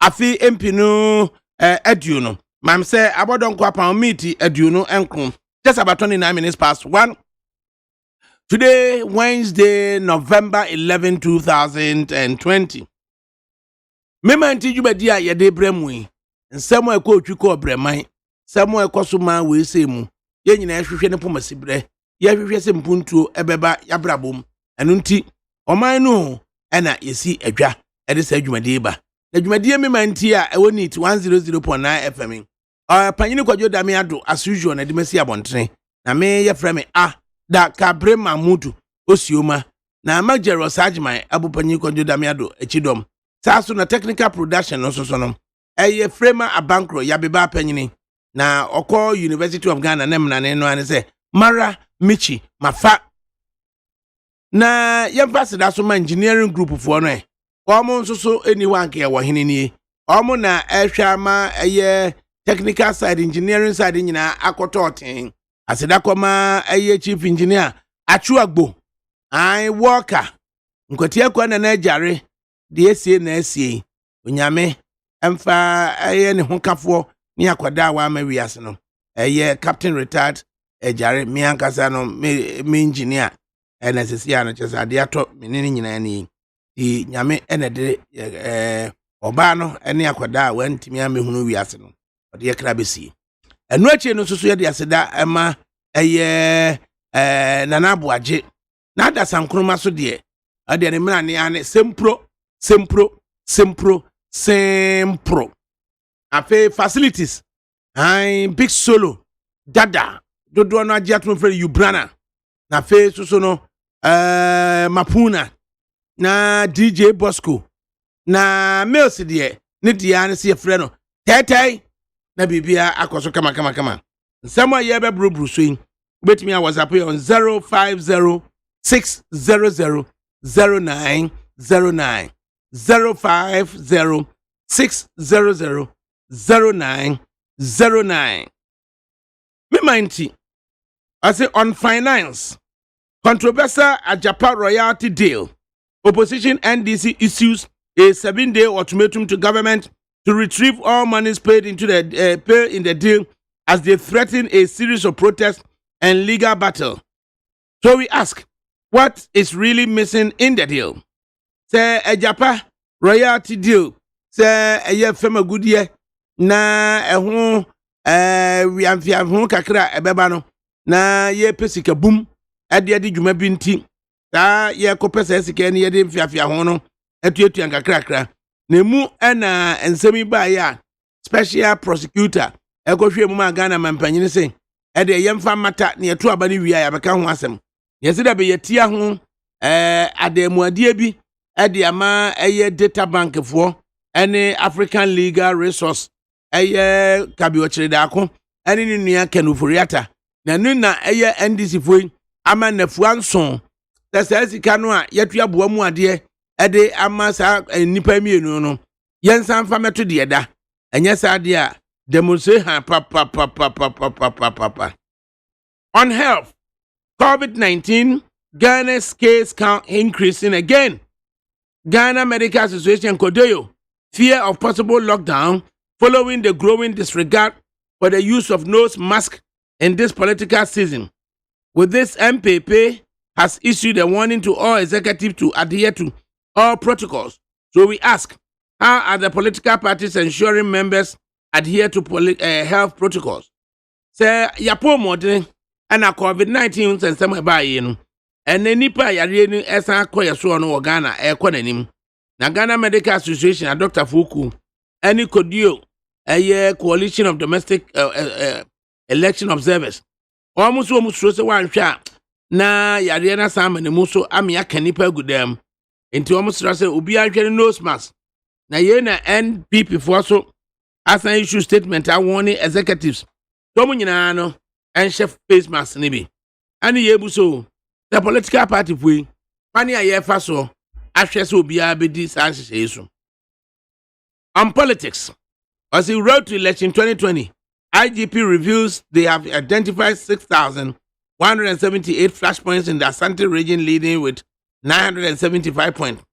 afi MP no aduo no mam say abodon kwa pa meet aduo no enkron just about 29 minutes past 1 today Wednesday November 11 2020 mema nti djubadi a yede bremu yi nsemo ekọ otwiko breman samo ekoso ma we semu ye nyina hwehwe ne pomasi bre ye hwehwe se mpuntuo ebeba yabrabom enu nti oman no ena yesi adwa ede sa adwumade ba adwumade mema nti a ewo nit 100.9 FM panyini kwadwo dame ado as usual na dimasi abontre na me ye frame ADAKABRI Mamudu osioma na majero sajman abu panyini kwadwo dame ado echidom saso na technical production no so no eye frema abankro yabeba panyini na oko University of Ghana na mna no ane se mara michi mafa na yemfase da so ma engineering group for no omo nso so eni wanke ya wahene ni omo na ehwa ma eye technical side engineering side nyina akototen aseda koma eye chief engineer achuagbo ai worker nkotie kwa na ajare de esie na esie onyame emfa eye ne hokafo ni akwada wa ma wiase no eye captain retired ejare mi ankasa no me engineer NSC ano chesa de ato menini nyina ni di nyame enede oba no ene akwada wa ntimi amehunu wiase no ode yakra besi enu achi no soso ye de aseda ema eye nana boaje na da sankroma so de ade ne mra ne ane sempro afi facilities ai big solo dada dodo no agi atun fere Ubrana na fe soso no Mapuna na DJ Bosco na Mills de ne dia ne se fere no tetai na bibia akoso kama nsamo ye be brubru so yin betimi a WhatsApp on 050-600-0909 050-600-0909 me mindy I say on finance controversial Ajapa royalty deal opposition NDC issues a 7-day ultimatum to government to retrieve all monies paid into the pay in the deal as they threaten a series of protests and legal battle. So we ask, what is really missing in the deal? Say Ajapa royalty deal say a year fema good year na ehun we amfiafun kakra ebeba no na ye pesika boom ade dwuma binti ta ye kopesa sika ne ye de mfiafia ho no etuetua kakra na mu na ensemi ba ya special prosecutor ekohwe mu ma Ghana mampanyini se ade yemfa mata ne yeto aba ne wia ya beka ho asem yesi da be yetia ho ademuadie bi ade ama eye data bank fo ene African Legal Resource eye kabi ochire ako ene ni nua kanuforiata na nu na eye NDC foi ama nafuanson tesa sika no a yetua boa mu ade ede ama sa nipa mienu no yensan fa meto de da enye sa de a demonstrate ha pa on health COVID-19 Ghana's case count increasing again. Ghana Medical Association Kodeyo fear of possible lockdown following the growing disregard for the use of nose mask in this political season. With this, MPP has issued a warning to all executives to adhere to all protocols. So we ask, how are the political parties ensuring members adhere to health protocols? Say, yapo modern and a COVID-19 and some about and the nipa yare ni esa akoye so no Ghana ekonanim na Ghana Medical Association and Dr. Fuku any Kodio a coalition of domestic election observers almost so one shot na yare na sam ne muso ami aka nipa gudam enti almost say obi ahwere nose mask na ye na NPP for so as an issue statement I warning executives to mu nyina no en chef face mask ne bi ani yebu so the political party we pani ayefa so ahwe so bia bedi sanse yesu on politics as he wrote to election 2020 IGP reveals they have identified 6,178 flashpoints in the Ashanti region leading with 975 points.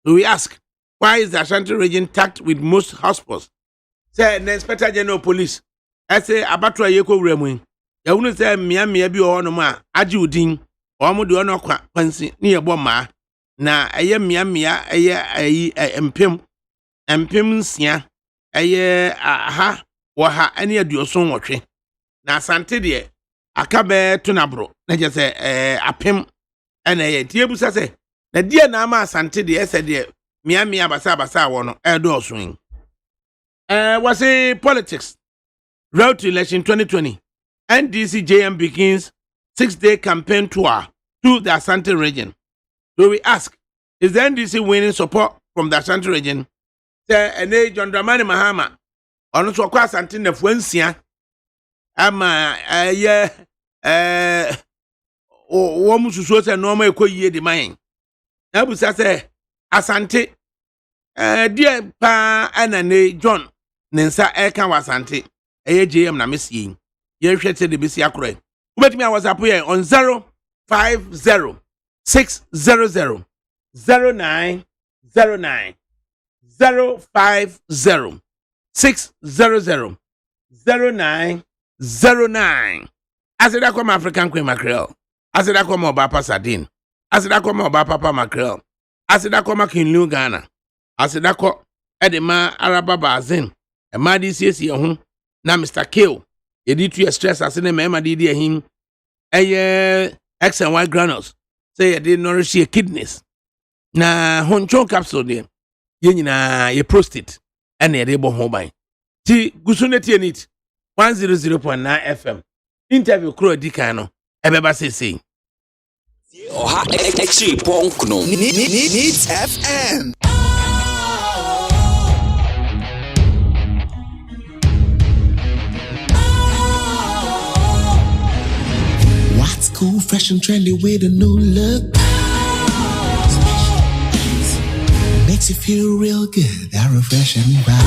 So we ask, Why is the Ashanti region tagged with most hotspots? Say the Inspector General Police. I say abatwa yeko wremu. Ya unu say mia bi o no ma agi udin. O mo de ono kwansi ne yebo ma. Na eye mia eye empem nsia eye aha wo ha ane aduoson wotwe. Na Asante de akabe tunabro na je say apem ene ye tie busa say na die na ama Asante de ese de mia basa wo no edo osun. Was a politics. Road to election 2020. NDC-JM begins 6-day campaign tour to the Ashanti region. So we ask, is the NDC winning support from the Ashanti region? Say, and John Dramani Mahama, on so kwa Ashanti nefuensia, ama womu susuo se no ma ekɔ yie de man. Na busa se Ashanti die pa anane John Nensa eka wasante JM na mesie ye hwete de besi akora ubetimi a WhatsApp ye on 050 600 0909 050 600 0909 aseda kwa African Queen Mackerel aseda kwa Obapa Sardine aseda kwa Obapa Mackerel aseda kwa Kinlu Ghana aseda kwa edema Araba Bazin Madi CC ho na Mr. Kill yedi tu stress asene mema di him X and Y granules say yedi nourish your kidneys na honcho capsule de ye nyina ye prostate ene yedi bo ho ban ti gusuneti enit 100.9 FM interview kro dikan no ebeba sese oha exi ponk no needs FM. Cool, fresh and trendy with a new look. Makes you feel real good, that refreshing vibe.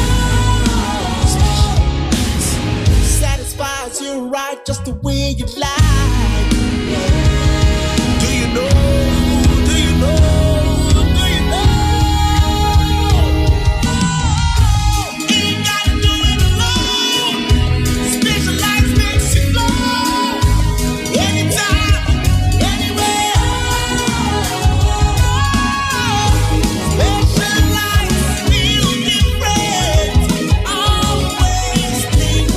Satisfies you right just the way you like. Do you know? Ain't gotta do it alone. Specialized makes you flow. Anytime, anywhere. Specialized feel different. Always think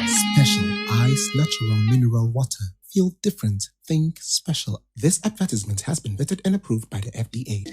special ice, natural mineral water. Feel different. Think special. This advertisement has been vetted and approved by the FDA.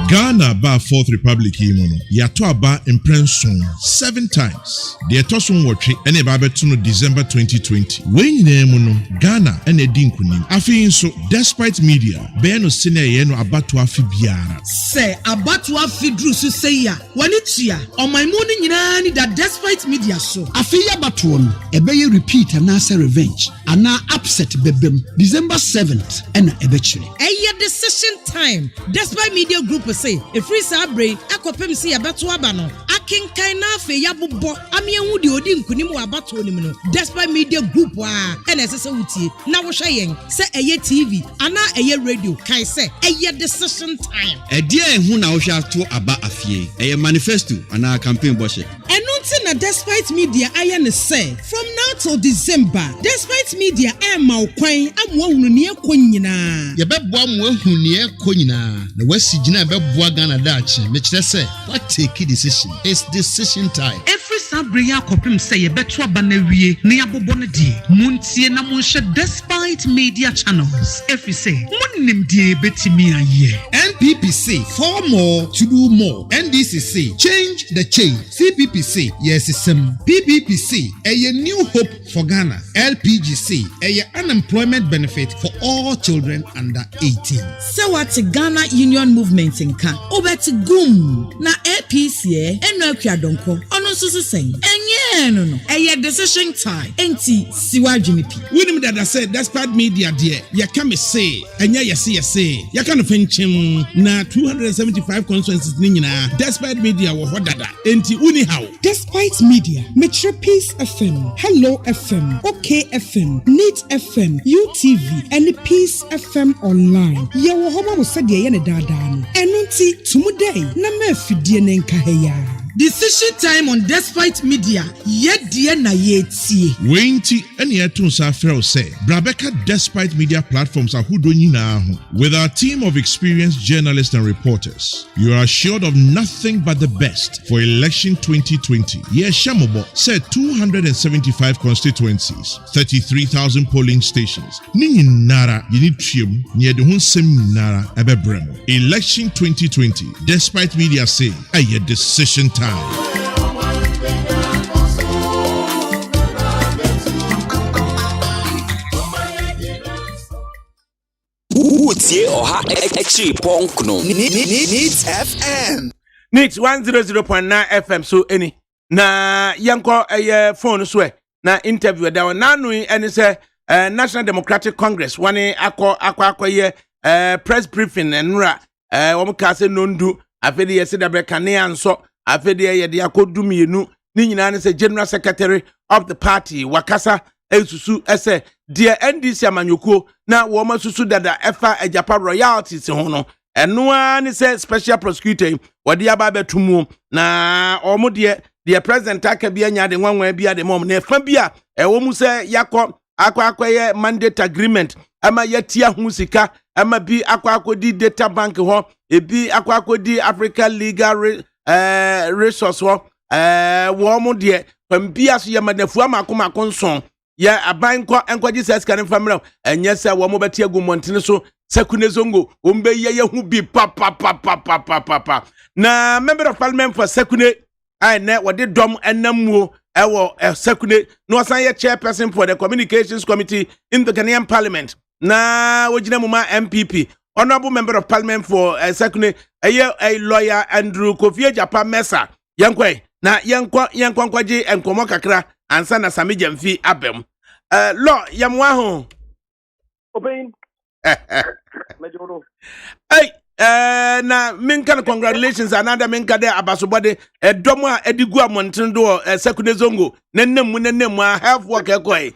Ghana ba Fourth Republic imono yato aba imprenson 7 times. The etoson watwe ene ba beto no December 2020. When nyina mu no Ghana ene edi nkunim. Afi nso despite media be no sene ye no abato afi biara. Say abato afi dru so say ya wani tua omanmu ni nyina ni that despite media so. Afi ya bato no ebe ye repeat and say revenge ana upset bebem December 7th ena ebe chire. Eye decision time despite media group say efri sabre akopem si abato aba no akenkan na afi ya bobbo amienhu de odi nkunim wa abato nim no despite media group a ena esese wutie na wo hwe yen se eye TV ana eye radio kai se eye decision time Edi ehun na wo hwe ato aba afie eye manifesto ana campaign boshe enunti na despite media aye ne say from now till December despite media ma okwan amwo hunu ne ekonyina ye beboa mo ehun ne ekonyina na wasi gina beboa Ghana dachi me kire say what take decision it's decision time every sabre ya kopim say ye beto aba na wie ne abobo ne die muntie na munhye despite media channels every say munnim die betimi aye NPPC for more to do more NDCC change the change CPPC yes sim PPPC a new hope for Ghana LPGC a unemployment benefit for all children under 18 so what Ghana Union Movement nka obeti gum na APC eno akwa donko ono susu sen enye no. Eye decision time. Enti siwa junipi. Wonim that I said despite media dear, ya can me say, enya yesi. Ya kan fenchim na 275 constituencies ni nyina. Despite media wo hodada. Enti uni how. Despite media, Metro Peace FM, Hello FM, OK FM, Neat FM, UTV, and Peace FM Online. Yawo homa mo sadia yene dada no. Enunti tumuday na me fidie nenka heya. Decision time on Despite Media. Yet dear na yeti. Wenti eni etun sa frel say, Brabeka Despite Media platforms are who do nyina ho. With our team of experienced journalists and reporters, you are assured of nothing but the best for election 2020. Yes, Shamobo said 275 constituencies, 33,000 polling stations. Nini nara yini trim nye de hun sem nara ebebrem. Election 2020. Despite Media say, aye decision time. Utie oha ekchi ponkno. Needs FM. Needs 100.9 FM so any. Na yanko phone so na interview da nanu ene say National Democratic Congress wani akwa ye press briefing enra wo ka say nondu afede yesi da breka ne anso afede ye de akodumienu ni nyina ne say General Secretary of the party wakasa esusu ese de NDC amanyoko na wo masusu dada efa ajapa royalties ho no eno ani say special prosecutor wode aba betumu na omo de president aka bia nya de nwanwa bia de mom na efa bia ewo mu say yakọ akwa mandate agreement ama yatia hu sika ama bi akwa di data bank ho ebi akwa di Africa Legal resource ho wo mu de pambia so yamadafu amakoma konson ya abanko enkwaji seska ne famra enye se wo mo beti agumontene so sekunezongo ombe ye hu bi pa na member of parliament for sekune ai ne wode dom enamuo ewo sekune no san ye chairperson for the communications committee in the Ghanaian parliament na wojina muma MPP honorable member of parliament for sekune a lawyer Andrew Kofi Japan Mesa yankwe na yankwankwaji enkomo kakra ansa na Sami Jamfi abem law yamwa ho open majoro hey na minka congratulations another minka de abasobode edomo a edigu amonten do sekune zongo nennem a half work ekoi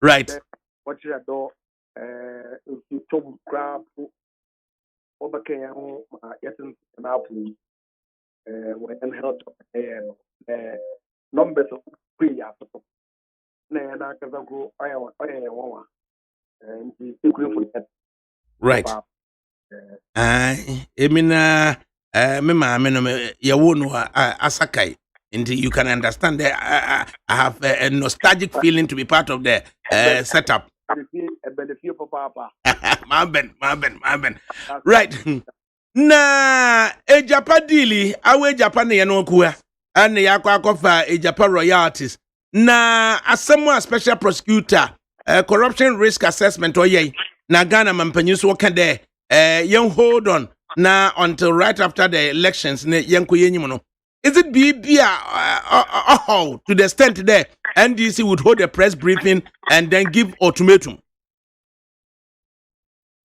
right what you do to grab obakenya ho yetin na apu when help numbers of prayer na kaza go aya wa and the for that right emina me ma me no ye wo no asakai and you can understand that I have a nostalgic feeling to be part of the setup. My ben. Right. Na ejapa dili awe Japan ye no kuwa ane yakwa ejapa royalties na asemo special prosecutor corruption risk assessment oye na Ghana mampanyin so ka there yen hold on na until right after the elections ne yenko yenyim no. Is it to the extent there NDC would hold a press briefing and then give ultimatum?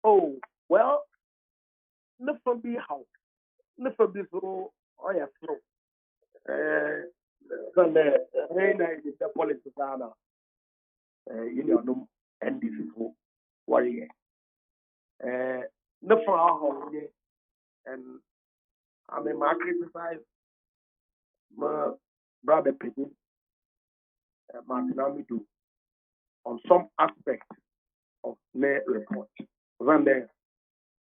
Oh, well, never be how. Never be so, I have through. Then the politics are, no NDC for worrying. Never how, and I mean, my criticize my brother Penny, Martin do on some aspect of their report. Then there,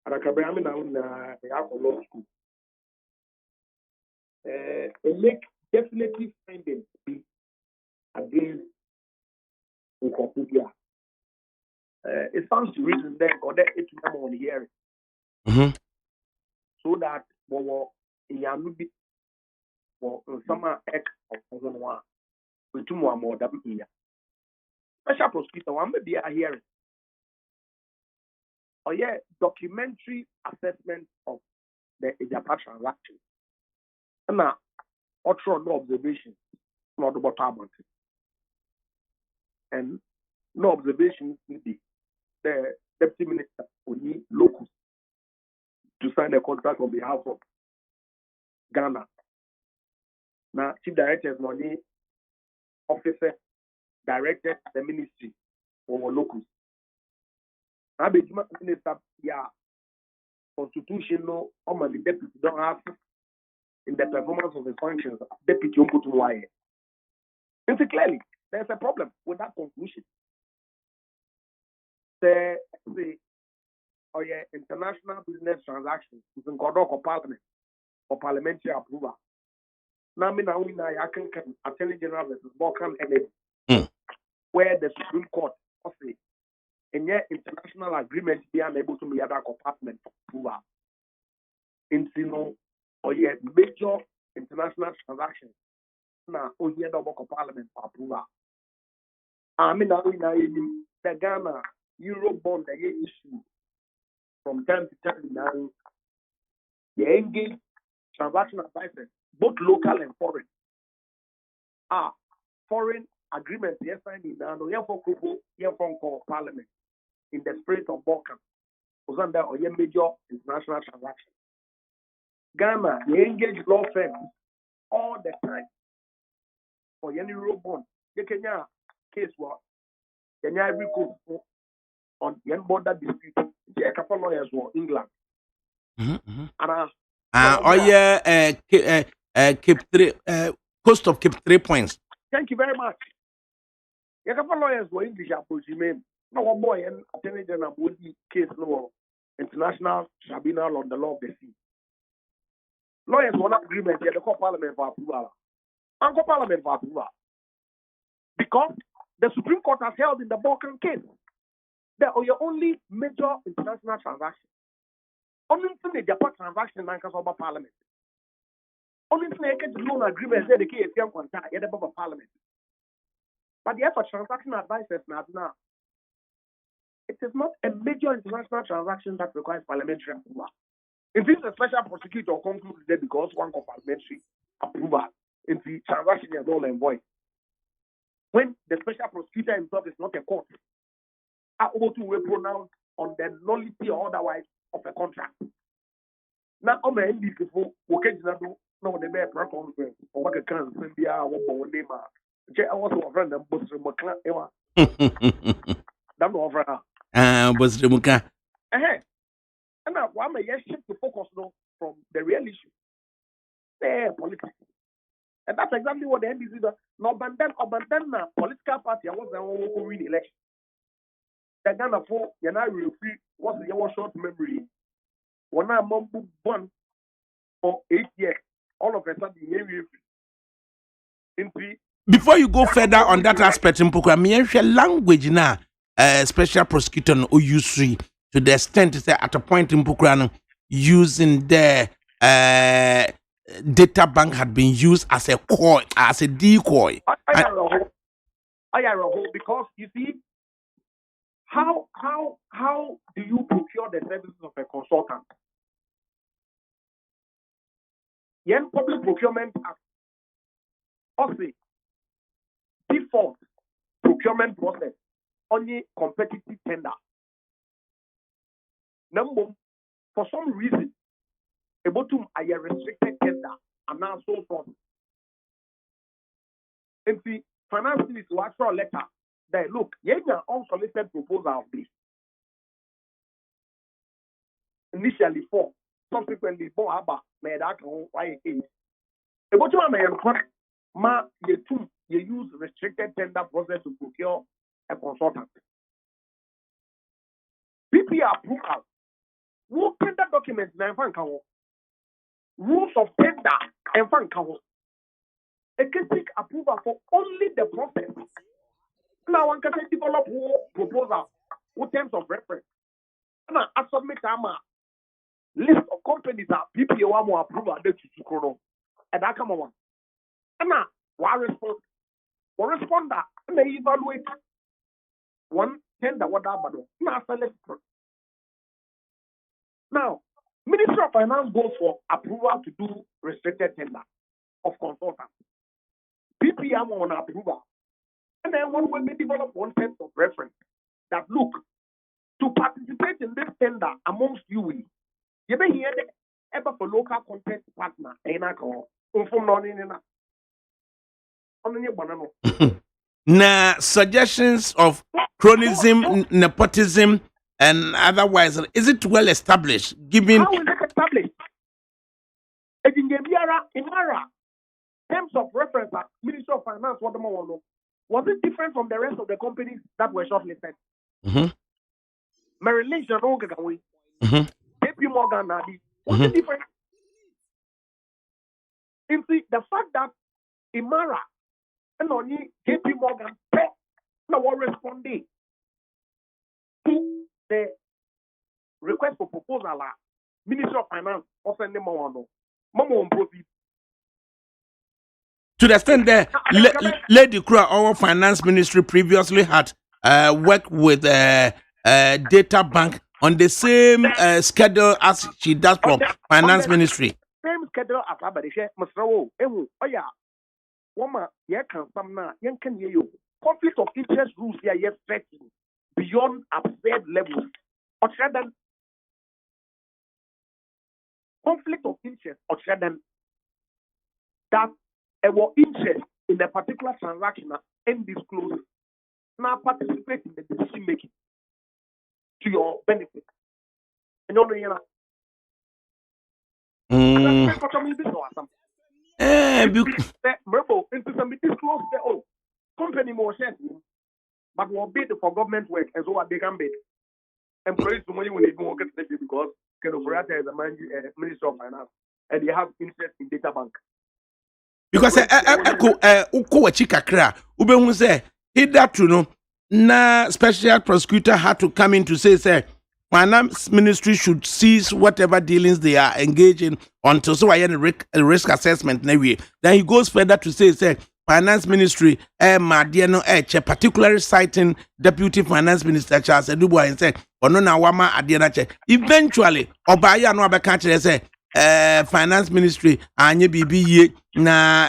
ADAKABRI, I mean, they have a law school. They make definitely findings against Ukopubia. It sounds to reason there, or that it's number one hearing. So that in Yanubi or summer X of 2001, we two more double year. Special prosecutor, one may be a hearing. Or documentary assessment of the Ejapa transaction. Now, or no observation, not about about it. And no observation will be the deputy minister only locus to sign a contract on behalf of Ghana. Now, chief directors money officer directed the ministry for locus. Now, the minister, yeah, constitutional, or the deputy don't have in the performance of the functions, deputy Umputu. And clearly, there's a problem with that conclusion. The international business transactions is in Kodoko Parliament for parliamentary approval. Now, I can Attorney General versus Balkan Enemy, where the Supreme Court say, and yet international agreement be unable to be other compartment approval. In major international transactions. Now, here the Parliament for approval. The Ghana Euro bond they issue from time to time now. They engage transaction advisors, both local and foreign. Foreign agreements yes signed in now. You for Parliament in the spirit of Balkan. Was under a major international transaction. Ghana they engage law firms all the time. For any Euro bond, the Kenya case was Kenya every court on the border dispute. A couple of lawyers were England. Cape 3, coast of Cape 3 points. Thank you very much. A couple of lawyers were English approaching. No one boy and Attorney General would case no international tribunal on the law of the sea. Lawyers were not agreement here. The court Parliament for approval. Uncle Parliament for approval. Because the Supreme Court has held in the Balkan case that your only major international transaction. Only thing the Japan transaction in the Parliament. Only thing they can loan agreement the case young contact at the Parliament. But the effort transaction advisors now. It is not a major international transaction that requires parliamentary approval. In this, a special prosecutor concludes there because one of parliamentary approval in the transaction is null and void. When the special prosecutor himself is not a court, are able to pronounce on the nullity or otherwise of a contract. Now, I'm going to before okay, no, the mayor conference or what a can send the hour one name. I was a friend of Buster McClan. That's over now. Buster McClan. And now, why may I shift the focus now from the real issue? Politics. And that's exactly what the NDC does. No, but then political party, I was the one who win election. The Ghana for Yana free was your short memory. When I mumble one for 8 years, all of a sudden, before you go further on that aspect, in language now, special prosecutor or use to the extent that at a point in Pukrano using the data bank had been used as a coy, as a decoy. Because you see, how do you procure the services of a consultant? Yen Public Procurement Act also default procurement process only competitive tender. Number for some reason, about to a restricted tender and now so forth. And the finance minister will actually letter that look, you have unsolicited proposal of this. Initially 4, subsequently 4 about made that why 8. About to you use restricted tender process to procure a consultant. PP approval. Who tender documents na rules of tender and fan count. A can take approval for only the process. Now one can develop proposal with terms of reference. Now I submit a list of companies that PPA want approval that you chukuro. And that come on. And now one responder and they evaluate one tender what that now select. Now, Ministry of Finance goes for approval to do restricted tender of consultants. PPM on approval. And then when we develop one set of reference that look to participate in this tender amongst you may hear ever for local content partner Now, suggestions of chronism, nepotism, and otherwise, is it well established? Given how is it established? In terms of reference, Ministry of Finance, was it different from the rest of the companies that were shortlisted? Merrill Lynch, JP Morgan, was it different? You see, the fact that Imara and only JP Morgan now responding to the request for proposal, Ministry of Finance, also Momo proceed. to the extent that Lady Kura, our finance ministry previously had worked with Data Bank on the same schedule as she does from finance ministry. Same schedule as Abadisha, Masrawo, oh yeah. Woma, yeah, can some na, yen can hear you. Conflict of interest rules here, yes, stretching beyond absurd levels. Or than conflict of interest, or than that our interest in a particular transaction and disclose now participate in the decision making to your benefit. And you know, disclose the company more shares, but will bid for government work as well as they can bid. Employees the money when they don't get it because Kenofurata is a Minister of Finance and they have interest in Data Bank. Because uko chikakra ube say hitherto no na special prosecutor had to come in to say finance ministry should cease whatever dealings they are engaged in until so I had a risk assessment anyway. Then he goes further to say finance ministry particularly citing deputy finance minister Charles Edubois and said ono na wama adiana che eventually obaya no abeka kire say finance ministry anye bibi na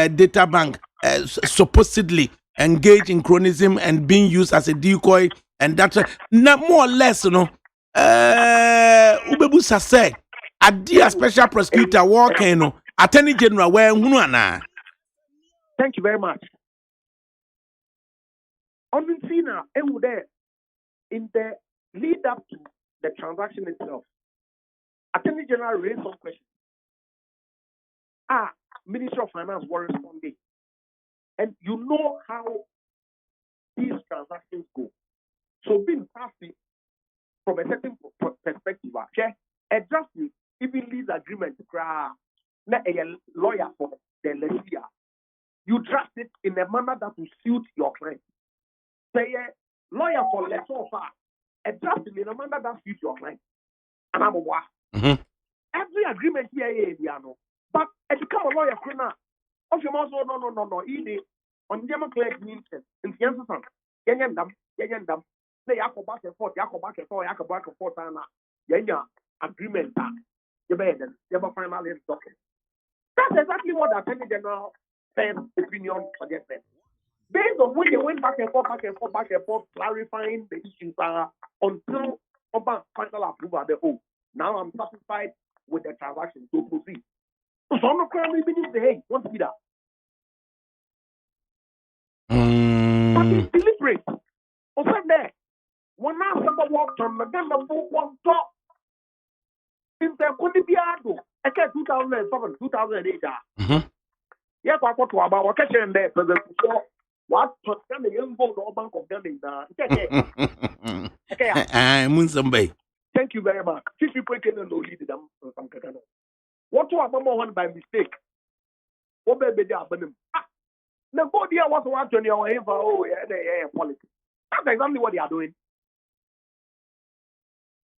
Data Bank supposedly engaged in chronism and being used as a decoy, and that's more or less ubebusa say a dear special prosecutor walking attorney general where Thank you very much. On Vincina, in the lead up to the transaction itself, Attorney General raised some questions. Ministry of Finance was responding. And you know how these transactions go. So being passing from a certain perspective, a justice, even lease agreement, a lawyer for the lessee, you draft it in a manner that will suit your client. Say a lawyer for lessor, a draft it in a manner that suits your client. And I'm a every agreement here, but if you become a lawyer, of your mouth, no, easy on German clerk means in the answer, Yandam, they are back and forth, back and forth, and agreement, you never finally document. That's exactly what the Attorney General said opinion suggested. Based on when they went back and forth, clarifying the issues until final approval, now I'm satisfied with the transaction to proceed. So I'm not currently beginning to say, hey, what's that? But it's deliberate. Also there, when I remember walked on the book one top in the Kundibiado, I said 2007, 2008. Yeah, I got to about what I said there, but what the young vote or Bank of Ghana. Okay, thank you very much. What to about one by mistake? What baby they are burning? The body was watching your aim for politics. That's exactly what they are doing.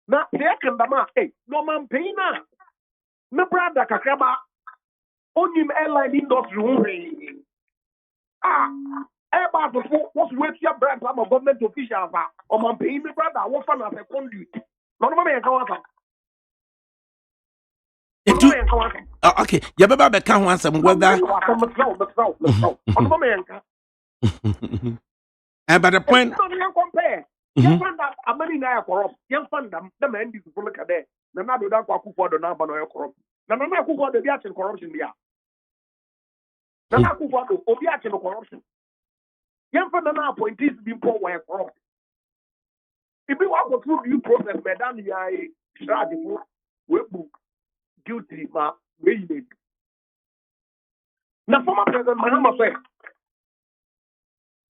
Now, no man pay now. No brother Kakaba. Only airline industry. Airbus was with your brand from a government official. Or man pay me brother. What fun as a conduit. No man can into okay, Yababa become once some weather. But the point. Compare. You find that a many now corrupt. You find them, the men is to look at that. The now do that for the number no corrupt. Now, no, who for the action corruption there. Now, who for the action corruption. You find the now appointees being poor where corrupt. If you want to go through due process, madam, you are strategy, book, guilty, but waiting. Now, former President Mahama said,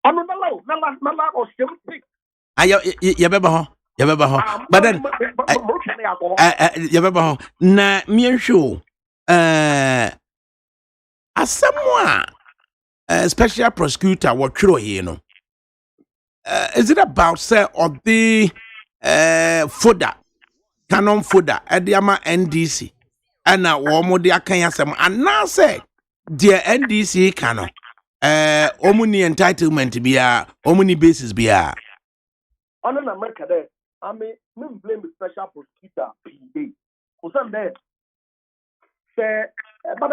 I'm not allowed, not or something. Yabeba, but then Yabeba, na me show as someone special prosecutor what true here, no. Is it about say or the fodder, canon fodder at the ama NDC and now womo de akanyasem and now say dear NDC canon omuni entitlement biya omuni basis biya. On an America there, I mean, blame the special prosecutor PD. For some there, say, but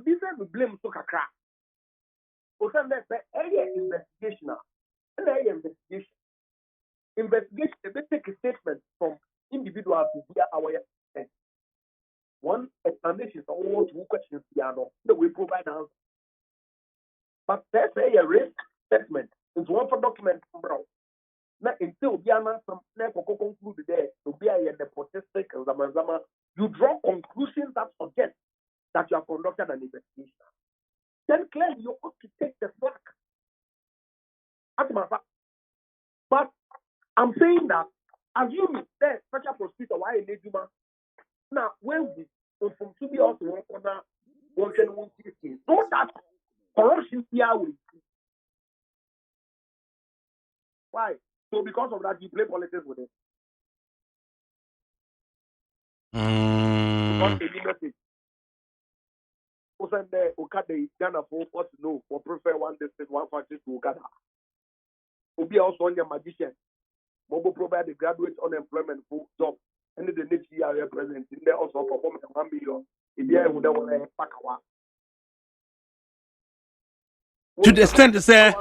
this is blame so kakra. For some there, say, investigation. Investigation, they take a statement from individuals via our one explanation for all two questions, that we provide answer. But there's a risk statement. It's one for document from Brown. Now, until we are some conclude there, to be a nepotistic Zamazama, you draw conclusions that suggest that you have conducted an investigation. Then clearly you ought to take the slack. But I'm saying that, assuming that special prosecutor, why a lady man, now when we from to be also work on that, one can win this case. So that corruption here will. Why? So because of that, you play politics with it. Because they message. Person there, Okada, Ghana for what to know, or prefer one district, one factory to Okada. Obi also on your magician. Mobile provide the graduate unemployment for job. And the next year represent in there also perform 1 million. If you would have pack one. To the extent to say,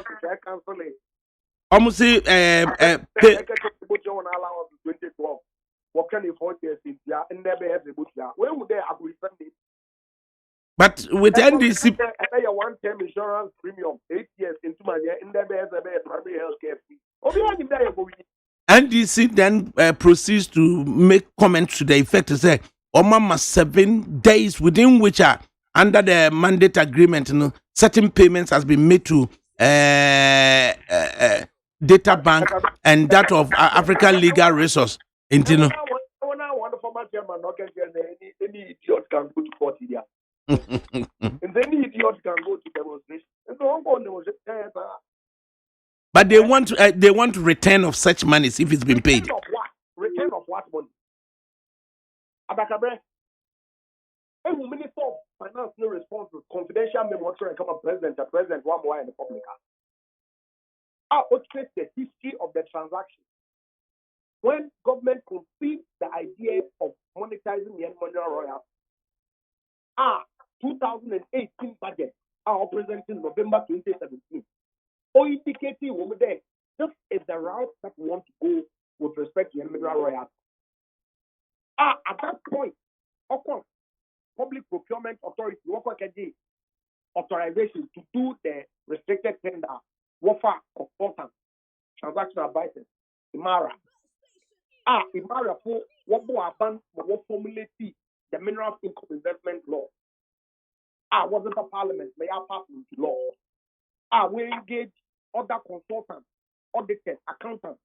almost say, pay. 2012. What can you 4 years in here and never have the butcher? Where would they agree Sunday? But with NDC, I pay a one-term insurance premium 8 years into my year in never has a primary health care fee. NDC then proceeds to make comments to the effect to say, Omama 7 days within which are under the mandate agreement, certain payments has been made to data bank and that of African Legal Resource. Any idiot can go to court here. And any idiot can go to demonstration. But they want return of such monies if it's been paid. Return of what? Return of what money? ADAKABRI. And the Minister of Finance no response to confidential memo and come a president one more in the public. What trace the history of the transaction? When government conceived the idea of monetizing the money royal, 2018 budget, presenting November 2017. Or indicating over there, this is the route that we want to go with respect to the mineral royalty. At that point, of course, Public Procurement Authority, authorization to do the restricted tender, WAFA consultant, transaction advisors, IMARA. IMARA for what formulate the Mineral Income Investment Law. Wasn't a parliament, may I pass into law. We engage other consultants, auditors, accountants,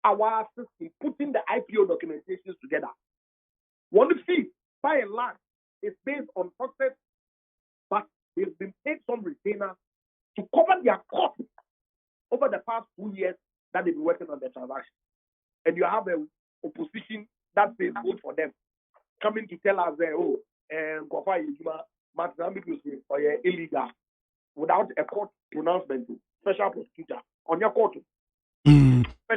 our assistants, putting the IPO documentations together. One fee, by and large, is based on success, but they've been paid some retainer to cover their costs over the past 2 years that they've been working on the transaction. And you have an opposition that says good for them, coming to tell us illegal without a court pronouncement, special prosecutor on your court.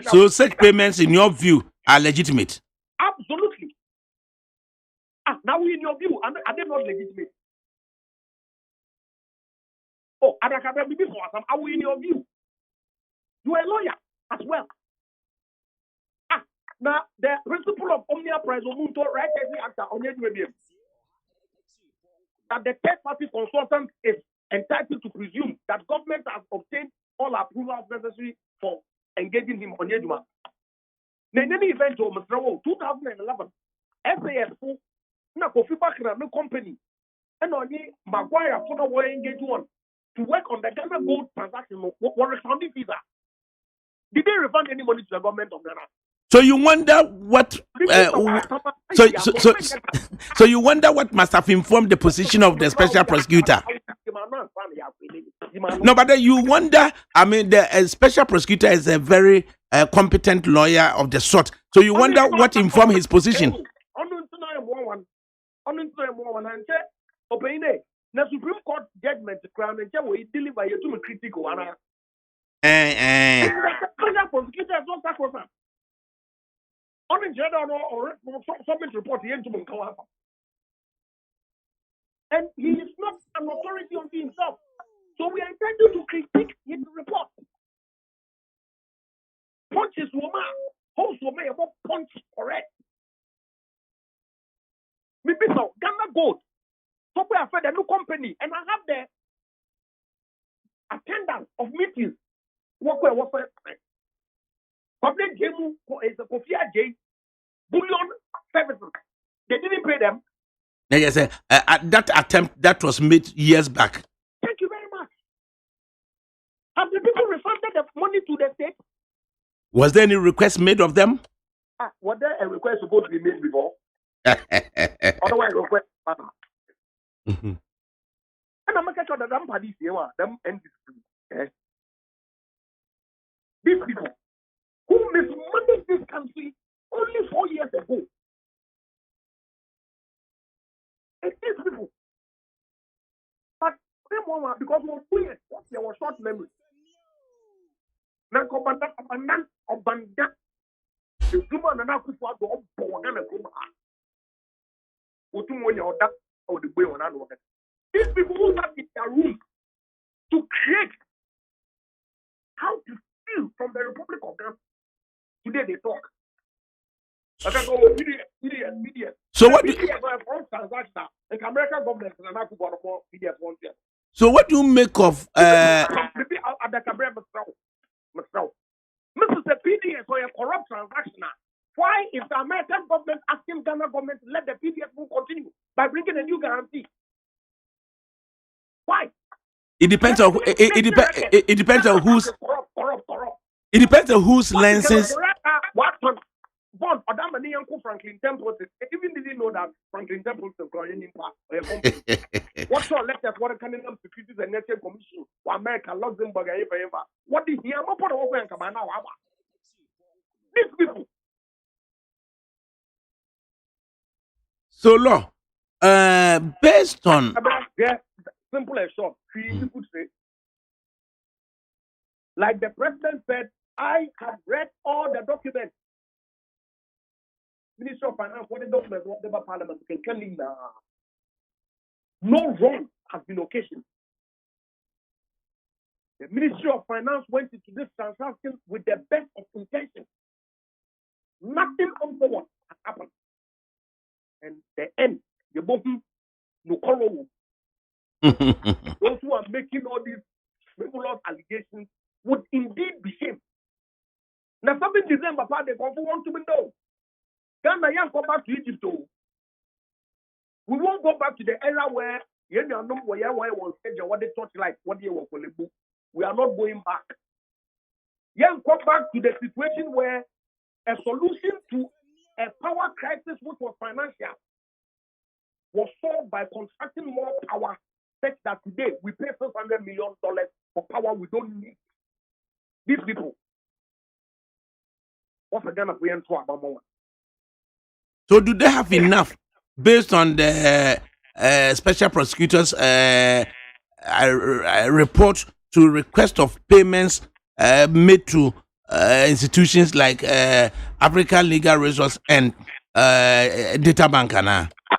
So such payments, in your view, are legitimate? Absolutely. Now in your view, are they not legitimate? Oh, ADAKABRI, before some, are we in your view? You are a lawyer as well. Now, the principle of omnia presumpto right actor on that the third party consultant is entitled to presume that government has obtained all approvals necessary for engaging him on Yeduma. In any event, 2011, SAS na Kofi Bakra no company and only Maguire for the way engaged one to work on the Ghana gold transaction were refunding visa. Did they refund any money to the government of Ghana? So you wonder what? So you wonder what must have informed the position of the special prosecutor. No, but then you wonder. I mean, the special prosecutor is a very competent lawyer of the sort. So you wonder what informed his position. The Supreme Court judgment crown and we deliver you to critical. Special prosecutor is not sacrosanct. On in general or submit report here to Munkawa. And he is not an authority on himself. So we are entitled to critique his report. Punches woman, host woman about punch correct. Maybe so, Ghana Gold. So we have fed a new company, and I have the attendance of meetings. What public game is a Kofi J. Bullion services. They didn't pay them. Yes, that attempt that was made years back. Thank you very much. Have the people refunded the money to the state? Was there any request made of them? Was there a request supposed to be made before? Otherwise, request. And I'm making sure that them parties here, them NDC. These people who mismanaged this country only 4 years ago. And these people. But because we're doing it, there was short memory. Now, abandon. The woman and I could go on and go. Or the way on another. These people who have in their room to create how to steal from the Republic of Ghana. Today they talk. So what? So what do you make of? Mr. PDS for a corrupt transaction. Why is the American government asking Ghana government to let the PDS move continue by bringing a new guarantee? Why? It depends on it depends on who's corrupt. It depends on whose lenses. What bond or that money Uncle Franklin Templeton even didn't know that Franklin Templeton crying in part. What's your letters? What can them securities and national commission for America, Luxembourg, ever? What is here? I'm put over and come now. These people. So law, based on simple and short, you could say, like the president said, I have read all the documents. Minister of Finance, what the documents, whatever Parliament can tell him now. No wrong has been occasioned. The Ministry of Finance went into this transaction with the best of intentions. Nothing untoward has happened. And the end, the bottom, no color. Those who are making all these frivolous allegations would indeed be shamed. Now, something December, they want to know. Ghana, you go back to Egypt. We won't go back to the era where you know where was what they thought like what they were for the book. We are not going back. You go back to the situation where a solution to a power crisis, which was financial, was solved by constructing more power, such that today we pay $600 million for power we don't need. These people. What's the Ghana we enter about more? So do they have enough based on the special prosecutors report to request of payments made to institutions like African Legal Resource and Data Bank?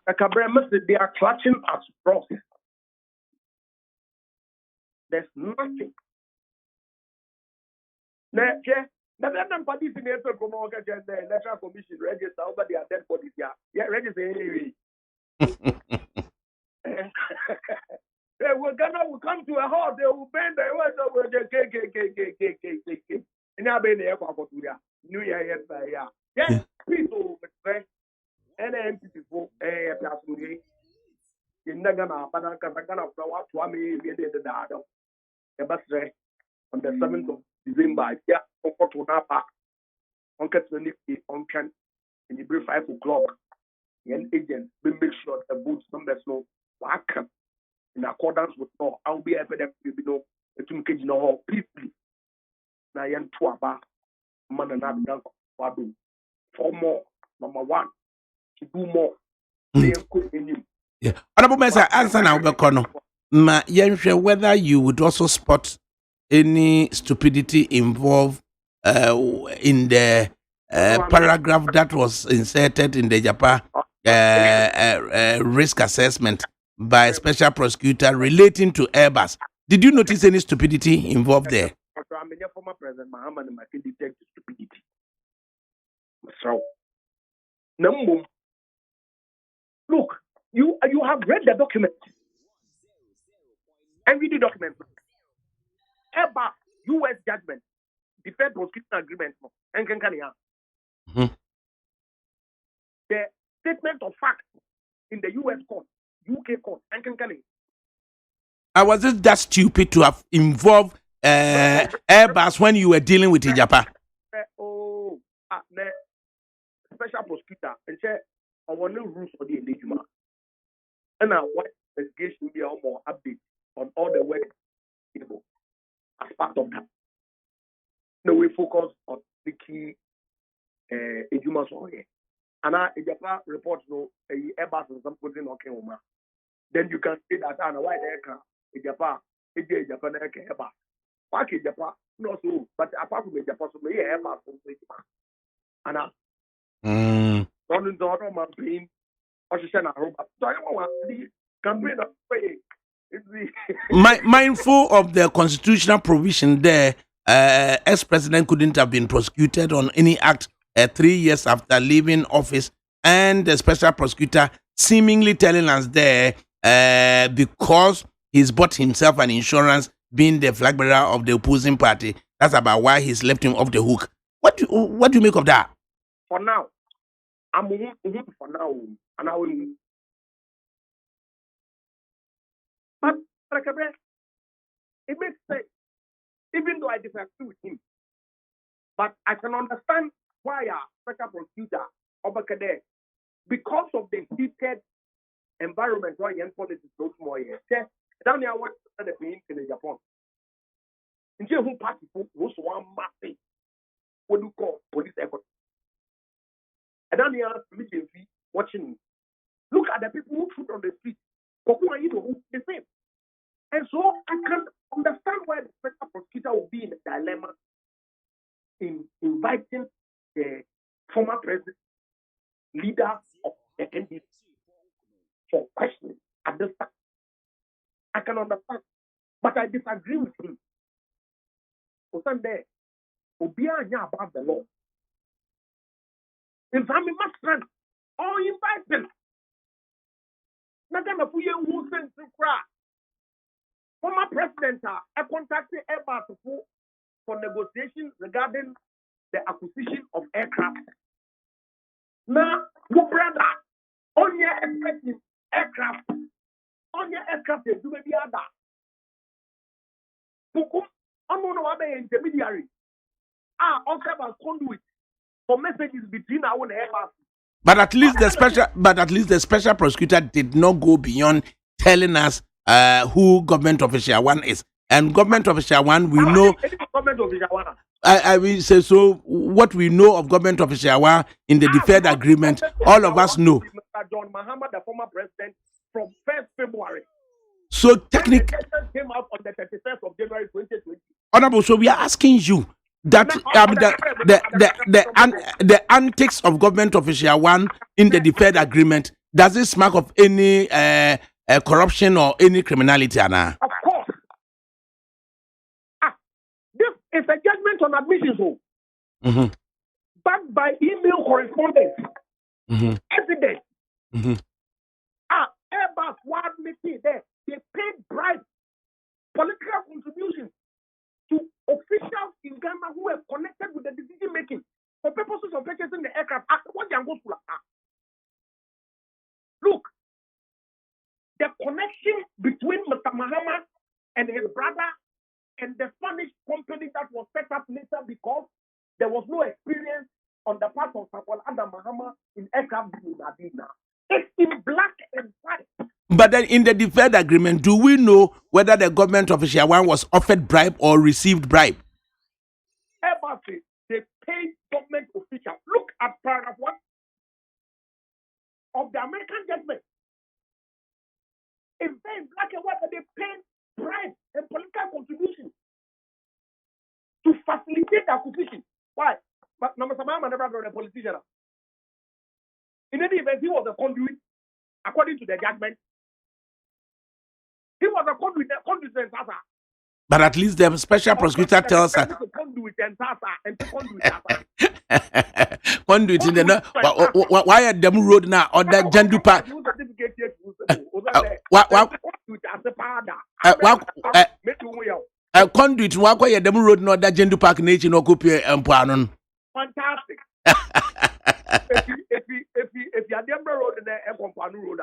They are clutching at straws. There's nothing. Now, the parties in the electoral commission register over their dead bodies. Yeah, register anyway. Ghana will come to a halt. They will bend their words over the KKK. And I've been there for New Year, yes, yes, people, and then people, in Nagana, Banakana, what Swami did the Dado. The bus on the 7th of December, yeah, on Napa, on Catholic, on Can, in the brief 5 o'clock. Young agent, we make sure the boots numbers no work in accordance with law. I'll be evident, you know, the 2 kg no people. Now, young two about man and I'm done for 4 more. Number 1, to do more. Yeah. Honorable Mesa, answer now, Bekono. Ma, whether you would also spot any stupidity involved in the paragraph that was inserted in the Japan risk assessment by a special prosecutor relating to Airbus. Did you notice any stupidity involved there? I'm a former president, Muhammad, and I can detect stupidity. So, number. Look, you have read the document. And read the document. Airbus, U.S. judgment, deferred prosecution agreement, and the statement of fact in the U.S. court, UK court, and I was it that stupid to have involved Airbus when you were dealing with Japan? The special prosecutor and say, I want no rules for the engagement. And now, what investigation will be more update on all the work people as part of that. No, we focus on the key engagement. And now, if Japan reports no Airbus and something okay, then you can say that why they can Japan, Japan Airbus. Why Japan? No, so but apart from Japan, so may Airbus from and running the other man paying or she said, so I want the campaign of pay. Mindful of the constitutional provision there, ex-president couldn't have been prosecuted on any act 3 years after leaving office, and the special prosecutor seemingly telling us there because he's bought himself an insurance being the flag bearer of the opposing party. That's about why he's left him off the hook. What do you make of that? For now, I'm for now, and I will. But it makes sense, even though I disagree with him. But I can understand why a special prosecutor over there, because of the heated environment where young politics goes more here. Down here, what the pain in Japan. In Japan, party was one massive. What do you call police effort? And then you have meeting watching. Look at the people who shoot on the street. The same. And so I can understand why the special prosecutor will be in a dilemma in inviting the former president, leader of the NDC for questioning at this time. I can understand. But I disagree with him. For Sunday, Obia about the law. In family must strength or invite them. Nagana Puye who sent to cry. Former president, I contacted Airbus for negotiations regarding the acquisition of aircraft. Now, your brother, on your expecting aircraft, they do the other. Pukum, I'm on the intermediary. Also have conduit for messages between our Airbus. But at least the special prosecutor did not go beyond telling us who government official one is. And government official one, we know. I will say so. What we know of government official one in the deferred agreement, all of us know. John Mahama, the former president, from 1st February. So technically, came out on the 31st of January 2020. Honorable, so we are asking you that the antics of government official one in the deferred agreement Does it smack of any corruption or any criminality, Anna? Of course. This is a judgment on admission, so backed by email correspondence, evidence. Airbus one meeting there, they paid bribes, political contributions to officials in Ghana who were connected with the decision making for purposes of purchasing the aircraft. Look, the connection between Mr. Mahama and his brother and the Spanish company that was set up later because there was no experience on the part of Samuel Adam Mahama in aircraft building. It's in black and white. But then in the deferred agreement, do we know whether the government official one was offered bribe or received bribe? Airbus, they paid government officials. Look at paragraph 1 of the American judgment. It's there in black and white that they paid bribes and political contributions to facilitate the acquisition. Why? But Mr. Mahama never been a politician. In any event, he was a conduit, according to the judgment. He was a conduit and Sasa. But at least the special prosecutor tells us. Conduit and Sasa and conduit. Conduit in the why at them road now or that Jandu Park? Conduit walk why at them road not that Jandu Park nature no copy and Panon. Fantastic. If you are the road in the Airport road,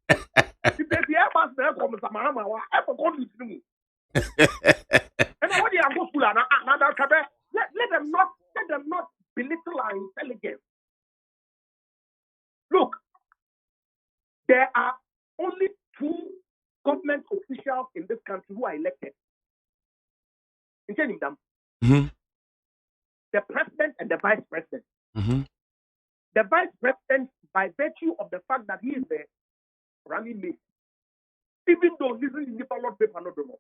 if the Airbus there comes to Mahama, ever conduit to me. And what you are going to let them not belittle our intelligence. Look, there are only 2 government officials in this country who are elected. Including them. The president and the vice president. The vice president, by virtue of the fact that he is the running mate, even though this is in the ballot paper, no more.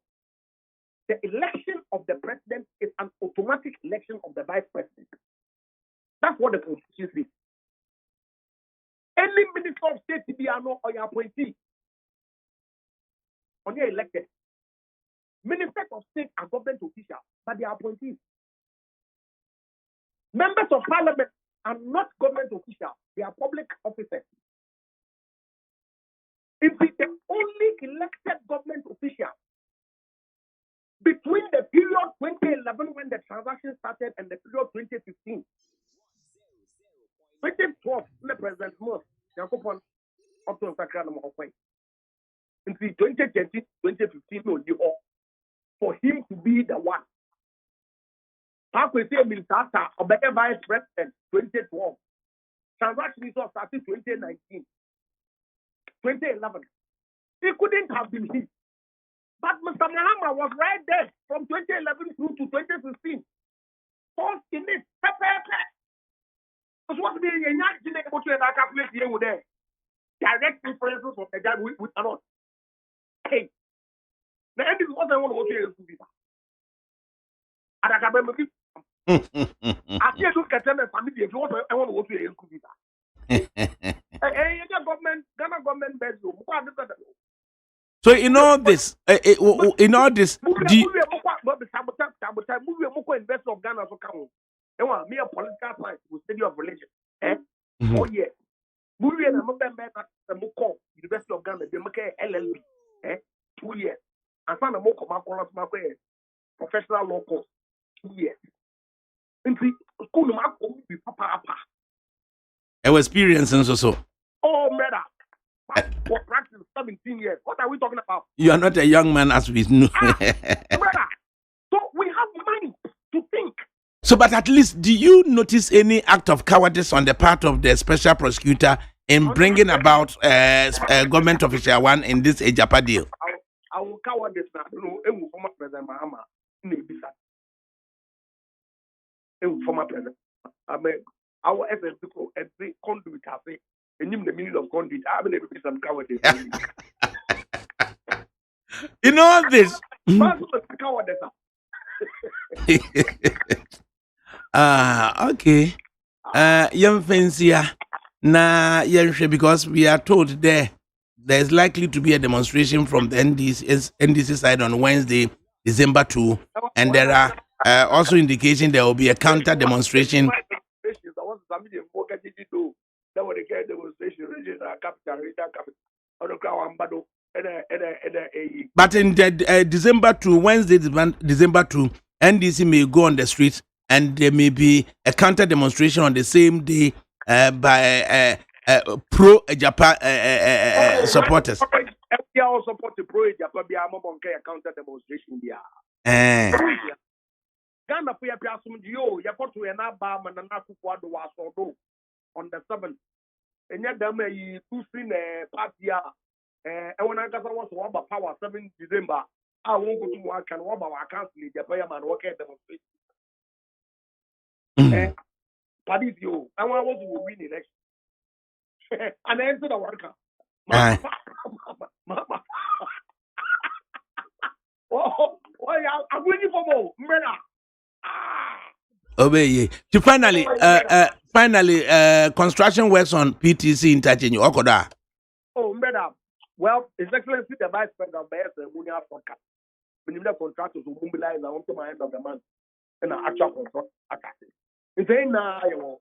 The election of the president is an automatic election of the vice president. That's what the Constitution says. Any minister of state, TBR, or your appointee, when you're elected, ministers of state are government officials, but they are appointees. Members of parliament are not government officials, they are public officers. If it's the only elected government official between the period 2011 when the transaction started and the period 2015, 2012, the President Moss, Yakupon, up to Sacramento, in 2013, 2015, no, for him to be the one. How could say Militata or better vice president 2012? Transaction is started 2019, 2011. It couldn't have been him. But Mr. Mahama was right there from 2011 through to 2015. False in it. Because what being a young able to calculate here with there. Direct references of the guy with not. Hey. The end is what I want to go to visa. ADAKABRI. I can't look at them and family if you want to I want to go to a visa. Ghana government bedroom. So in all this, the investor of Ghana so come. Me a political science with study of religion. Oh yes. Movie and University of Ghana, they make LLB. 2 years. And some more professional law course. 2 years. And school be papa. I was experiencing so. Oh, brother. For practice 17 years. What are we talking about? You are not a young man as we know. Brother. So we have mind to think. So, but at least, do you notice any act of cowardice on the part of the special prosecutor in bringing about government official one in this Ejapa deal? I will cowardice now. No, former President Mahama. Former President. I mean, our FSC every conduit has a name the meaning of conduit. I believe it's some cowardice. You know all this. Cowardice. Okay. Young fancy. Na yeah, because we are told there's likely to be a demonstration from the NDC side on Wednesday, December 2, and there are also indication there will be a counter demonstration. But in December 2, Wednesday, December 2, NDC may go on the streets and there may be a counter demonstration on the same day by pro-Japan supporters. We all support the pro-Japan counter demonstration there. Ghana for your piasum dio, you got to an abam and an aqua was on the 7th. And yet, them a 2 screen party. And when I got was about power 7 December, I won't go to work and walk our council, Japan and work at demonstration. Paddy, you, I want to win election. And I entered the worker. Oh, I'm waiting for more. Obey. To finally, construction works on PTC interchange. Okoda. Oh, madam. Well, His Excellency the Vice President of the Munia Forecast. When the contractors will mobilize until my end of the month, and an actual contract. In saying now,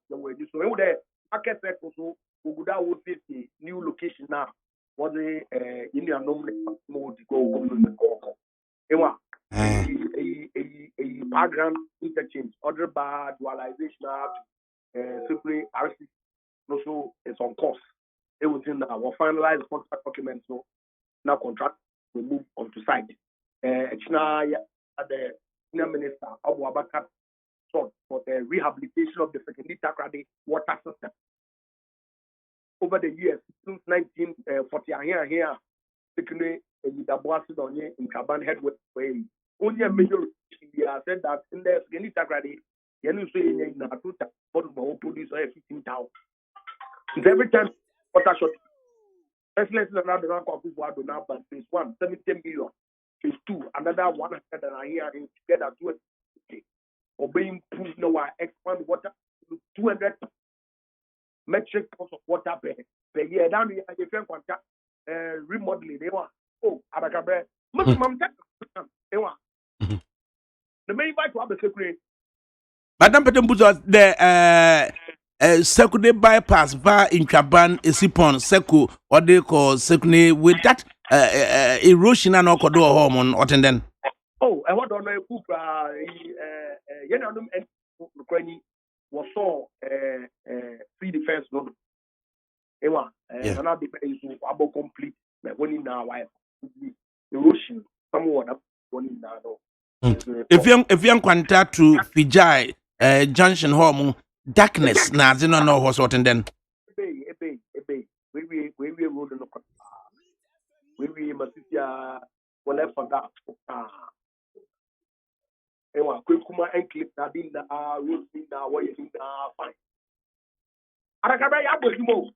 the way you so there, market sector so would see new location now. What the Indian normally mode to go a background interchange, other bar dualization simply RC also is on course. It was in our finalized contract documents, so now contract will move on to site. China the Senior Minister of Wabaka sought for the rehabilitation of the secondary Takrady water system. Over the years, since 1940, here, secondly, in Kaban headway, only a major said that in the secondary Takrady, you say in a tuta, but police are 15,000. Every time, water shot. Let's another rank of people do now, but phase 1, 70 million. Phase 2, another 100 and a year together, 250. Obeying proof no expand water to 200 metric tons of water per year. Down here, you can contact remodeling. They want ADAKABRI. They want the main fight to have the secret. Madam Petembuzo, the secondary bypass via Intraban Isipon Seku, what they call secondary with that erosion and okodo hormone attendant. Oh, I want to know who Ukraine was so free defense no. Ewa, and I'll be about complete when in now erosion somewhat when in now. If you contact to Fijai Junction Home, darkness na zino no horse attendant. We road no. We must well for that. Ewa, Kuma and clip that in the road in the way in the fine. ADAKABRI, I will do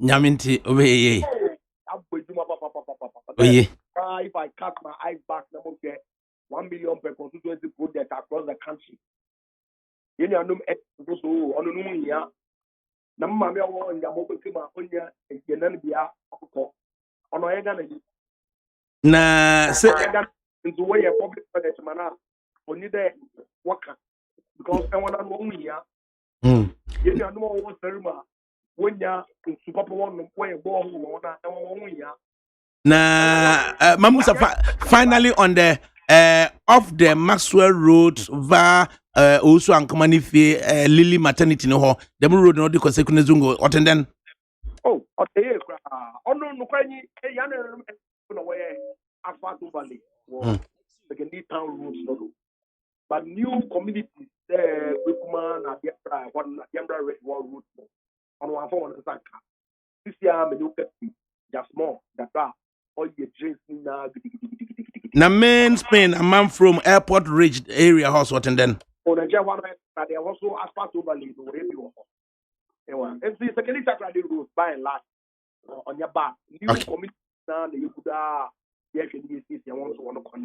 Nyaminti, obey. If I cut my eyes back, I will get 1 million per constituency project across the country. You know, so on the moon, yeah. Namma, me on your mobile team, on your Genania on our energy. Na, say, into way a public manner. Only the worker because I want to know here. You know, no one very much when you're super one way born. Na, Mamusa finally on the off the Maxwell Road via also and Kamanife Lily Maternity no the road no the consequence zungo attendant. Oh, okay. Oh no, quite no way. Asphalt Valley. Secondary town roads no. But new communities, Procurement, Yambra Red Wall Route, on one phone, this year, just more, that are all your drinks in Na main Spain, a man from Airport Ridge area house, what and then? On the Java, they are also asphalt overlay, the way you are. And the secondary Takrady roads, by and large, on your back, new communities now, you could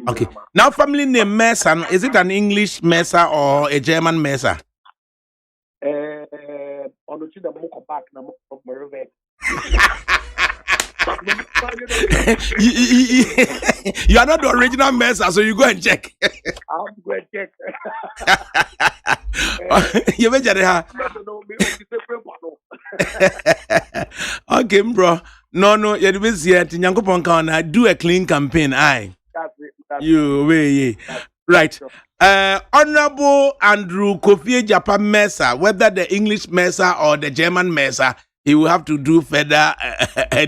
okay. Now, family name Mesa, is it an English Mesa or a German Mesa? On approach them more back now from Merve. You are not the original Mesa, so you go and check. I'll go and check. You mentioned okay, bro. No, you're busy yet. Nyankopon do a clean campaign. Aye. That's it. You way. Right. Honorable Andrew Kofi Japan Mesa, whether the English Mesa or the German Mesa, he will have to do further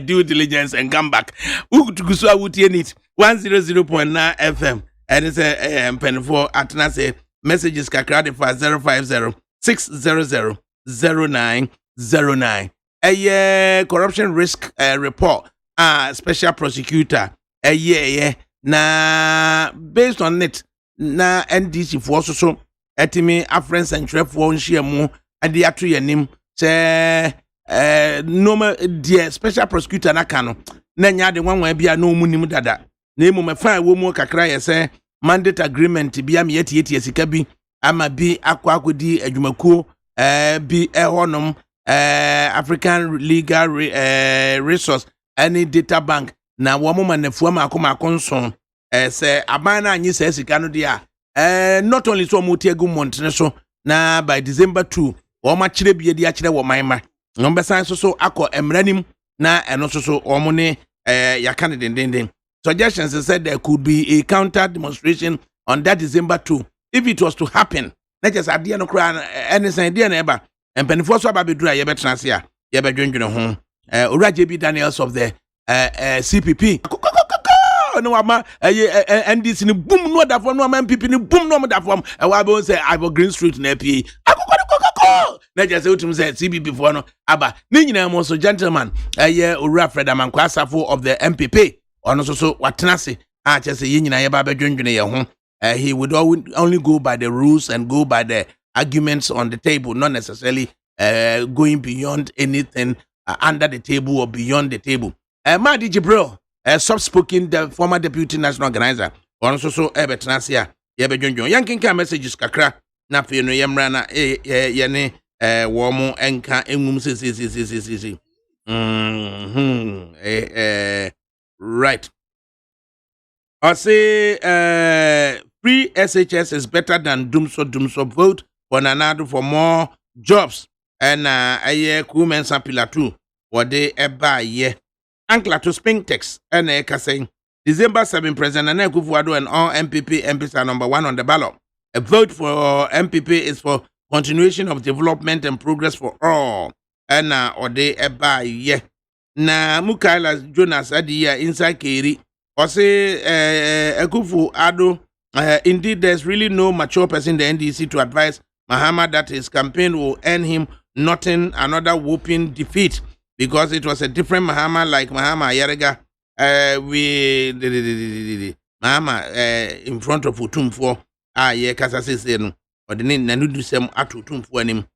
due diligence and come back. Ugutuswa Wutienit 100.9 FM. And it's a pen for Atnase messages kakrade for 050 600 0909. A corruption risk report. Special prosecutor. Na based on it. Na NDC for so etimi afrens and trap for nhiamu ade ato yanim say normal dear special prosecutor na kano na nya de nwanwa bia na omunim dada na emu mefa wo mu kakra ye say mandate agreement bia me yeti sika bi ama bi akodi adwumakuo bi honom African legal resource any data bank na wo mo manafu akoma konson say abana anyi say sika no dia not only so motiegu montene so na by December 2 wo ma kire bie dia kire wo manma no besan so akọ emranim na eno so omo ne yakane dendenden suggestions said there could be a counter demonstration on that December 2 if it was to happen na just ade no kra anything dia na eba empanifo so ababedura ye betrase a ye bedwendwene ho Uraje B Daniels of the CPP no ama NDC ni boom no da for no ama MPP ni boom no da for e wa be say Ivo Green Street na PA akoko na just say utum say CPP for no aba ni nyina mo so gentleman Ura Fred Amankwa Asafo of the MPP ono so watenase a che say ye nyina ye ba bedwendwene ye ho he would only go by the rules and go by the arguments on the table, not necessarily going beyond anything under the table or beyond the table. Madi Jibril, soft-spoken, the former deputy national organizer, also Ebetrasia, Yebejonjo. Yankin messages kakra, na no yamrana, yene, womo, enka, si. Right. I say, free SHS is better than Dumso vote for Nanado for more jobs. And a year crewmen sapila too. What they eba ye. Ankla to spring text. And a saying December 7 President Nana Kufuado and all MPP MPs are number 1 on the ballot. A vote for MPP is for continuation of development and progress for all. And or they eba ye. Na Mukaila Jonas Adia inside Keri. Or say Ekufu Ado. Indeed, there's really no mature person in the NDC to advise Mahama that his campaign will earn him nothing, another whooping defeat, because it was a different Mahama, like Mahama Yarega. Mahama in front of Utumfo. Kasase or the name Nanudu Sem Atu Utumfo and him.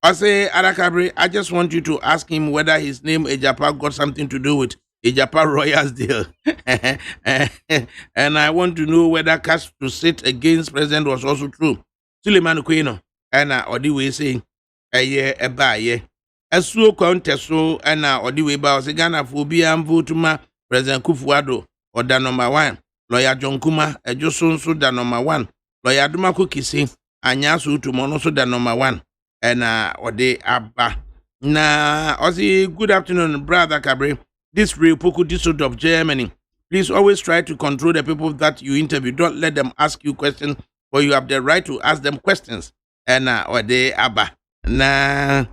I say, ADAKABRI, I just want you to ask him whether his name Ejapa got something to do with Ejapa Royals deal. And I want to know whether cash to sit against president was also true. Suleiman Kweno, and Odiwe saying, a year a buy ye. A slow contest so, and Odiwe Bao Sigana Phobia and Votuma, President Kufuado, or the number 1. Lawyer John Kuma, a Joson so the number 1. Lawyer Dumako Kissing, and Yasu to Monoso the number 1. And Ode Abba. Na Ozzy, good afternoon, brother Kabri. This real Poku District of Germany. Please always try to control the people that you interview. Don't let them ask you questions, for you have the right to ask them questions. And or they abba. Na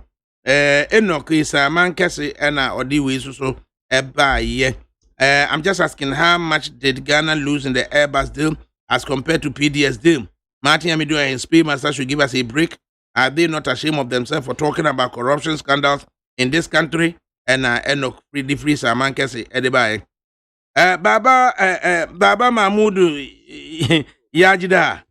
Enoch is a man kesi and or the way so eba ye. I'm just asking how much did Ghana lose in the Airbus deal as compared to PDS deal? Martin Amido and Speedmaster should give us a break. Are they not ashamed of themselves for talking about corruption scandals in this country? And Enoch free Saman Kesi Edibai. Baba Mahmoud Yajida.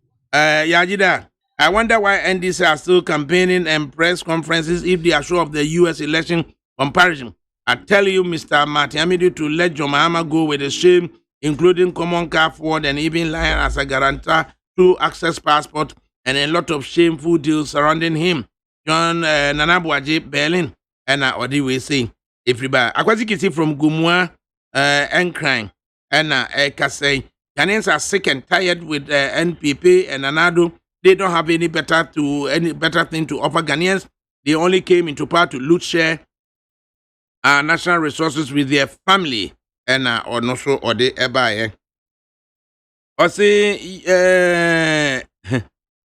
I wonder why NDC are still campaigning and press conferences if they are sure of the US election comparison. I tell you, Mr. Martin to let John Mahama go with a shame, including common car fraud and even lying as a guarantor to access passport and a lot of shameful deals surrounding him. John Nanabuaji Berlin, and Odi we say everybody. Akwazikisi from Gumua and crime, and Kasei. Ghanaians are sick and tired with NPP and Anado. They don't have any better thing to offer Ghanaians. They only came into power to loot share national resources with their family and or no so or they ever. Or say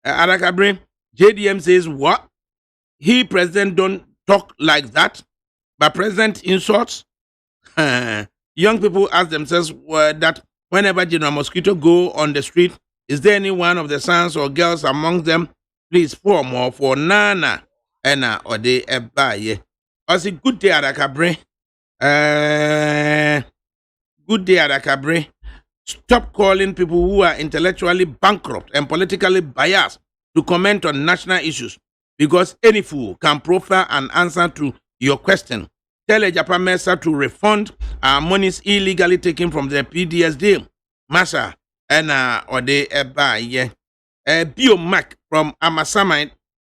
ADAKABRI, JDM says what? He president don't talk like that, but president insults. Young people ask themselves that whenever General Mosquito go on the street, is there any one of the sons or girls among them? Please form more for Nana and or they ever. I say good day ADAKABRI. Good day ADAKABRI. Stop calling people who are intellectually bankrupt and politically biased to comment on national issues, because any fool can profile an answer to your question. Tell a Japan Mesa to refund our monies illegally taken from the PDSD. Masa and or they buy Biomac from Amasamite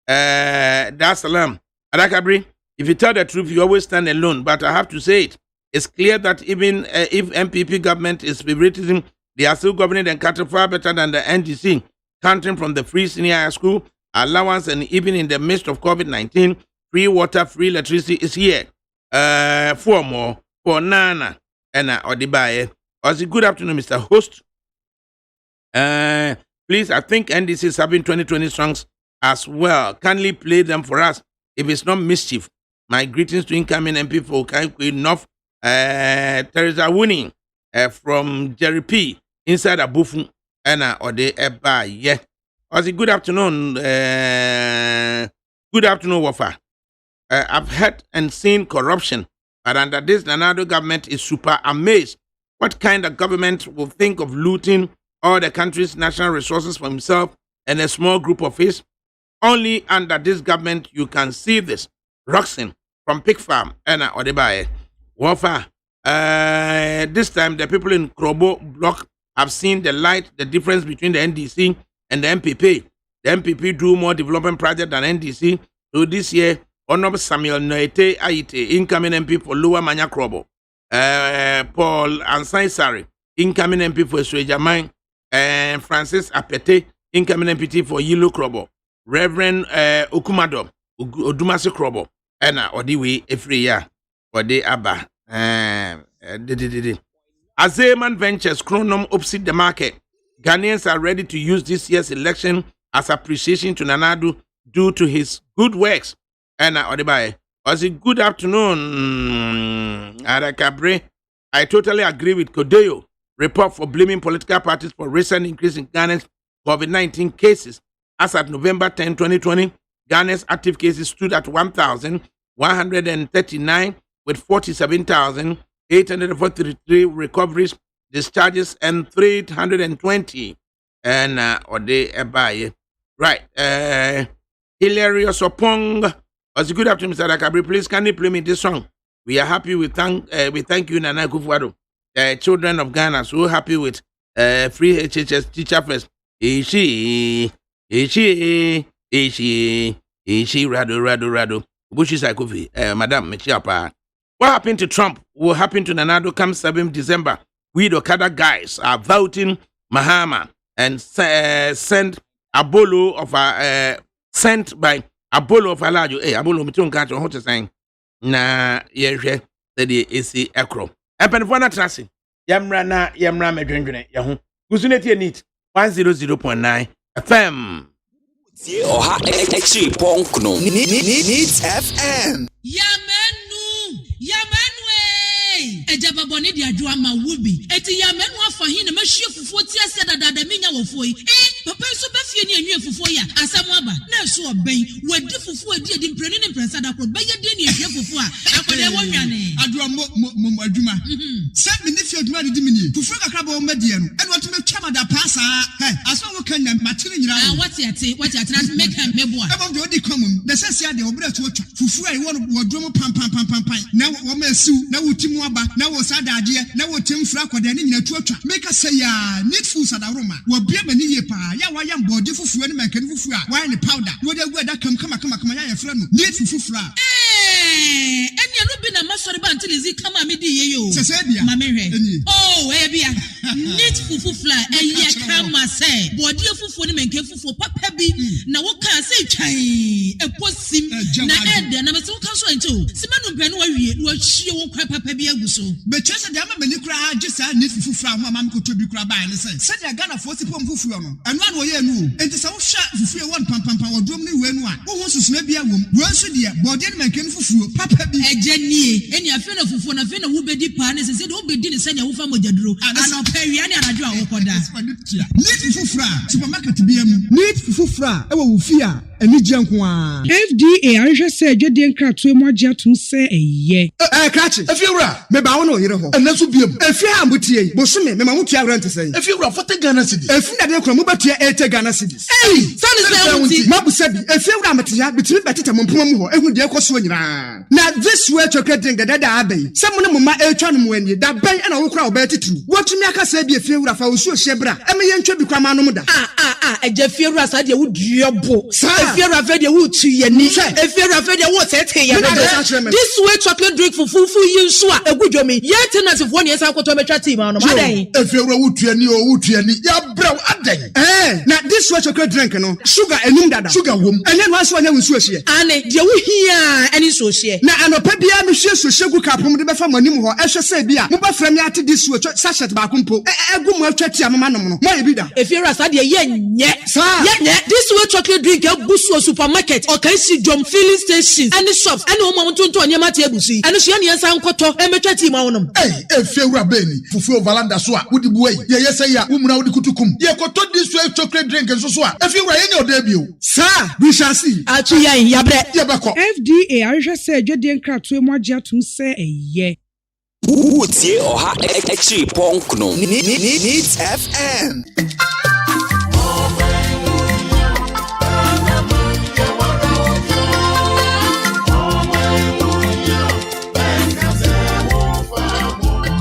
Dar es Salaam. ADAKABRI, if you tell the truth, you always stand alone. But I have to say it. It's clear that even if MPP government is favoritism, they are still governing and cattle far better than the NDC, counting from the free senior high school allowance, and even in the midst of COVID-19, free water, free electricity is here. 4 more for Nana and Odibaye. Good afternoon, Mr. Host. Please, I think NDC is having 2020 songs as well. Kindly play them for us if it's not mischief. My greetings to incoming MP for Kaikui North. Teresa Winning from Jerry P. inside a buffon and Ode Eba. Yeah. Good afternoon. Good afternoon, Wafa. I've heard and seen corruption, but under this Nanado government is super amazed. What kind of government will think of looting all the country's national resources for himself and a small group of his? Only under this government you can see this. Roxin from Pig Farm and Odebaye. Wafa, this time the people in Krobo block have seen the light, the difference between the NDC and the MPP. The MPP do more development projects than NDC. So this year, Honorable Samuel Noete Aite, incoming MP for Lower Manya Krobo. Paul Ansaisari, incoming MP for Swejamine. And Francis Apete, incoming MPT for Yilu Krobo. Reverend Okumado, Odumasi Krobo. And Odiwi Efriya. Ode Abba. Azeman Ventures, Chronom opposite the market. Ghanaians are ready to use this year's election as appreciation to Nanado due to his good works. And Odibaye, good afternoon, ADAKABRI. I totally agree with Kodeyo report for blaming political parties for recent increase in Ghana's COVID-19 cases. As at November 10, 2020, Ghana's active cases stood at 1,139 with 47,843 recoveries, discharges, and 320. And Ode Ebaye. Right. Hilarious Opong. Good afternoon, Mr. ADAKABRI. Please, can you play me this song? We are happy. We thank you, Nana Kufuado. Children of Ghana, so happy with free HHS teacher first. Ishi, Rado. Bushy Saikofi, Madam Mechiapa. What happened to Trump will happen to Nanado come 7th December. We, the Okada guys, are voting Mahama and sent Abolo of sent by Abolo of Alajo. Abolo Mitun catch on what to saying. Na ye the AC Ekro. Epenfona Trasi. Yamra Medrendrene. Yahoo. Kusuneti Neat 100.9 FM. Oha Echi Ponkno. Needs FM. Ejaba boni di adwa ma wubi eti ya menu afahin na mahie fufuo ti ase dada menya wofo yi papa so ba fie ni anwie fufuo ya asam aba na so oben wadi fufuo edi mpreni ne mpresa da kro ba ye de ni ehie fufuo a akode wo nwane adwa mo adwuma sɛ me ne fi adwuma de mini fufu kakra ba o medie no ɛna wɔtumi twama da pasa aso wo kan na matene nyira what yate na make am meboa ɛbɔ de odi kwamum na sɛ sia de obra to twa fufu a ɛwɔ no wɔdrom pam na wo ma asiw na wo timu aba na wo sadade na wo timfra akɔda ne nyina to twa make say ya needful sadaroma wo bia mani ye pa ya wa yam body fufu ne mankani fufu a wa ne powder wo de gu da kam kama ya yɛfrɛ no needful fufu a ɛnyɛ no bi na masɔre ba until izi kama me di ye yo sɛ bia ma me hwɛ oh bia needful fufu a ɛyɛ kama sɛ body fufu ne mankan fufu papa bi na wo ka sɛ twan eposim na ɛda na me se wo ka so anti o sima no mpɛ no wawie no ahie wo kwa papa bi agu so be kyerɛ de ama mani kura gye saa needful fufu a ho ama me koto bi kura ba ne sɛ de Ghana fo sipom fufu no ɛno an wo ye no enti sɛ wo hwa fufu e won pam wodrom ne we no a wo ho susuna bi awom wo nso de body ne mankan fufu papa bi ɛgye nie eni afi na fufu na afi na wo bedi pa ne sɛ de wo bedi ne sɛ ne wo fa mogyaduro ana pawia ne anadwo a wo kɔda needful fufu a supermarket bi am needful fufu a ɛwɔ wo fi a ɛni gye nko a FDA ahwehwɛ sɛ adwadie nkratoe mu agye atom sɛ ɛyɛ krakye efiewura me ba wo no yere ho ɛna so biem efi a mbutie yi bosome me ma wo tua rent sɛ efiewura fɔte Ghana cedis efi na de kro mo batua 80 Ghana cedis sani mabusa bi efiewura metia bitimi betete mo mpoma mu hɔ ehu de ekoso nyina na this way chocolate drink da abai sɛ mo ne mo ma etwa no mo ani da ban na wo kra wo ba titiri wotumi aka sɛ bi efiewura fa wo so hyebra ɛme yɛntwa bi kwa ma no mu da agya fiewura sa de wo duobo efiewura fa de wo tu yani efiewura fa de wo tete ya this way chocolate drink fufu yi nso a egudwomi yɛ tenant fo ne yɛsa akɔtɔ betwa team no madan efiewura wo tu yani ya braw adan na this way chocolate drink no sugar enum dada sugar wom ɛne no aso anya nsuo hye ane de wo hia ani so hye na anopa bia me hye so hye gu kapom de befa manim hɔ ɛhwɛ sɛ bia mo ba fra me ate this way sachet ba ko mpo egu mo atwa tia mama nom no mo ye bi da efiewura sa de ye nye this way chocolate drink abusu supermarket or can see jom filling stations and shops and o mo tonto onyema te abusu and so ye nsa nkoto emetwa team awonum efiewura beni fufu valanda so a wodi buai ye sɛ ya wo muna wodi kutukum ye koto this way chocolate drink nso so a efiewura ye nya oda bio sir we shall see atu yan yabre ye beko FDA ahwehwɛ sɛ adwadie nkratoe mu agye atom sɛ ɛyɛ Utie oha ekchi ponkno Needs FM.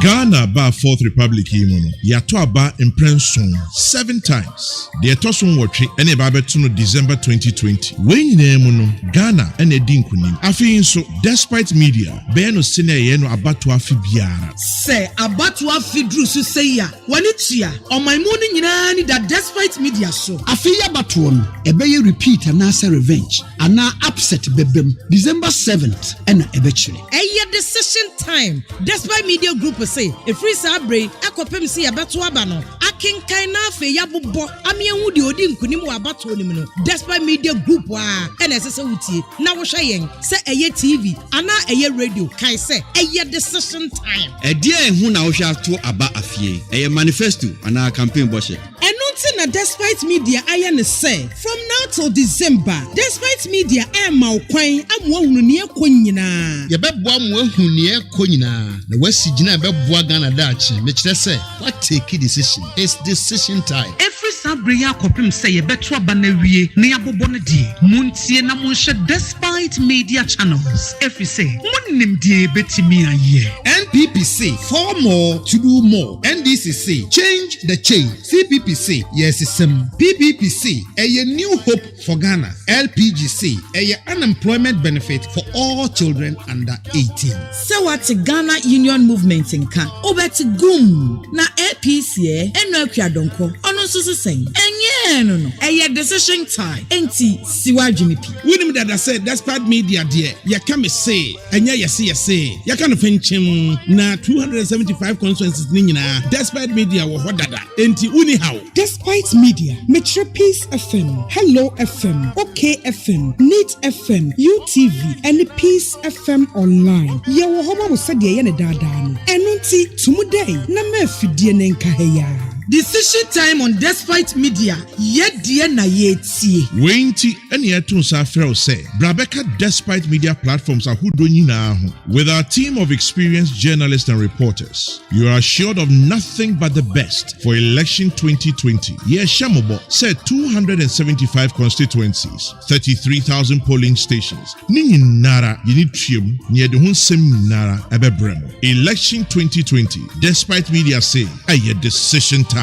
Ghana ba Fourth Republic yi mu no yato aba imprenson 7 times. The etoson watwe ene ba beto no December 2020. When nyina mu no Ghana ene di nkunim. Afi nso despite media be no sene ye no abato afi biara. Say abato afi dru so say ya. Wani tua oman mu ni nyina ni da despite media so. Afi ya bato no ebe ye repeat and answer revenge. Ana upset bebem December 7th ena ebe chire. Eye decision time. Despite media group say if free sabre akopem say abato aba no akenkan na afi ya bobbo amienwu de odi nkunim wa abato nim no despite media group a ena sese wutie na wo hwe yen say eye TV ana eye radio kai say eye decision time edia ehu na wo hwe ato aba afie eye manifesto ana campaign boshe enunti na despite media aye ne say from now till December despite media ma okwan amwo hunu ne ekonyina ye beboa mo ehunu ne ekonyina na wasigina beboa Ghana dachi me kire say what take decision it's decision time every sabre ya kopim say ye beto aba na wie ne yabobo ne die muntie na monhwe despite media channels every say munnim die betimi aye NPPC for more to do more NDCC change the change CPPC yes sim PPPC a new hope for Ghana LPGC a unemployment benefit for all children under 18 so what Ghana Union movement nka obeti gum na APC eno akwadonko ono so sen enye no eye decision time enti siwadwumi pi winim that said despite media there ya come say enye yese ya kan fenchim na 275 constituencies ni nyina despite media wo hodada enti uni how despite media Metro Peace FM Hello FM OK FM Neat FM UTV and Peace FM online ye wo homo mo sade ye ne dada no eno nti today na mafidie ne nka heya Decision time on Despite Media. Yet dear na yetie. Wenti any etunsa fero say Brabeka Despite Media platforms are now. With our team of experienced journalists and reporters, you are assured of nothing but the best for election 2020. Yes, Shamobo said 275 constituencies, 33,000 polling stations. Nini nara yinitrium near the Hunsem nara ebebrem. Election 2020. Despite Media say, a decision time.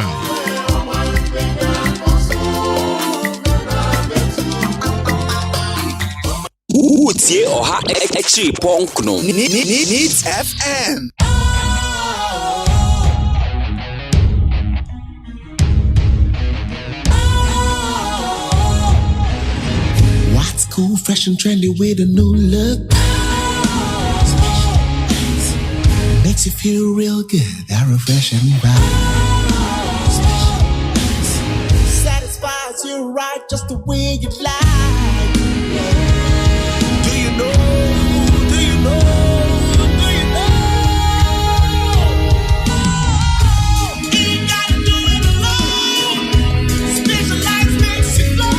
Utie oha FRIMPONG Needs FM. What's cool, fresh and trendy with a new look? Makes you feel real good, that refreshing vibe. Satisfies you right just the way you like. Do you know? Do you know? Do you know? Ain't gotta do it alone. Specialized makes you flow.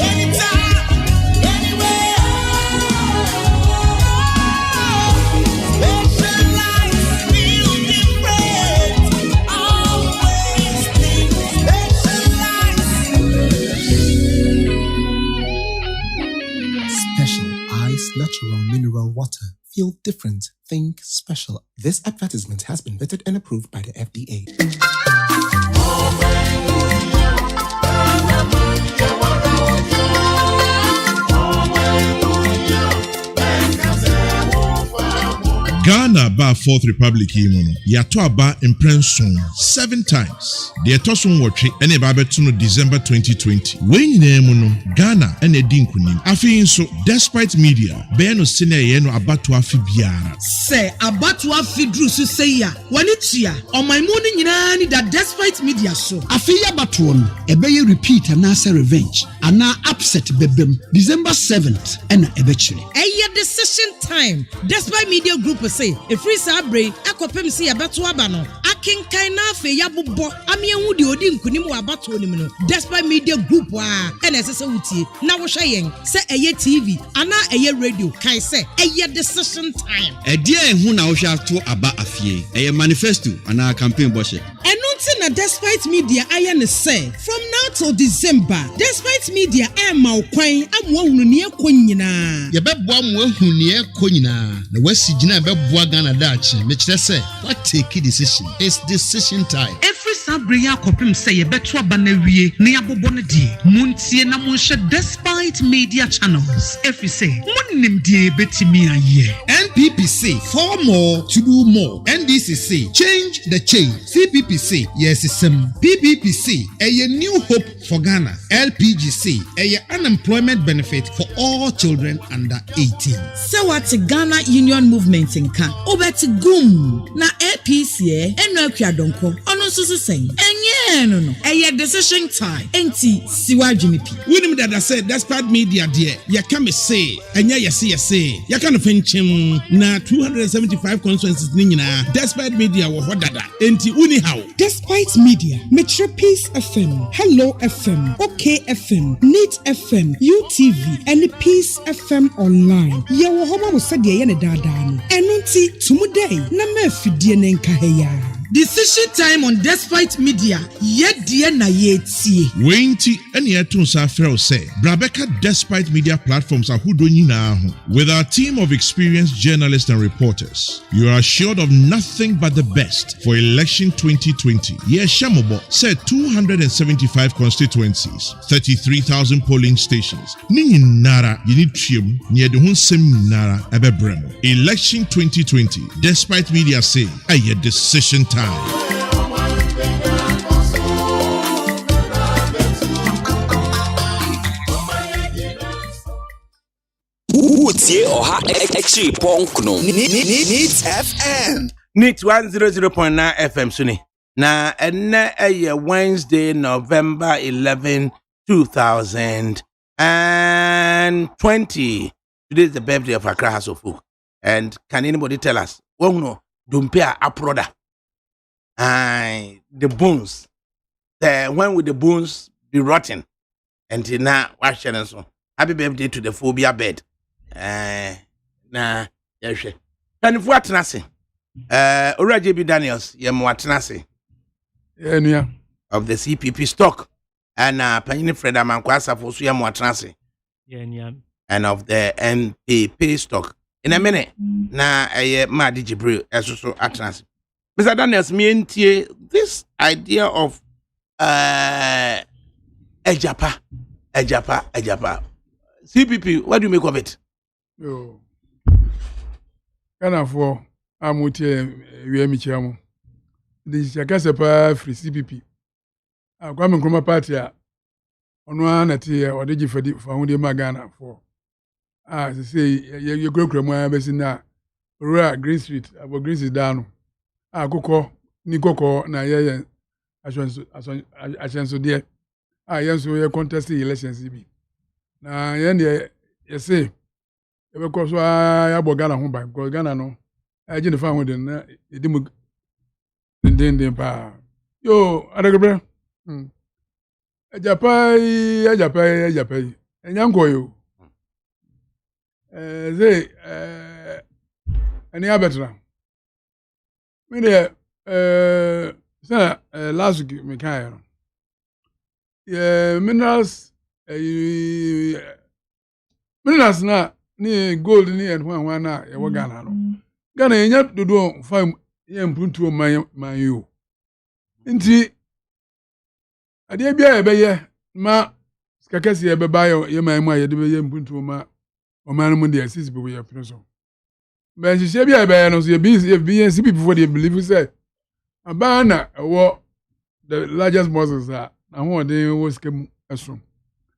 Anytime, anywhere. Specialized feel different. Always think Special Ice Natural Mineral Water. Feel different. Think special. This advertisement has been vetted and approved by the FDA. Ghana ba Fourth Republic imono yato aba imprenson 7 times. The etoson watwe ene ba beto December 2020. When nyina no Ghana ene di nkunim. Afi nso Despite Media be no sene ye no abato afi biara. Say abato afi dru so say ya. Wani tua omaimu ni nyina ni da Despite Media so. Afi ya bato no ebe repeat and answer revenge. Ana upset bebem December 7th and ebechire. Eye decision time. Despite Media Group say a free sabre akopem si abato aba no akenkan na afa yabobo amienhu de odi nkunim wa abato nim no Despite Media Group a ena esese wutie na wo hwe yen se eye TV ana eye radio kai se eye decision time Edi ehun na wo hwe ato aba afie eye manifesto ana campaign boshe Enunti na Despite Media aye ne say from now till December Despite Media ma okwan amwo hunu ne ekonyina ye beboa mo ehun ne ekonyina na wasi gina beboa Ghana dachi mekire say what take decision it's decision time Every sabre ya kopim say ye beto aba na wie ne abobo ne die muntie na monhye Despite Media channels every say munnim die betimi aye NPPC for more to do more NDCC change the change CPPC yes sim PPPC a new hope for Ghana LPGC a unemployment benefit for all children under 18 so what Ghana Union Movement nka obeti gum na APC eno akwadonko ono susu sen enye no eye decision time enti siwadwene pi Winim that I said Despite Media dear ya can me say enye yesi ya kan fenchim na 275 constituencies ni nyina Despite Media wo hodada enti uni how Despite Media, Metro Peace FM, Hello FM, OK FM, Neat FM, UTV, and Peace FM Online. Yewo homa mo sade ye ne dada no. Enunti tumuday na mafidie ne nkaheya. Decision time on Despite Media yet dear na yetie Wenti any etunsa fero say Brabeka Despite Media platforms are now. With our team of experienced journalists and reporters, you are assured of nothing but the best for election 2020. Yes, Shamobo said 275 constituencies, 33,000 polling stations. Nini nara yinitrium near the Hunsem nara ebebrem. Election 2020. Despite Media say, a decision time. Utie oha FRIMPONG Needs FM. Neat 100.9 FM suni na enne eye Wednesday November 11 2020. Today is the birthday of Accra House of Folk. And can anybody tell us? Well, no, Dumpia Aproda. the bones. When will the bones be rotten? Until now, wash and so. Happy birthday to the phobia bed. Nah, yes. And if what nasi? Already JB Daniels, what nasi? Yeah. Of the CPP stock. And Panini Fred Amankwasa for Suyam Watnasi. Yeah. And of the NPP stock. In a minute, na Madi Jibril as also Atlas. Mr. Daniels, this idea of Ejapa. CPP, what do you make of it? Yo. Kana for amutie wiemi chiamu. The Chakasepa free CPP. Kwame Nkrumah party a ono anati o de gifadi fawunde magana for say ye grokro mu abesi na Rural Green Street abo Green Street down akoko ni koko na ye Ashanti de yenso ye contest elections bi na ye ne ye say e be ko so ya bo Ghana ho ban because Ghana no aje ne fa ho de na edimu den pa yo ADAKABRI Ajapai. Enyankoyo. Any abetra. Me there, last week, me kaya. Minerals na ni gold ni and one na ya Ghana no. Ghana enya dodo fam ye mpuntu man you. Nti ade bia ebeye ma skakasi ebeba ye man mu ayede be ye mpuntu ma o man mu de assist be we so ben hye bia ebeye no so ye be see people for they believe say abana wo the largest muscles na ho de wo skem aso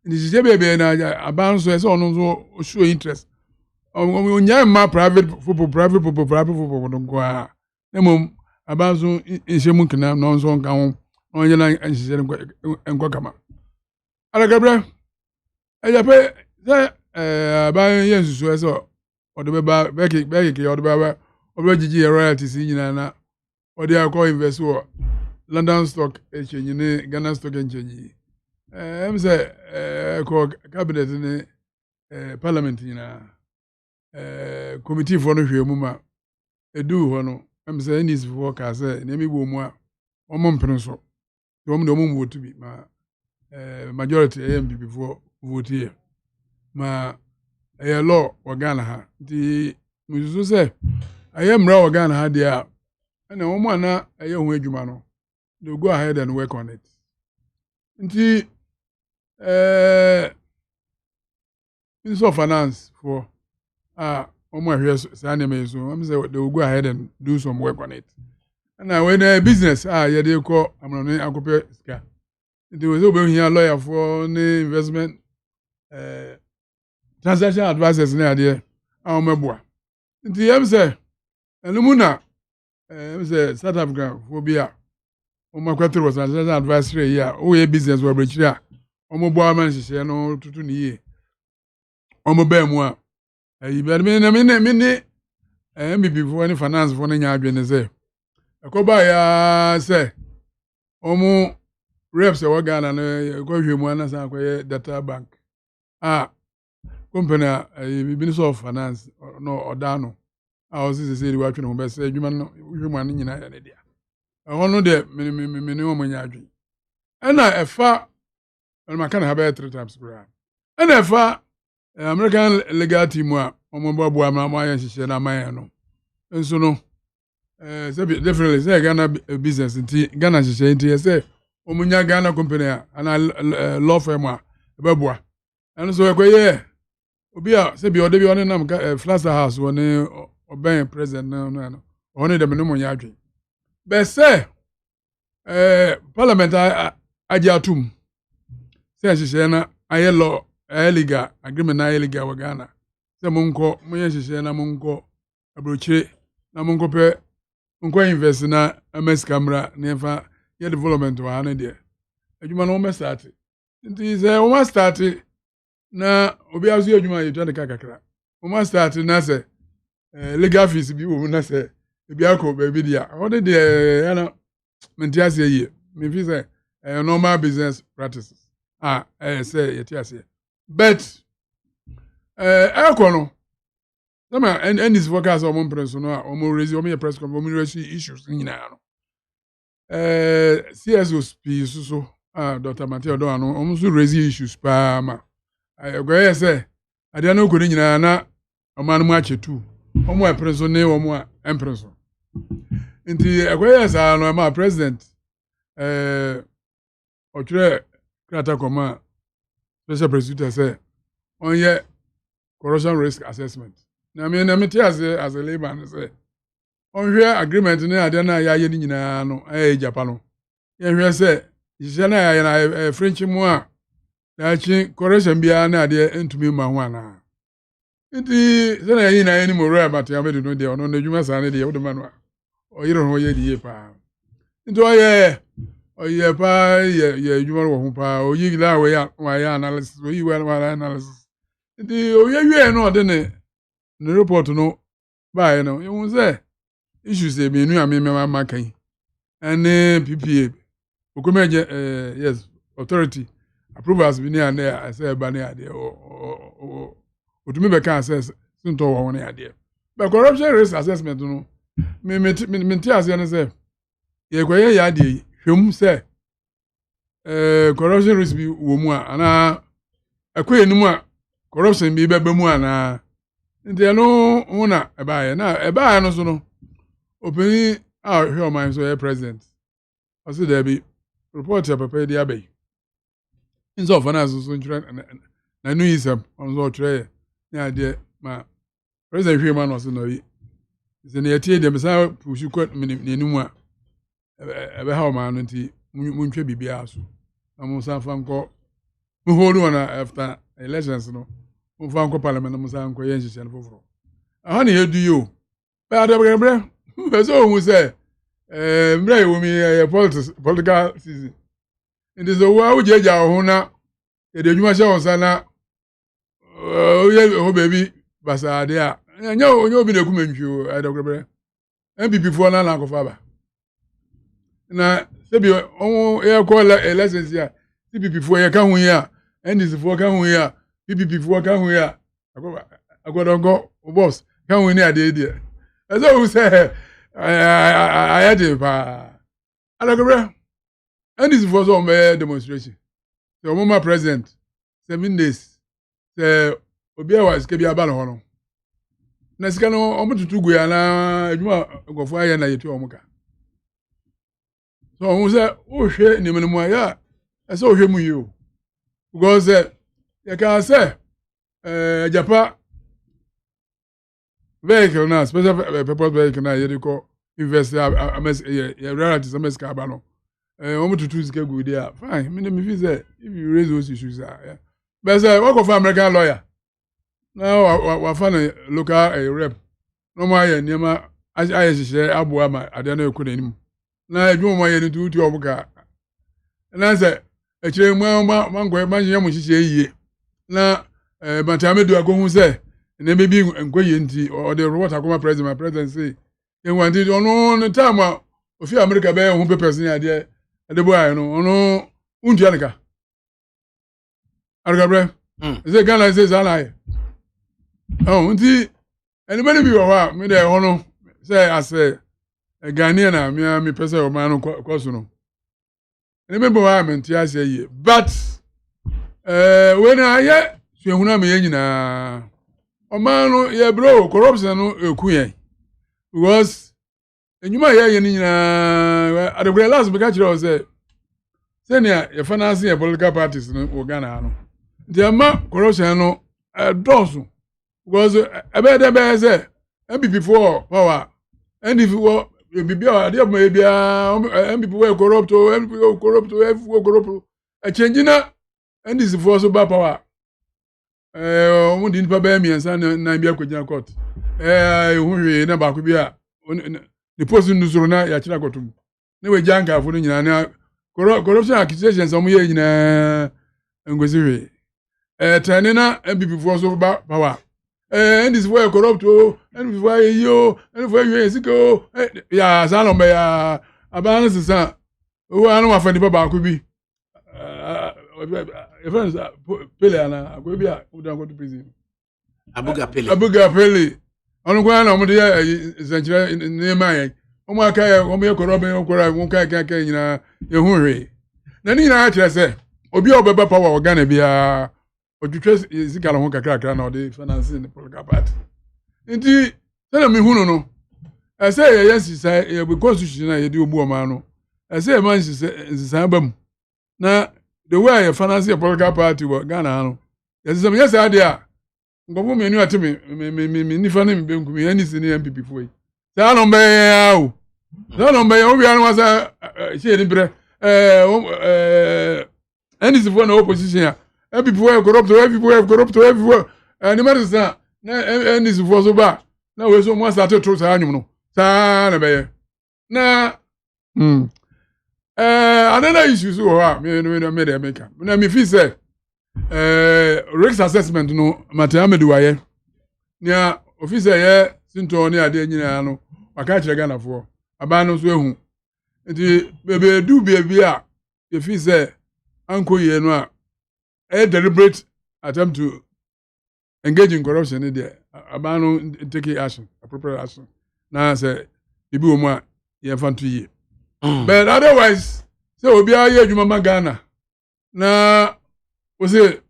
ni hye bia ebeye na aban so say ono so show interest onya ma private football no kwa nemom aban so nhemu kina no so nka ho onye na nhye nkwa kama ADAKABRI ejape ba yensusu eso odebe beki odebe gigi royalties nyina na odi akọ invest wo London stock exchange ni Ghana stock exchange say ko cabinet ni parliament nyina committee for no hwemu ma edu ho no say this for ka say na mi bo mu a omo mpene so dom vote bi ma majority AMP before vote here ma law wa Ghana ha di mususu say ayemra wa Ghana ha dia na omo ana ho adwuma no they go ahead and work on it nti Minister of Finance for omo ahwe say na me so am say they will go ahead and do some work on it. And when a business, you dey call amrone akope ska. There was over here lawyer for investment transaction advisors na there. Meboa. Nti yem say, enumuna say South Africa for bia. Omakwatro was transaction advisory here. O ye business we brechira. Omoboa man hye no tutu ni ye. Omoba mu a. Be me MBP for any finance for nya adwene say. Akoba ya say omu reps e Ghana na ko hwemu anasa akoye data bank company Minister of Finance no odano was say we atwe no be say adwuma no hwemu an nyina ya ne dia hono de me no manya adwen na efa ma kan ha be 3 times bra na efa American legal team a omo babu amama ya hihye na man no enso no definitely say Ghana business inti Ghana hihye inti say omunya Ghana company and law firm a beboa and so ekoye obi a say bi ode bi one nam Flaster House one oben president no one dem no munya adwen be say parliament ajatum say hihye na aye law legal agreement na legal wa Ghana say munko munya hihye na munko abrochire na munko pe munko invest na MS camera nefa ye development wa na there adwuma no start nti say o start na obi azu adwuma ye twa de kakakra o start na say legal fees bi wo na say ebi akọ ba bi dia o de ya na mentias ye me fi say normal business practices say yetias ye but ekono sama and this focus on press no o raise o press conference o raise issues nyina no CSOs p so Dr. Mateo do ano o so raise issues pa ma agoye say ade na okodi nyina na o man mu achetu o mu press ne o mu empress nti agoye say no ma president otwe krata koma special prosecutor say on ye corruption risk assessment. Na me tell as a layman say on here agreement ni ade na ya ye ni nyina no Japan no. Ye hwe say je na ya na French mu a na chi corruption bia na ade entumi ma ho ana. Nti se na yi na ye ni mo roya but ya me do no de ono na dwuma sa ne de ye wo ma no. O yiro ho ye di pa. Nti o ye pa ye dwuma wo ho pa o yi la we ya analysis o yi we analysis. Nti o ye no de ne report no ba no you say issues e menu a me ma kan and PPA Procurement yes authority approvals bi ne and I say ba ne ade o to me be kan say sinto wo ne ade but corruption risk assessment no me tia say no say ye koye ya ade hwem say corruption risk bi wo mu a ana akoye nimu a corruption bi be mu ana nti no una eba no so no opini hwe man so ye president ose there be report ya papa dia be inzo finance so nchura na nu yisam on so tire ya de ma president hwe man no so no yi ze ne yatie de mesa pushu ko nenimu a ebe ha man no nti muntwe bibia so na mo san fa nko mu holu na after elections no mo fa nko parliament mo san nko ye nhihye no foforo aha ne yedu yo ba da bre so hu say mbre wo mi political season ndi so wa ujeja ho na e de dwuma hye won na o ye ho baby basa de a nya onye obi na kumentwi o da bre MPP fo na na kofa ba na sebi on e ko elections ya CPP fo ye ka hu ya NDC fo ka hu ya PPP fo ka hu ya agodongo boss ka hu ni ade de ezo hu say ayade pa alagbre NDC fo so me demonstration so mama president 7 days say obi awa sike bi aba no na sika no omututu gu ya na adwuma gofo aye na yetu omuka so hu say o hwe ni menemu ya ese o hwe mu yi o because you can say Japan vehicle na special purpose vehicle na you call invest relatives America abano omututu zike go there fine me feel say if you raise those issues yeah but say work of American lawyer now wa fan local rep no ma ya niam aye hye aboa ma ade na ekọ nanim na edwuma ma ye ni tutu obuka na say echire mango manje mu hye yiye na Bantamedu agohu say na be bi nkwaye nti o de robot akoma president my presidency e wanti ono no time a ofi America be hu papers ni ade bo ayi no ono untu anaka argabre ze Ghana ze zanaye nti anybody bi wa ha me de ono say ase Ghanaian na me pese o man no kwaso no anybody wa me nti ase yi but when I so ehuna me nyina o man no ye bro corruption no ekuyen because enyuma ye nyina adegre last be ka kire say senior ye finance ye political parties no o Ghana no the ma corruption no dosu because ebe de be say MPP for power and if you bibia ade ma bia MPP we corrupt MPP corrupt corrupt a change na and this for so bad power o ndi nipa ba miensa na bia kwagina court hu hwe na ba ko bia the post nuzuru na ya kira kotum na we janga afo no nyina na corruption accusations o mo ye nyina ngozi hwe tane na MPP for so bad power and this for corrupt and for you and for you siko ya salombe ya Abana sisa o anu wa fani baba ko bi friends Pele ana ko bi a udan go to prison Abuga Pele onu kwa na mo de zanchira ne maye o ma ka o me ko robe o ko ra won ka nyina ye hu hwe na ni na kire se obi a obeba power organ bia odwetwe zikala ho kakra na ode finance ne political party nti tell me hu no ese ye yes say be constitution na ye di obu o ma no ese man sisa bam na the way finance a political party wo Ghana no yes some yes idea ngofo me nu ate me nifa ne me benku me ani sini MPP foi sa no be ya obi anu wasa she ni bre any civil na opposition people were corrupt everywhere and the matter say na any civil so ba na we so mo start to say anyum no sa na be na another issue so ha me dey make na me feel say risk assessment no Matamedu waye nia officer ye sinto ne ade nyina no waka kire Ghana fo aba no so ehu nti bebe du bebe a you feel say anko ye no a deliberate attempt to engage in corruption in there abano take action appropriate action na say ibi o mu a ye fan to ye but otherwise say obi a ye adwuma Ghana na o say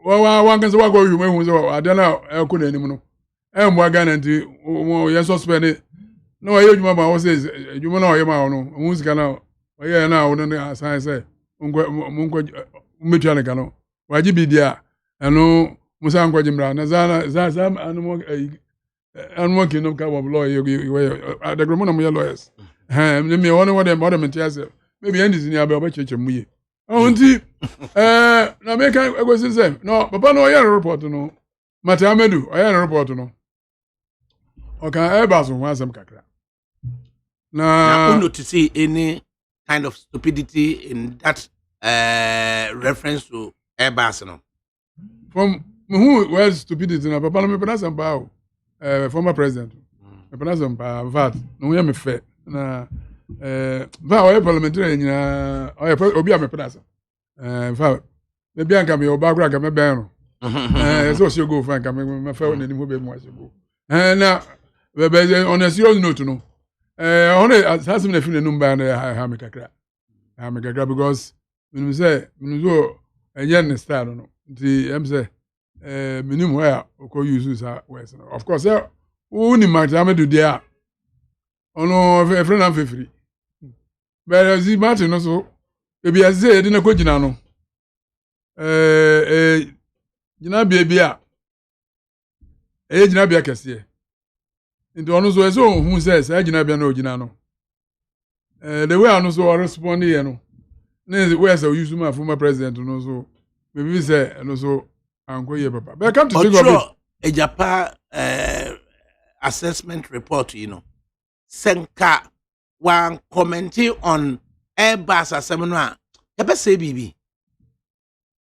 wa kan say wa go adwuma hu say ade na ko na anim no mo Ghana nti ye suspend na wa ye adwuma ba o say adwuma na o ye ma no hu sika na o ye na o ne assign say mungo metuane kano wajibi dia eno musa nkwaji mra na za anu kino ka of law you the gromo na mo lawyers me one what them mentiase maybe end is ni abe obecheche muye onti na make go say no papa no ya report no Matamedu o ya report no o kan Airbus ho asem kakra na to see any kind of stupidity in that reference to Airbus no from who was stupidity na papa no me pena some ba former president me pena some ba vat no ya me fe na va o parliamentary nyina o obi a me pena some va me bia nka me o ba kura ka me ben no so she go fan ka me fe na ni mo be mo she go na be on a serious note no on has me feel no mba na ha me kakra because when say so enye style no nti em say minimum where ko use that words no of course uni Matamedu dia ono friend am free but as Martin no so e bia say de na ko gina no gina bia gina bia kese nti ono so eso hu say gina bia na ogina no the way ono so respond here no na where say use my former president no so maybe say no so anko ye papa but come to think of it Ejapa assessment report senka one commenting on Airbus assessment e be say bibi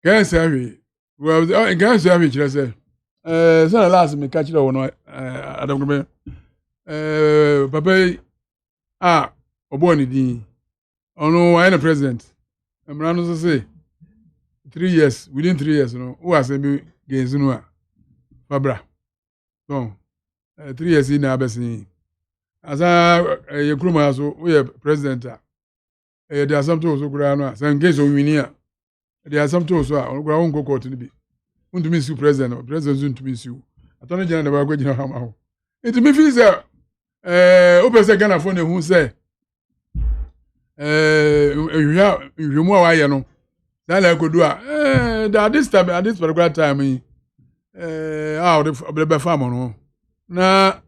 can say we well can say we kire say so last me catch no ADAKABRI papa obo ni din ono I am president Emrano so say 3 years within 3 years who has be gains no Fabra so 3 years in abesi asa ye kroma so we president there are some to so kura no say case o wini a there are some to so a kura won court ni bi untumi si president untumi si attorney general ba gwa gina ha ma ho it me feel say o pese Ghana for na hu say you mo wa ye no that like go do at this particular time the farm no na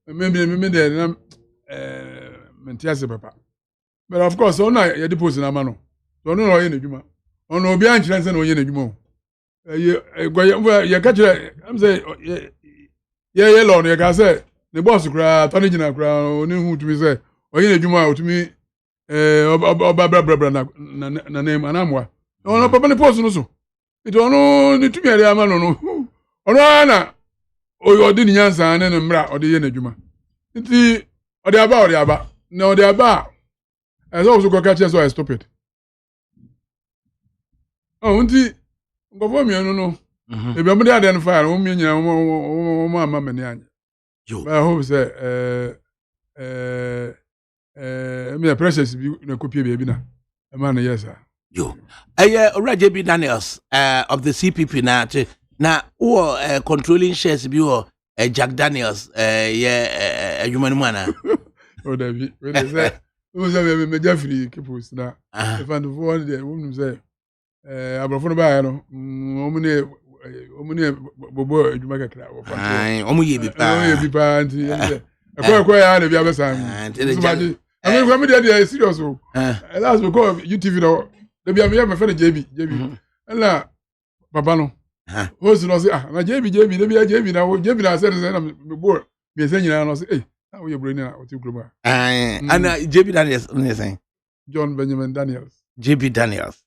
me there na mentiase papa but of course on na ye deposit na ma no so no ye na dwuma on obi an kire nse na ye na dwuma ye ka kire am say ye law no ye ka say the boss kura tani gina kura oni hu tumi say oye na dwuma otumi oba bra na name anamwa ono papa ni post no so it ono ni tumi ari ama no ono na oyo di nyansa ne no mra ode ye na dwuma nti ode aba na ode aba As also go catch so I stop it. Oh, unti go for me no. If you am identify, o me nyina o mama me ne anya. Yo. I hope say me precious bi na copy baby na. E man yes sir. Yo. Already JB Daniels of the CPP na controlling shares bi or Jack Daniels human mana. Oh David, when they say we say me Jeffrey keep na. If and for the woman say abrofo ba no omune bobo adwuma kakra wo fa. Omu ye bi pa nti ekwa ya na bia besa mi. I mean when me dey serious o. That's because UTV no dey bia me friend JB. Ella baba no. Ho si no say na JB dey bia JB na say na me bo me say nyina no say na wo ye bro ni na o ti kuroma. Ana JB Daniels no say John Benjamin Daniels. JB Daniels.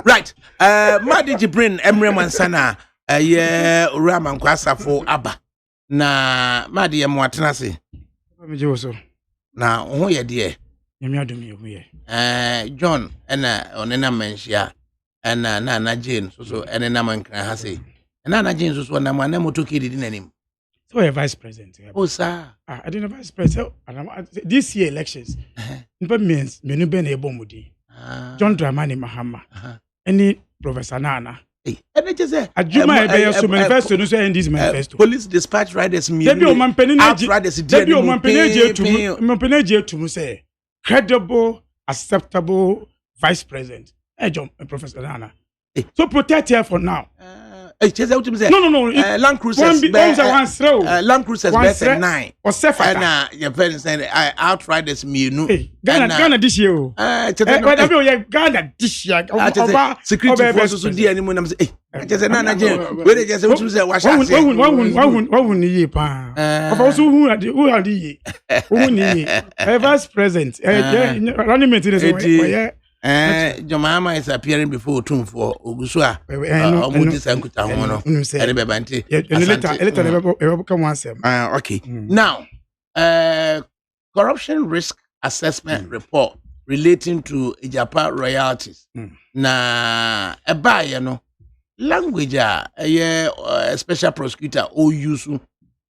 Right. Madi Jibrin Emre Mansana Rama Nkwasafo Aba. Na Madi Mwatena se. Na ho ye de. Nyame adom ye ho ye. John ena onena menhia ena na Jane so ena mankran ha se. Na Jane so na mana motoki di nanim. So you're vice president. Oh sir. I didn't vice president. This year elections. But means me no be na ebomudi. John Dramani Mahama. Any Professor Nana. And it is a Ajuma ebe so manifesto no so end this manifesto. Police dispatch riders me. Debi o mampeni je to say credible, acceptable vice president. John Professor Nana. So protect her for now. No. Land Cruisers. Land Cruisers better 9. Or Sefa. And your parents said I outriders me no. Ghana this year. Ghana this year. Security forces so dear anymore. Say, I just said Nana Jane. Where they just want to say wash. Who ni pa. Of also who are the vice president. Running maintenance. Jomama is appearing before Tum for Ogusua. Okay. Now, corruption risk assessment report relating to Ijapa royalties. Na eba language special prosecutor or use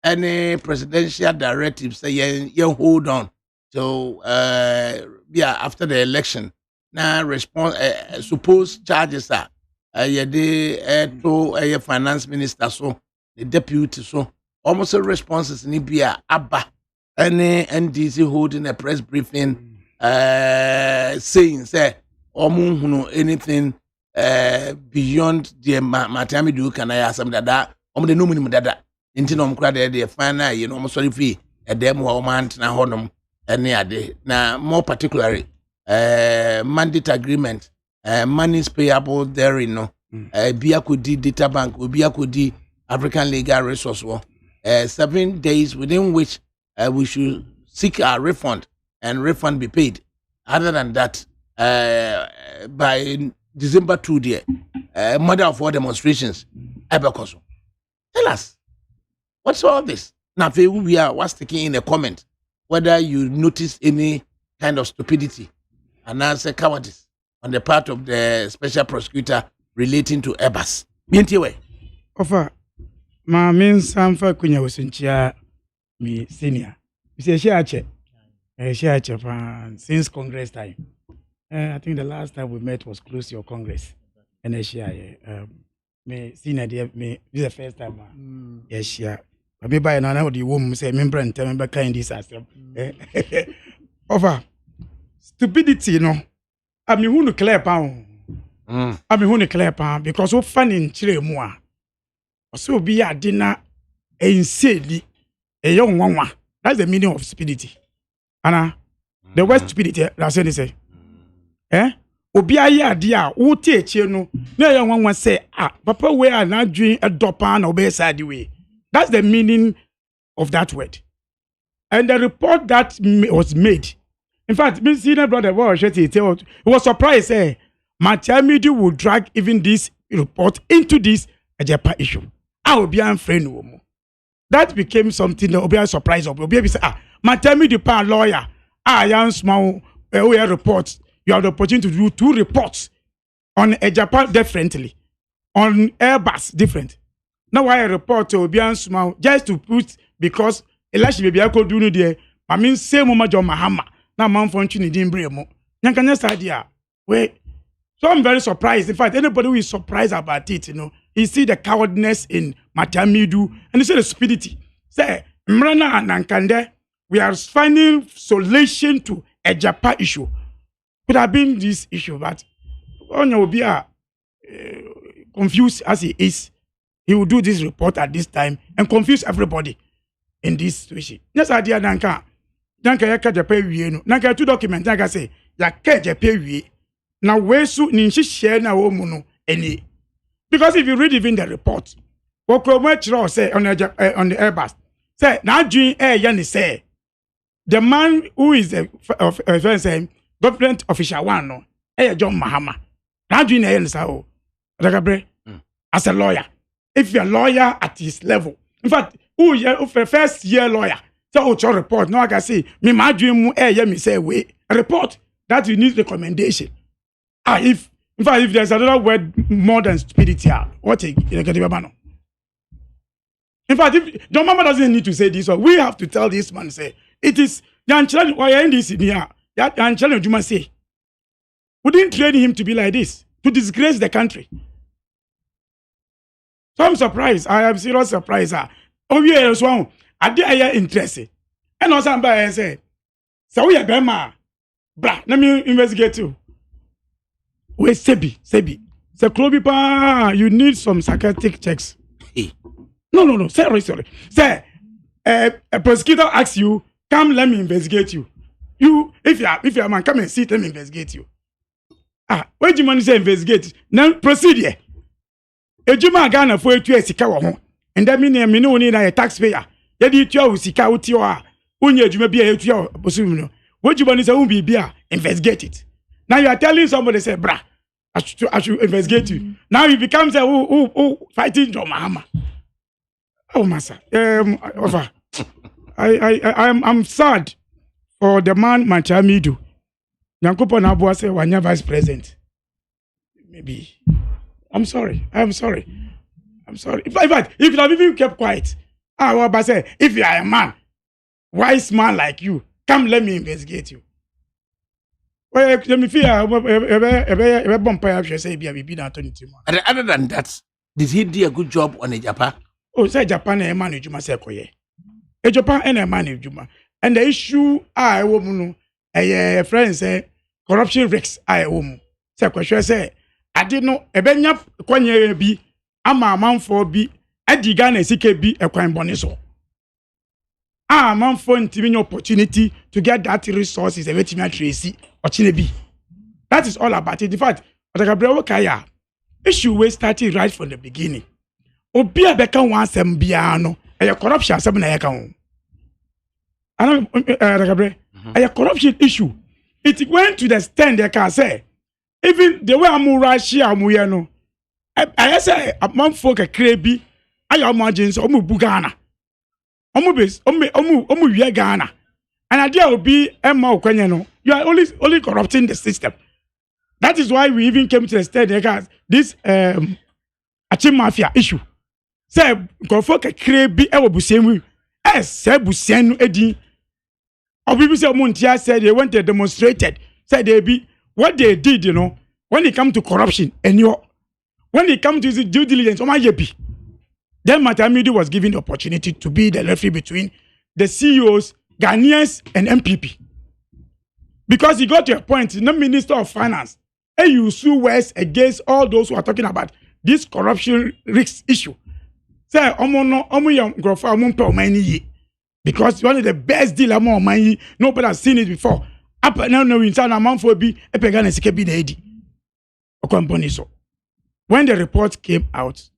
any presidential directive say you hold on. So after the election. Na response supposed charges are to finance minister so the deputy so almost all responses ni bia aba any NDC holding a press briefing saying say hunu anything beyond the matami do can I some that the no minimum dada inti no mkra de final you know almost sorry fee a dem wo man na honum any ade na more particularly mandate agreement, monies payable there, Biakudi data bank, Biakudi African Legal Resource, 7 days within which we should seek our refund and refund be paid. Other than that, by December 2, mother of all demonstrations, Airbus. Tell us, what's all this? Now, we are taking in a comment whether you notice any kind of stupidity. And answer cowardice on the part of the special prosecutor relating to Airbus. Mientiwe. Ofa, ma min samfa kunya wasunchia mi senior. We say share since Congress time. I think the last time we met was close to your Congress. And I share me senior dear me this is the first time. Yes, share. But me by now the woman say member and member kind this as Ofa. Stupidity, I mean, who no clear pound. I mean, who no clear pound because we find in Chile more. So be a dinner insanely a young one. That's the meaning of stupidity. Anna, the word stupidity, that's what they say. Obi dia wo teach no na young one say papa we are not doing a dopan obey side way. That's the meaning of that word. And the report that was made. In fact, my senior brother was surprised. Maternity will drag even this report into this Ajapa issue. I will be unfriend. That became something that will be a surprise. Will be say, maternity pa lawyer. young small reports. You have the opportunity to do 2 reports on a Japan differently, on Airbus different. Now why a report to be small just to put because election baby I could do no there. I mean same moment John Mahama. Now man function in Dimbremo. Yankanya idea. Wait. So I'm very surprised. In fact, anybody who is surprised about it, he see the cowardness in Matamidu and he see the stupidity. Say, Mrana and Nankande, we are finding solution to a Japan issue. Could have been this issue, but Onya will be confused as he is. He will do this report at this time and confuse everybody in this situation. Yes, idea Nanka yaka Japan wieno. Nanka 2 documents. Nanka say yaka Japan wie. Now where so ninshi share na womuno any. Because if you read even the report, Procurement say on the Airbus say now doing yani say the man who is the government official one no John Mahama. Now doing say ADAKABRI as a lawyer. If you're a lawyer at his level, in fact, who first year lawyer, so your report. Now I can say, me my dream me say wait a report that you need recommendation. If in fact if there's another word more than stupidity, what a negative man. In fact, if John Mama doesn't need to say this, we have to tell this man say it is Jan Challenge why in this in here. Jan Challenge you must say. We didn't train him to be like this, to disgrace the country. So I'm surprised. I am serious surprised. Oh yeah, so I did interested. And also somebody say, so we are Bema. Bra, let me investigate you. Wait, Sebi. Say, Klobipa, you need some psychiatric checks. Hey. No. Sorry. Say, a prosecutor asks you, come, let me investigate you. If you're a man, come and sit, let me investigate you. Where do you want to say investigate? Now proceed here. Ejuma Ghana for 2 years sika wo ho. And that mean me no need a taxpayer. Ye di tua sika uti o a. Unye ejuma bia etua bosum no. What you want to say be bia investigate it. Now you are telling somebody say bra I should investigate you. Now you become say who fighting John Mahama. Oh massa. Over. I'm sad for the man Machamidu. Nyankopon Abua say wanya vice president. Maybe. I'm sorry. In fact, if you have even kept quiet, I will say, if you are a man, wise man like you, come let me investigate you. Well, let me feel other than that, did he do a good job on a Japan? Oh, say Japan and a man Juma Sekoye. A Japan and a man Juma. And the issue I woman a friend say corruption risks I woman. Say say I didn't know a benya kwanye bi ama man for bi adiga na sike bi ekwan bone so. Man for ntimi opportunity to get that resources e betimi tracy ochine bi. That is all about it. In fact, ADAKABRI kaya issue we started right from the beginning. Obi abeka wan asem bia no e corruption asem na ye kan ho. ADAKABRI a corruption issue. It went to the stand they can say even the way I'm rushing, no. I say a man folk a crabby. I am margins, Bugana. We Ghana. And idea will be Emma Okwenyano. You are only corrupting the system. That is why we even came to the state because this Achim Mafia issue. Say, go folk a crabby, Busemu. Say, Busenu Edi. Or BBC Montia said they went and demonstrated. Said they be. What they did, when it comes to corruption, and when it comes to due diligence, then Matamidu was given the opportunity to be the referee between the CEOs, Ghanaians, and MPP. Because he got to a point, the Minister of Finance, and you sue West against all those who are talking about this corruption risk issue. Say, because one of the best deal among money, nobody has seen it before. Up now in San amount for be a pagan and sikabi lady. When the report came out,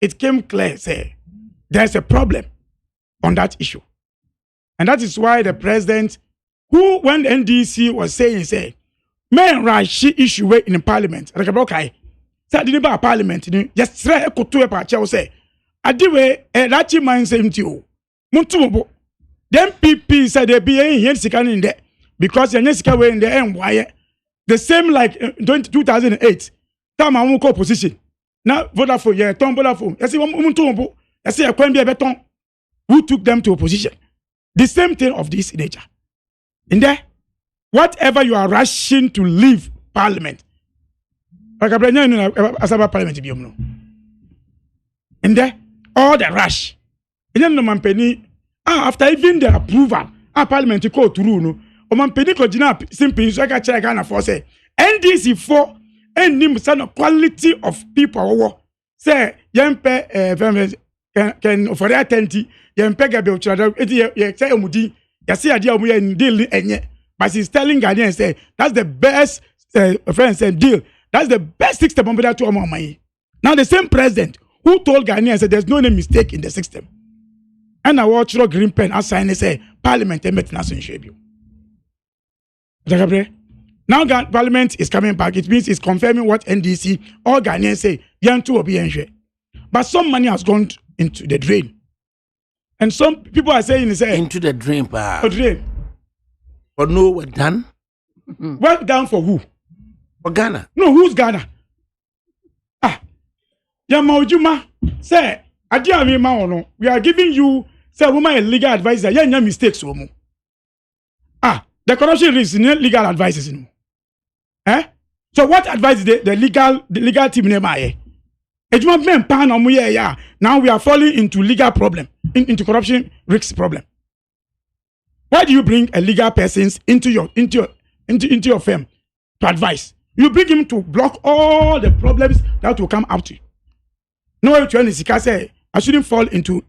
it came clear, say, there's a problem on that issue. And that is why the president, who when the NDC was saying, man, right, she issue in parliament. Okay. So I didn't buy parliament, just try to to a patch, say, I did way a lachi man same to you. Muntubo. The MPP said they be a here in there. because Yanesika were in the end why the same like 2008 time I won't opposition. Now Vodafone, yeah, Tom Vodafone. I say I say a beton. Who took them to opposition? The same thing of this nature. In there, whatever you are rushing to leave Parliament, Parliament in there, all the rush. After even the approval, Parliament to go through no. Omanpeni ko jina simply so I can check Ghana for say NDC for any quality of people say yempe can for attenti yempe gabe uchada eti say omudi yasi ade omu ya deal enye but he's telling Ghanaians say that's the best friends and deal that's the best system on that to omo. Now the same president who told Ghanaians that there's no mistake in the system and I watch green pen assign say Parliament and national shebio. Now Parliament is coming back. It means it's confirming what NDC or Ghanaians say. But some money has gone into the drain, and some people are saying into the drain, the drain. But no, we're done. Well done for who? For Ghana. No, who's Ghana? Yamaujuma say, Adiami Maono, we are giving you say woman a legal advisor. Yeah, mistakes, woman. The corruption risk is legal advice. So what advice the legal team name? Now we are falling into legal problem, into corruption risk problem. Why do you bring a legal person into your firm to advise? You bring him to block all the problems that will come out to you. No, you say I shouldn't fall into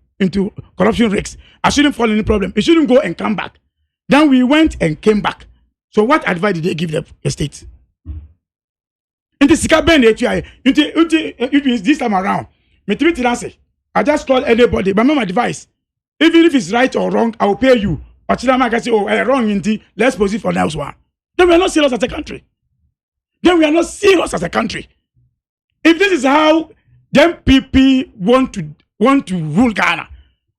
corruption risks. I shouldn't fall in the problem. It shouldn't go and come back. Then we went and came back. So what advice did they give the state? In the Sika Ben, this time around, I just call anybody, but my advice, even if it's right or wrong, I will pay you. But I can say, oh, I wrong, let's proceed for next one. Then we are not serious as a country. If this is how them people want to rule Ghana,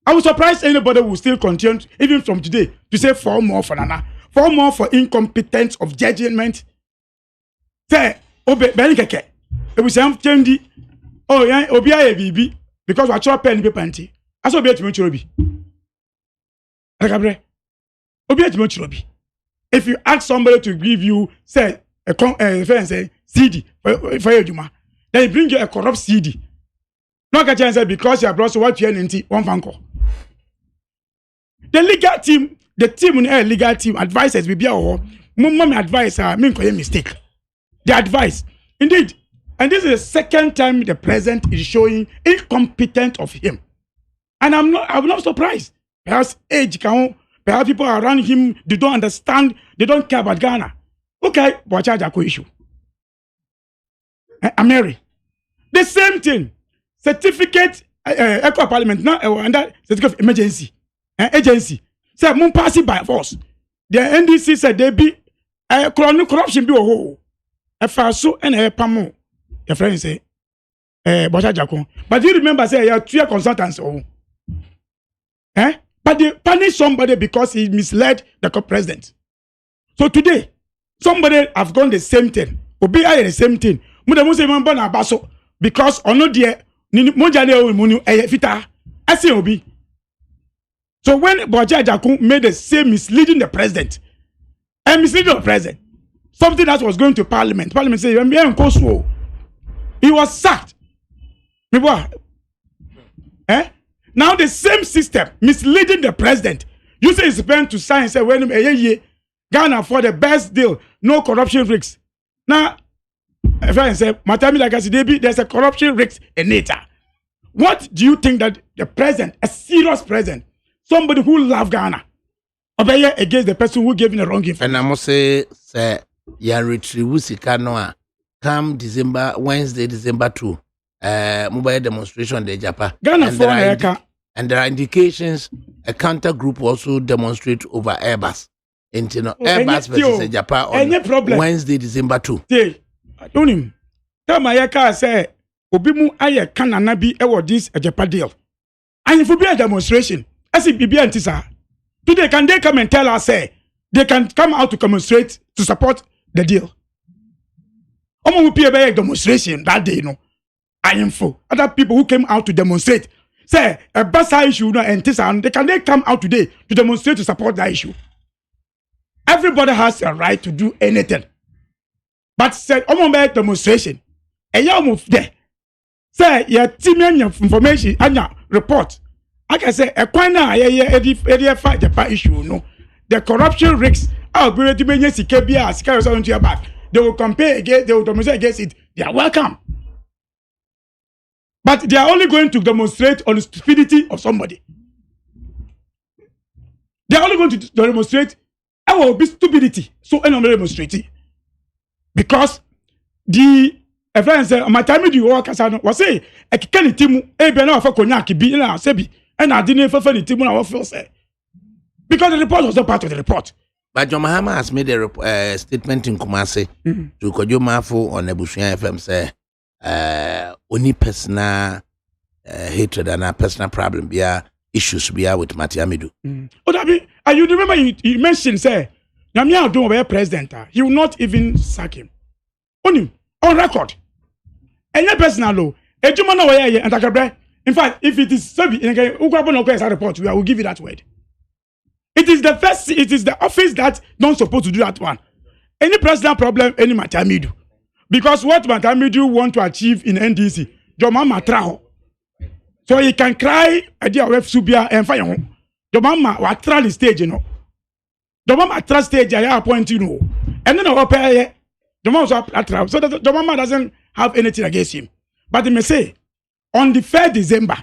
I was surprised anybody will still continue, even from today, to say 4 more for Nana. 4 more for incompetence of judgment. Say, Benikeke. It was some chandy. Oh, yeah, Obia BB. Because we're trying pen paper. I saw Beat Muchurobi. If you ask somebody to give you, say, a CD for your Juma, then he bring you a corrupt CD. No can say because you are brought to what you need one phone call. The legal team, legal team advises will be our mum advice mean for a mistake. The advice. Indeed. And this is the second time the president is showing incompetent of him. And I'm not surprised. Perhaps age can perhaps people around him they don't understand, they don't care about Ghana. Okay, but charge a issue. Mary. The same thing. Certificate Eco Parliament now under certificate of emergency. Agency said mun pass it by force. The NDC said they be corruption be a whole. A faso and a pamo. Your friend say but you remember say you are 2 consultants but they punish somebody because he misled the president. So today somebody have done the same thing. Obi the same thing. Muda say man born abaso because ono die monjane munu fita ase obi. So when Boja Jakun made the same misleading the president, and misleading the president, something that was going to Parliament said, he was sacked. Now the same system, misleading the president, you say it's meant to sign, say, when Ghana for the best deal, no corruption risks. Now, if I say, there's a corruption risk in it. What do you think that the president, a serious president, somebody who loves Ghana, obey against the person who gave him the wrong gift? And I must say, ya retrieve Sikanoa come Wednesday, December 2, mobile demonstration in Japan. Ghana for and there are indications a counter group also demonstrate over Airbus. Airbus versus Japan on Wednesday, December 2. Don't him. Tell my car say, Obimu aye kanana bi ewo this a Japan deal. And if we be a demonstration, as it be antisa. Today, can they come and tell us, say, they can come out to demonstrate to support the deal. Omo who pay a demonstration that day, I am for other people who came out to demonstrate. Say a bus issue and they can come out today to demonstrate to support that issue. Everybody has a right to do anything. But said omo demonstration. A young move there. Say your team information and report. I can say a quina fight the issue the corruption risks are going to be your back. They will compare against, they will demonstrate against it. They are welcome. But they are only going to demonstrate on the stupidity of somebody. They are only going to demonstrate our stupidity. So I'm demonstrating. Because the friends say, my time you work as I was say, I can't timu, now for cognac, be in our sebi, and I didn't for any timu our first say. Because the report was not part of the report. But John Mahama has made a statement in Kumasi to Kojo Mafo on Ebusuan FM say only personal hatred and a personal problem be issues be with Matiamidu. Oh, that be, and you remember you mentioned say Namia don't be president. He will not even sack him. On record. Any personal law. Ejuma no way and ADAKABRI. In fact, if it is Sebi, report, we will give you that word. It is the office that don't supposed to do that one. Any personal problem, any Matamidu. Because what Matamidu want to achieve in NDC, Jomama traho. So he can cry idea of Subia and fire home. Jomama wa try the stage, Jomama try stage I appoint and then the Jomama so that Jomama doesn't have anything against him. But he may say on the 3rd December,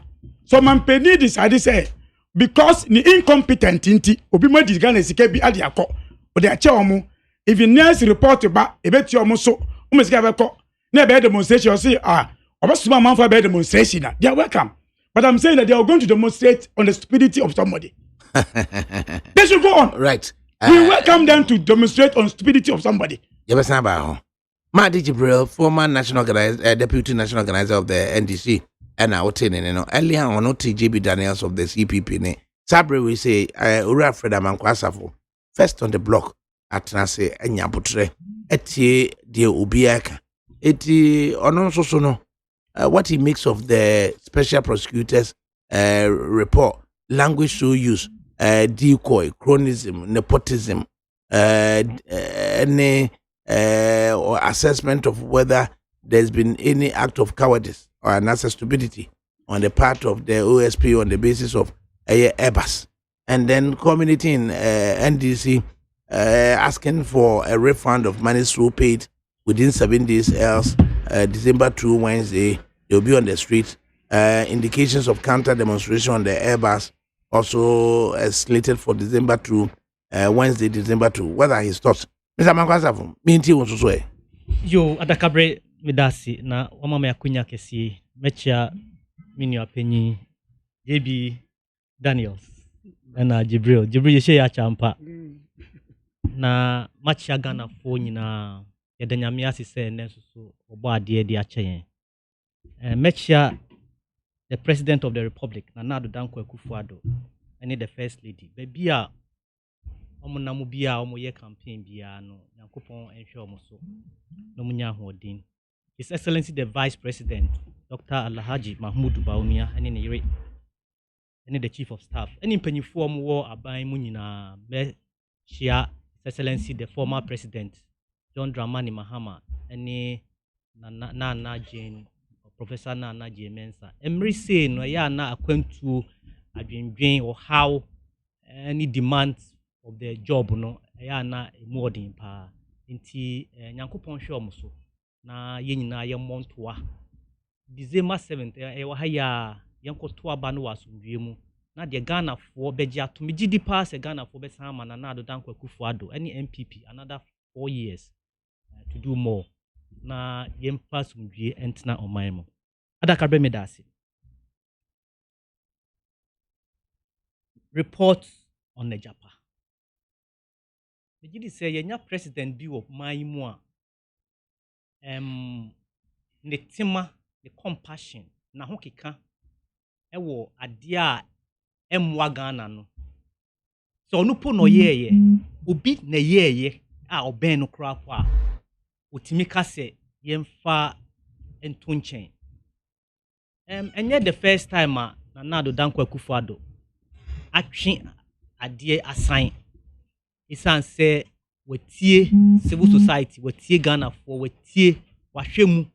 so Mampeni decided say because ni incompetent inti obi ma di Ghana sika bi ade akọ o de ache omo if the next report ba ebeti omo so o mesika be kọ na be demonstration say obasuma man for be demonstration na they are welcome, but I'm saying that they are going to demonstrate on the stupidity of somebody. They should go on, right? We welcome them to demonstrate on stupidity of somebody. Yebesa ba ho Madi Jibril, former deputy national organizer of the NDC. And I would say, earlier on, TJB Daniels of the CPP. Sabre, we say, Ura Freda Mankwasafo, first on the block at Nase and Yaputre, Etie de Ubiaka. Eti, also no, what he makes of the special prosecutors report, language to use, decoy, chronism, nepotism, any or assessment of whether there's been any act of cowardice or an stupidity on the part of the OSP on the basis of Airbus, and then community in NDC asking for a refund of money so paid within 7 days, else December 2 Wednesday they'll be on the street. Indications of counter demonstration on the Airbus also slated for December 2 Wednesday December 2. What are his thoughts, Mr. Mankwasafo? Minti wonso yo ADAKABRI medasi na wamama ya kunya kesi mecha mini wapenyi JB Daniels na Jibril yeshe ya champa na match ya Ghana fo nyina yedanyame asise ne so obo ade de ache mecha the president of the republic na Nadu Dankwa Akufo-Addo and the first lady baby a omunamu bia omoye campaign bia no yankopon enhwe omoso no munya hodin. His Excellency the Vice President Dr. Alhaji Mahmoud Bawumia and the Chief of Staff any mpanyifo omo aban mu nyina be shia His Excellency the former President John Dramani Mahama and Nana Jane Professor Nana J Mensa emri say no ya na akwantu adwendwen or how any demands of the job no ya na more than pa nti nyankopon hwe omoso na yenyina ye montoa December 7th e wa haya yenkoto aba no wasomdwe mu na de Ghana fo beji atomi gidi pass Ghana fo besan ma na Nadu Dankwa Akufo-Addo any MPP another 4 years to do more na yempa somdwe entna omanmo ADAKABRI medasi report on the Japa. Megidi say yenya president bi of maimu a ne tema the compassion na ho keka ewo ade a emwa Ghana no so no po no ye obi na ye a oben no kra po a otimi ka se yemfa ento nchen enye the first time a Nana Dankwa Akufo-Addo atwe ade asan isan say wetie civil society wetie Ghana for wetie wahwemu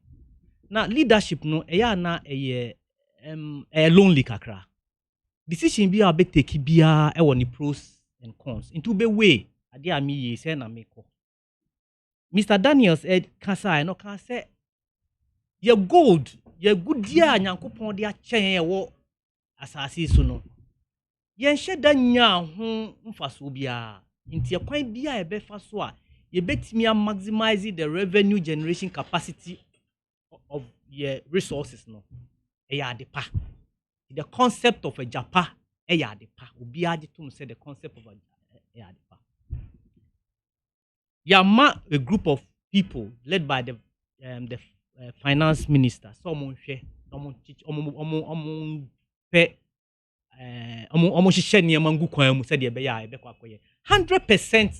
na leadership no eya na eye lonely kakra decision bi a be take bia e woni pros and cons into be way ade ami ye say na meko Mr. Daniels kasa no kan say ye gold ye good dia Nyankopon de achen ye wo asase so no yen hyeda nya ho mfaso bia nti ekwan bia e be fa so a ye betimi a maximize the revenue generation capacity of your resources no eya adepa the concept of a japa eya adepa obi agitum say the concept of a eya adepa yama a group of people led by the finance minister someone hwe pe hyehyɛ nneɛma ngu kwan mu sɛdeɛ ɛbɛyɛ a ɛbɛkɔ akɔyɛ 100%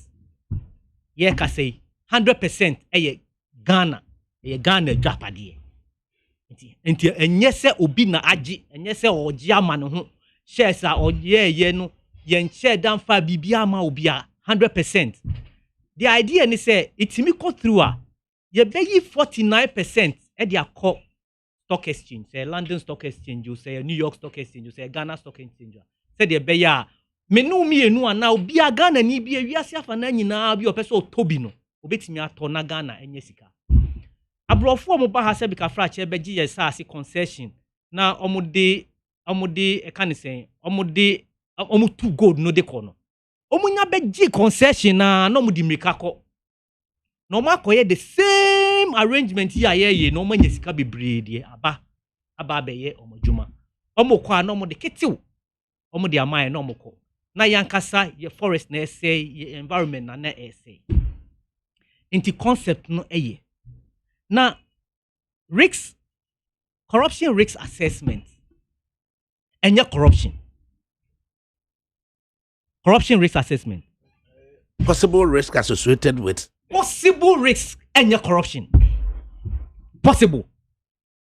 yɛ ka sɛ 100% ɛyɛ Ghana dwapadeɛ nti ɛnyɛ sɛ obi na agye ɛnyɛ sɛ ɔgye ama ne ho hyɛ sɛ ɔyɛɛyɛ no yɛnhyɛ damfa biribiara ama obi a 100% the idea ni sɛ itimi kɔ through a yɛbɛyi 49% ɛde akɔ stock exchange, say London Stock Exchange, you say New York Stock Exchange, you say Ghana Stock Exchange. Say the beya me no mi enu ana obi a Ghana ni bi wiase afa na nyina bi opeso tobi no obetimi ato na Ghana enye sika. Abrofo mo ba ha se bi ka fra che beji ye sa ase concession na omude e kan sen omude omutu gold no de kono. Omunya beji concession na omude mirika ko. No makoye the same arrangement here ye no manya sika bebree de aba beye omodwuma omokwa na omode ketew omode amaye na omokọ na yankasa ye forest na essay ye environment na essay inti concept no eye na corruption risk assessment enye corruption risk assessment possible risk associated with possible risk and your corruption. Possible.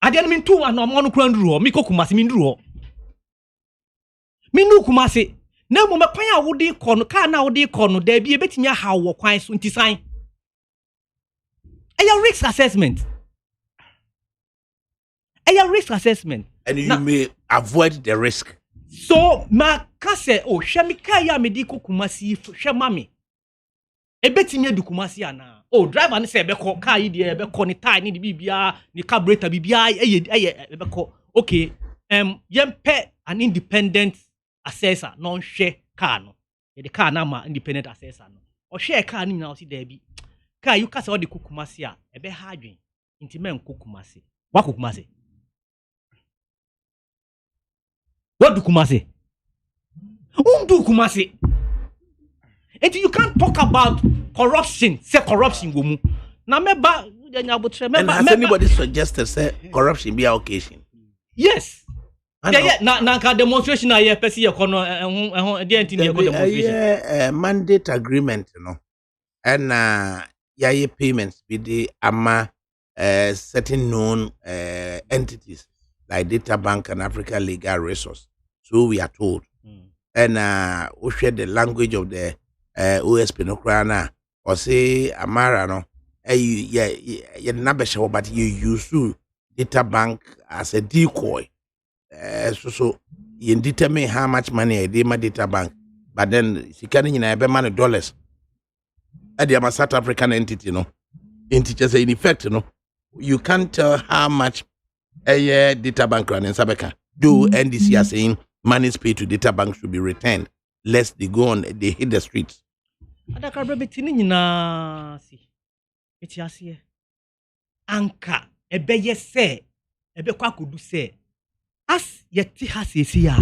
I didn't mean to and I'm on Krandru, Miko Kumasi Mindru. Minu Kumasi. No moment paya would de corno, car now de corno, there be a bit near how or quite soon to sign. A risk assessment. A risk assessment. And you may avoid the risk. So, ma kase, oh, Shamikaya Mediko Kumasi, Shamami. Ebetimi edukumasi ana oh driver ne se ebekọ car yi de ebekọ ni tire ni de bibia ni carburetor bibia eye ebekọ okay yempe an independent assessor no hwe car no the car na ma independent assessor no o hwe car ni na o si da bi car you kasa o de kokumasi a ebe ha adwen nti men kokumasi wa kokumasi what do kumasi undu kumasi. And you can't talk about corruption. Say corruption go mu. Na meba and has anybody suggested say corruption be our occasion? Yes. Yeah. Na demonstration na ye pesi ye kono demonstration. Mandate agreement, you know. And ye payments be the ama certain known entities like Data Bank and Africa Legal Resource. So we are told. And we share the language of the OSP no krana or say Amara no you never show but you use Data Bank as a decoy so you determine how much money they my Data Bank but then she can be money dollars at the South African entity no just in effect you can't tell how much a Data Bank run in Sabeka do NDC are saying monies paid to Data Bank should be returned lest they go on they hit the streets. ADAKABRI betini nyina si etiase anka ebeye se ebekwa kodu se as yeti has esi ya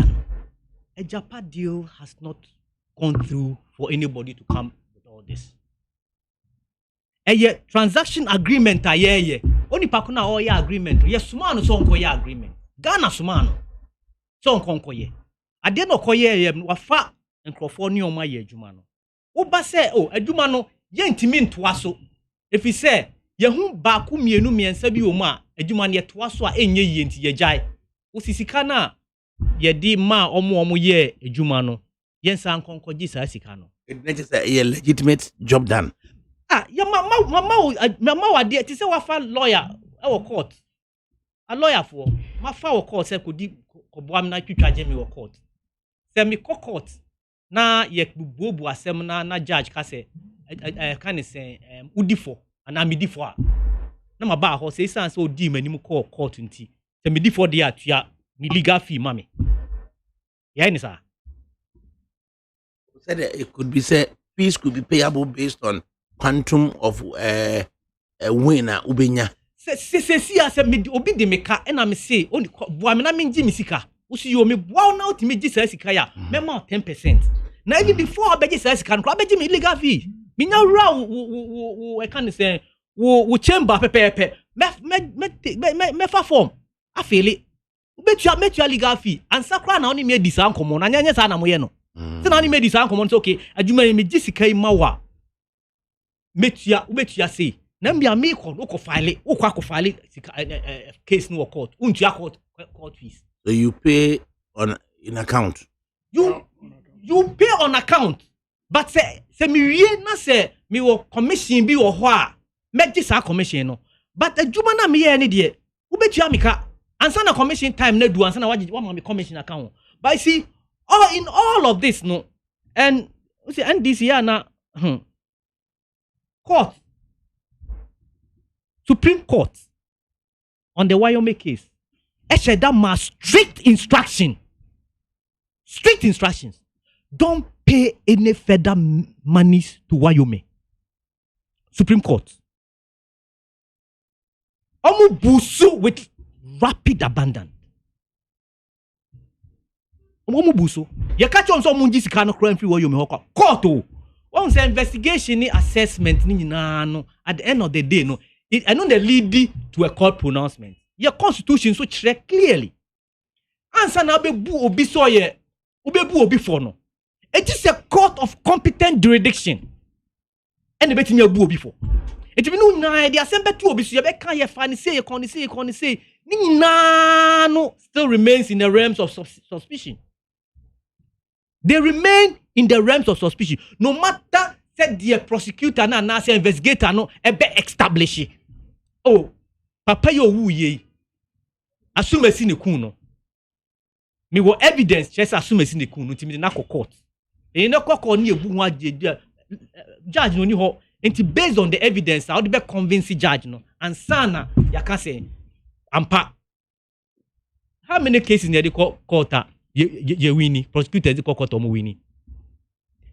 a Japa deal has not gone through for anybody to come with all this transaction agreement ayeye oni pakuna all ya agreement ye sumano so nko ya agreement Ghana sumano so nko ye ade no koye wafa nkrofo ne omo aye adwuma no wo ba se adwuma no ye ntimi ntoa so efi se ye hu ba ku mienu miensa bi omo a adwuma ne toa so a enye ye nti ye jai wo sisika na ye di ma omo ye adwuma no ye nsa nkonkoji sa sika no it is a legitimate job done. Ya mama wade ti se wa fa lawyer e wo court a lawyer for ma fa wo court se ko di ko boam na twitwa jemi wo court se mi court na ye bubu asem na judge ka se kan se udi for ana mi di for a na ma ba ho se san se odi manim ko court nti se mi di for dia atua mi legal fee mame ya ni sa said it could be said fees could be payable based on quantum of a winner ubenya. See as a mid obi de meka and I say only boamina minji misika. Usi yo me wow now to me Jesus sikaya. Mema 10%. Now even before I beg Jesus can grab me illegal fee. Me now raw I can't say wo chamber pepe me fa form. I feel it. Bet you legal fee. And sakra na only me disan common. Anya sa na mo ye no. Se na only me disan common so okay. Adwuma me jisika mawa. Metua say na mbia me ko file case no court untua court fees. So you pay in account. You pay on account, but say me wie na say me wo commission bi wo ho a me sa commission no, but adwuma na me ye ne de ubetua meka ansa na commission time na du ansa na wa me commission account. But see all of this no, and you see and this year na court, Supreme Court, on the Wyoming case, that must strict instructions. Don't pay any further monies to Wyoming. Supreme Court. Omu busu with rapid abandon. Omu busu. Ye catch on some munji sikano crime free Wyoming hoko. Court. Once the investigation ni assessment ni no at the end of the day no I know they lead to a court pronouncement. Your constitution so check clearly. Answer na bebu obi so ye obebu obi for no. It is a court of competent jurisdiction. And the betting you bu obi for. It be no na the assembly to obi so ye be kan ye fa ni say ni na no still remains in the realms of suspicion. They remain in the realms of suspicion. No matter said the prosecutor na say investigator no ebe establish it. Oh, papa yo wu ye. Assume si ne kun no. Me wo evidence just assume si ne kun no ntimi na court. E na court ni ebu ho judge no ni ho. Enti based on the evidence how the be convince judge no. And sana ya can say ampa. How many cases in the court ye winning prosecutors the court omo winning.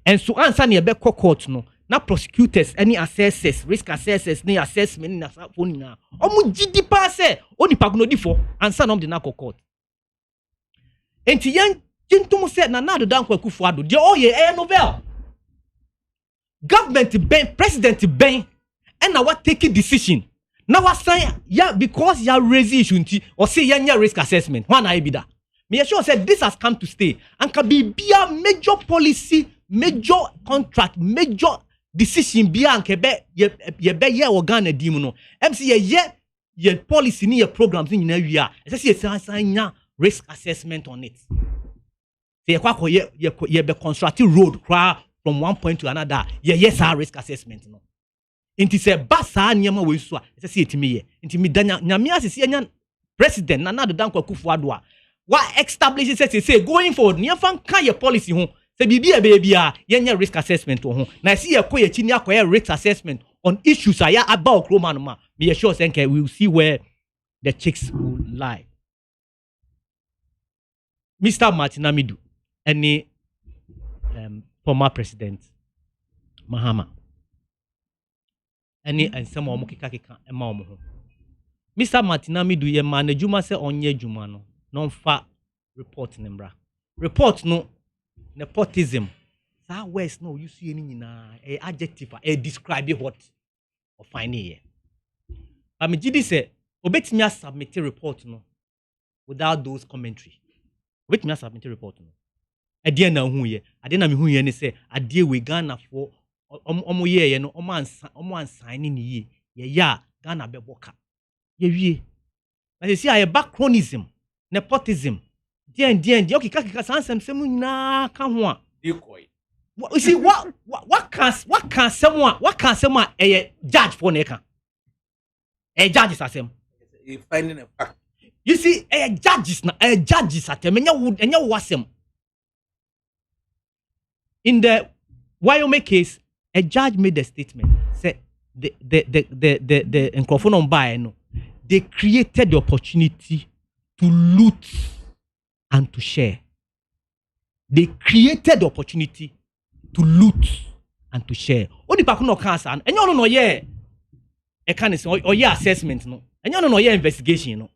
And so answer ne be court no na prosecutors any assessors risk assessors ni assessment na phone na omo gidi pa se onipa no di for answer no de na court. Enti yan tintum se na do dan kwakufu ado de oye novel government ben president ben and na what take decision na what sign ya because ya raise issue nti or say ya risk assessment one na be that me sure said this has come to stay and can be a major policy major contract major decision bia nke be ye organ dim no MC ye policy ni ye programs ni na wi a say ye risk assessment on it say ye be constructing road from one point to another yes risk assessment no inti say basa nyama we so a say etimi ye inti mi danya nyame asese nya president na do dan kwakufu ado a wa establish say going forward near fan kan your policy ho say bibia bia yenya risk assessment ho na see ye koye chi ni akoye risk assessment on issues aya about Roman ma me sure say we will see where the chicks will lie. Mr. Martinamidu any former president Mahama any and some omo kika ema omo ho Mr. Martinamidu ye manajuma se onye juma no non fa report nimbra report no nepotism that words no you see any na a adjective a describe what or find here am gidi say obetimi submit report no without those commentary obetimi submit report no Adeɛ na hu ye. Ade na me hu ye ne say adeɛ we Ghana for omo ye no omo ansan ni ye. Ye ya Ghana beboka. Ye wie. Na say see backchronism, nepotism. Deɛ okay kaka sansem semu nyina ka ho a. Decoy. You see what can someone a judge for neka? A judge is asem. Finding a fact. You see, a judge is at them, and you wasem. In the Wyoming case, a judge made a statement. Said the microphone on by no, they created the opportunity to loot and to share. They created the opportunity to loot and to share. Only back no cancer, and you don't know yeah. A kind of or yeah assessment no, and you don't know yeah investigation no.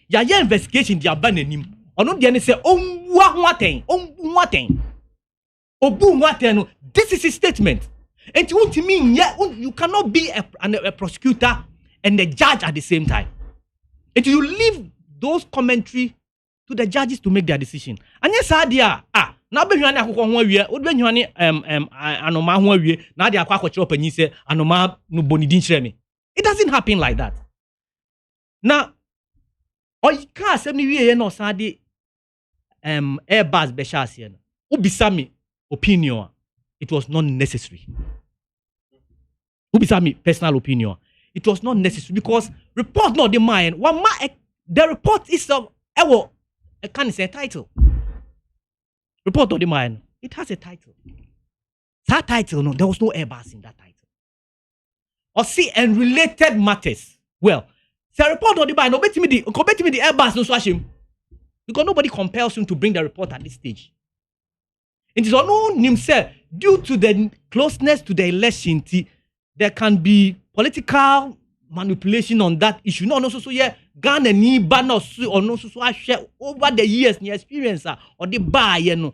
Yeah investigation they abandon him. Or not the say what thing. No. This is his statement. And you want to mean yeah you cannot be a prosecutor and a judge at the same time. And you leave those commentary to the judges to make their decision. And yes, idea now be hwane akoko ho awie wo be hwane anoma ho awie na de akwa akọchire opanyi se anoma no bonidin chire me. It doesn't happen like that. Now you can't say me wie no san de Airbus be sha ase no. Ubisa me opinion. It was not necessary. Ubisa me personal opinion. It was not necessary because report not the mind. The report is a kind of title. Report on the mind. It has a title. That title, no, there was no Airbus in that title. Or see, and related matters. Well, the report on the mind, no, bet me the Airbus, no swashim. Because nobody compels him to bring the report at this stage. It is unknown himself, due to the closeness to the election, there can be political manipulation on that issue. No, so yeah, Ghana ni ban or no so I share over the years, the experience or the buy, you know.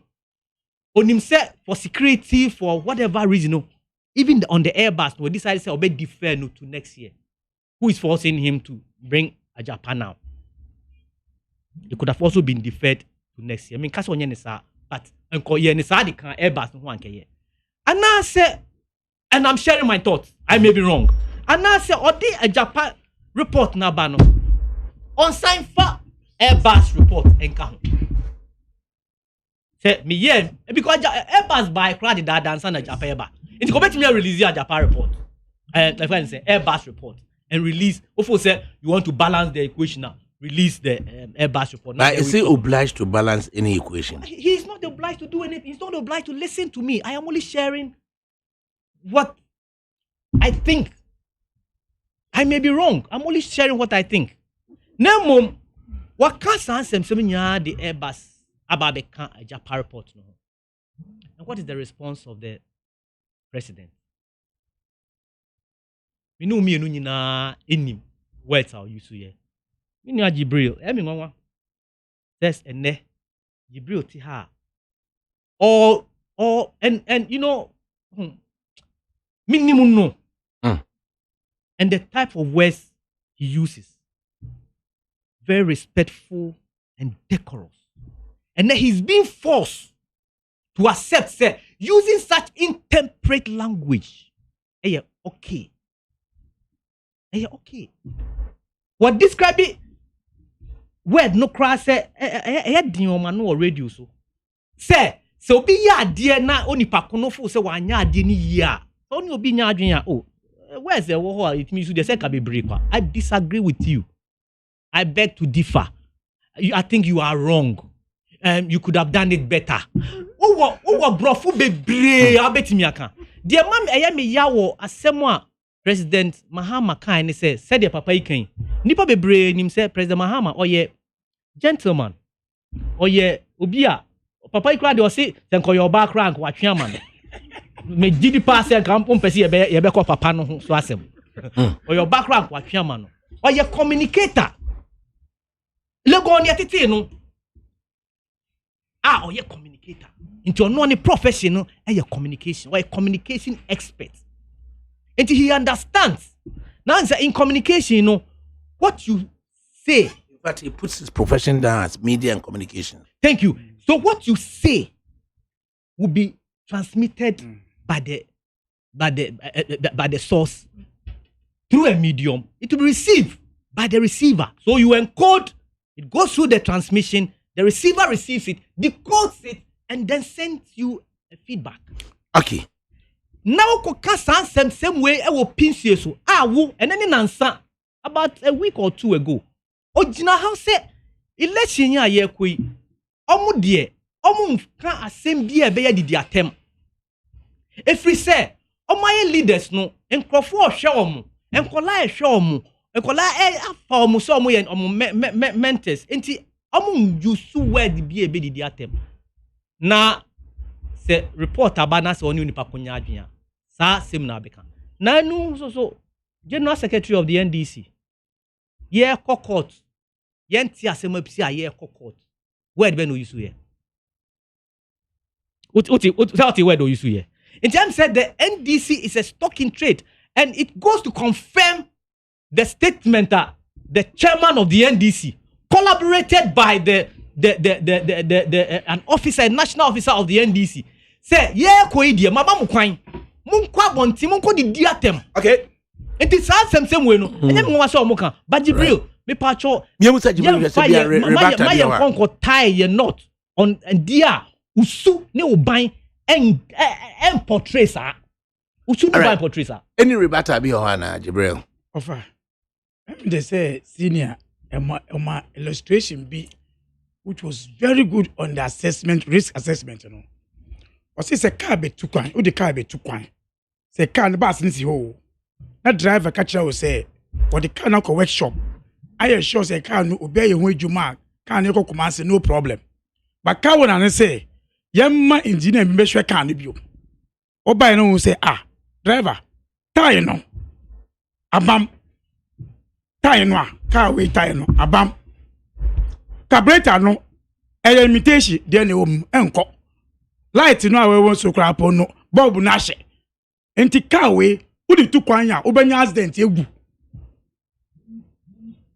On himself for security, for whatever reason, no. Even on the Airbus, we decided to say obey defer no to next year. Who is forcing him to bring a Japan now? It could have also been deferred to next year. I mean, case on yenisa, but unko yenisa the can Airbus no one can ye. And now say, and I'm sharing my thoughts. I may be wrong. And now say, or a Japan report na bano. On sign for Airbus report and count. Say me yeah, because Airbus by crowd that dance and Japan Airbus. It's going to me release a Japan report. Like I say, Airbus report and release. Ofo say you want to balance the equation now. Release the Airbus report. But is he obliged to balance any equation? He is not obliged to do anything. He's not obliged to listen to me. I am only sharing what I think. I may be wrong. I'm only sharing what I think. Now, what can say the Airbus about the Japan report? No. And what is the response of the president? We know me and na enim words are used to here. We know Jibril. There's a ne Jibril tiha. Or and you know minimum no. And the type of words he uses, very respectful and decorous. And then he's being forced to accept, say, using such intemperate language. Okay. Okay. What describe it? Word no cross say, no radio so. Say, so be ya dear na only pakono fo say wanya ade ni ya. Only obi nya adwen ya oh. Where's the war? It means you say I disagree with you. I beg to differ. I think you are wrong. You could have done it better. Oh, bro, fu bebre. I bet me aka. Dear mom, me yawo asemwa President Mahama kan say said the papa ikan. Nipa bebre nim say President Mahama oye gentleman. Oye obia papa ikra de o say senko your back rank wa twaman. Me didi pass and come pesi ye be ko papa no so asem. Or your background kwa twama no. Or your communicator. Lego on your tete no. Or your communicator. Into no any professional and your communication or a communication expert. Until he understands. Now in communication, you know, what you say. But he puts his profession down as media and communication. Thank you. So what you say will be transmitted by the source through a medium. It will be received by the receiver. So you encode, it goes through the transmission, the receiver receives it, decodes it, and then sends you a feedback. Okay. Now, same way, I will pinch you so. And then in answer about a week or two ago. Ojina how say election ya ye koi. Omu die, omu kan asem bi e be ye didi atem. Efri say, omaye leaders no, enkrofo hwe omu, enkola hwe omu, enkola afa omu so omu ye omu mentors. Enti omu yusu word bi e be didi atem. Na se report abana se oni nipa konya adwea. Sa sem na beka. Na nu so General Secretary of the NDC. Ye court. Yenti asem apisi a ye court. Word be no use here. Uti word no use here. In terms said the NDC is a stock in trade, and it goes to confirm the statement that the chairman of the NDC collaborated by an officer, a national officer of the NDC. Say, yeah, koidia, mama mukwain. Munkwa bonti, munko di diatem. Okay. It is same way no. Enye mo waso omoka. But Jibril, me pacho. Me musa Jibril say be rebata. My konko tie ye not on and dia usu ne oban en portray sa. Usu ne oban portray sa. Any rebata be ohana Jibril. Offer. They say senior my illustration be which was very good on the assessment, risk assessment, you know. Or say a car be too kwan, or the car be too kwan. Say car the bus nisi ho. That driver catcher will say, or the car no workshop. I assure say car no obey your way juma, car no command say no problem. But car one say, yamma engineer me sure car no bio. Or by no say driver, tire no. Abam tire no, car way tire no, abam. Carburetor no, a imitation, then you enko. Light no we won so crap no, bulb na hye. Enti car we, udi tu kwan ya, obenya accident egu.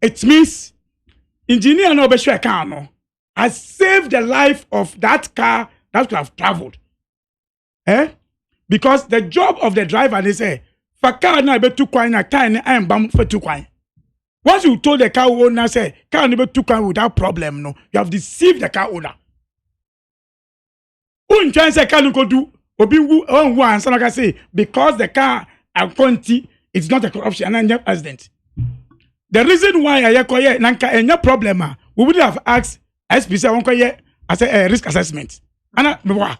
It means engineer no be sure car no has saved the life of that car that could have traveled. Because the job of the driver they say, for car na be tu kwan na time I am bam for tu kwan. Once you told the car owner, say, car never took one without problem, no, you have deceived the car owner. Who try say car no go do, obi on one, so like I say, because the car Conti, it's not a corruption and accident. The reason why I koye nanka enya problem, we would have asked SPC won koye as a risk assessment. Ana mewa.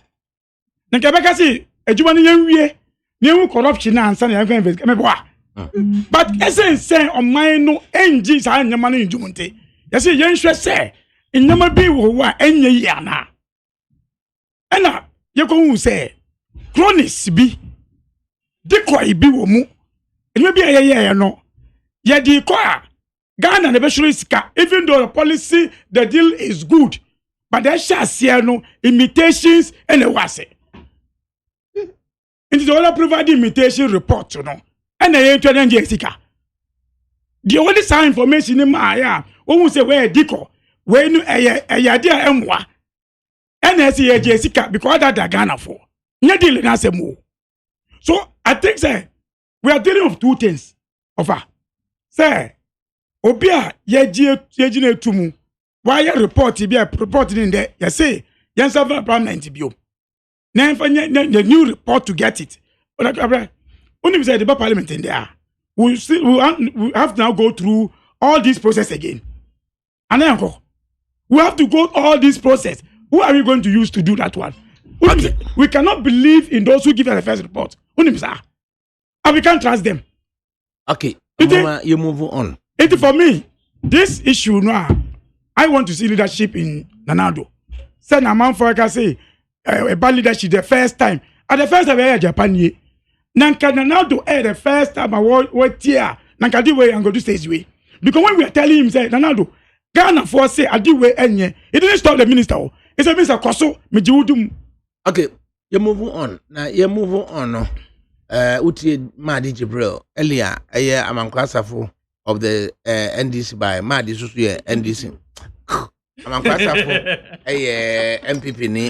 Nanka beka si ejuma ni yenwie, ni corruption and san yan investigate mewa. But essence say on mine no engine sa nyama no njumunte. You say yen hwe say nyama bi wo wa enye ya na. Ena ye ko hu say chronics bi decoy bi wo mu. Enye bi ye no. Ye di ko a Ghana na be sure sika even though the policy the deal is good. But there shall see no imitations and a wase. Into the other provide imitation report you know. And the trade Jessica. The only sign information in my eye, who say where Dico, where no a dear Mwa, and as Jessica, because that Ghana for. Not dealing as a move. So I think, sir, we are dealing with two things. Offer. Sir, Obia, ye tumu. Why you report be reporting in there? You say, yes, have a problem bio. Now, the new report to get it. Only say the parliament in there. We have to now go through all this process again. And then we have to go all this process. Who are we going to use to do that one? Okay. We cannot believe in those who give us the first report. And we can't trust them. Okay. You move on. For me, this issue now, I want to see leadership in Nanado. Send a man for I say a bad leadership the first time. At the first time I Japan ye. Nanka Nanado the first time I work here. Nanka di way and go to stage way. Because when we are telling him say Nanado, Ghana for say I do way enye. It didn't stop the minister. It's a minister Koso Mijiudum. Okay, you move on. Now you move on. No, Uti Madi Jibril earlier. I'm Kwasafo of the NDC by Madi Susuye NDC. Amakwasa for MPP ni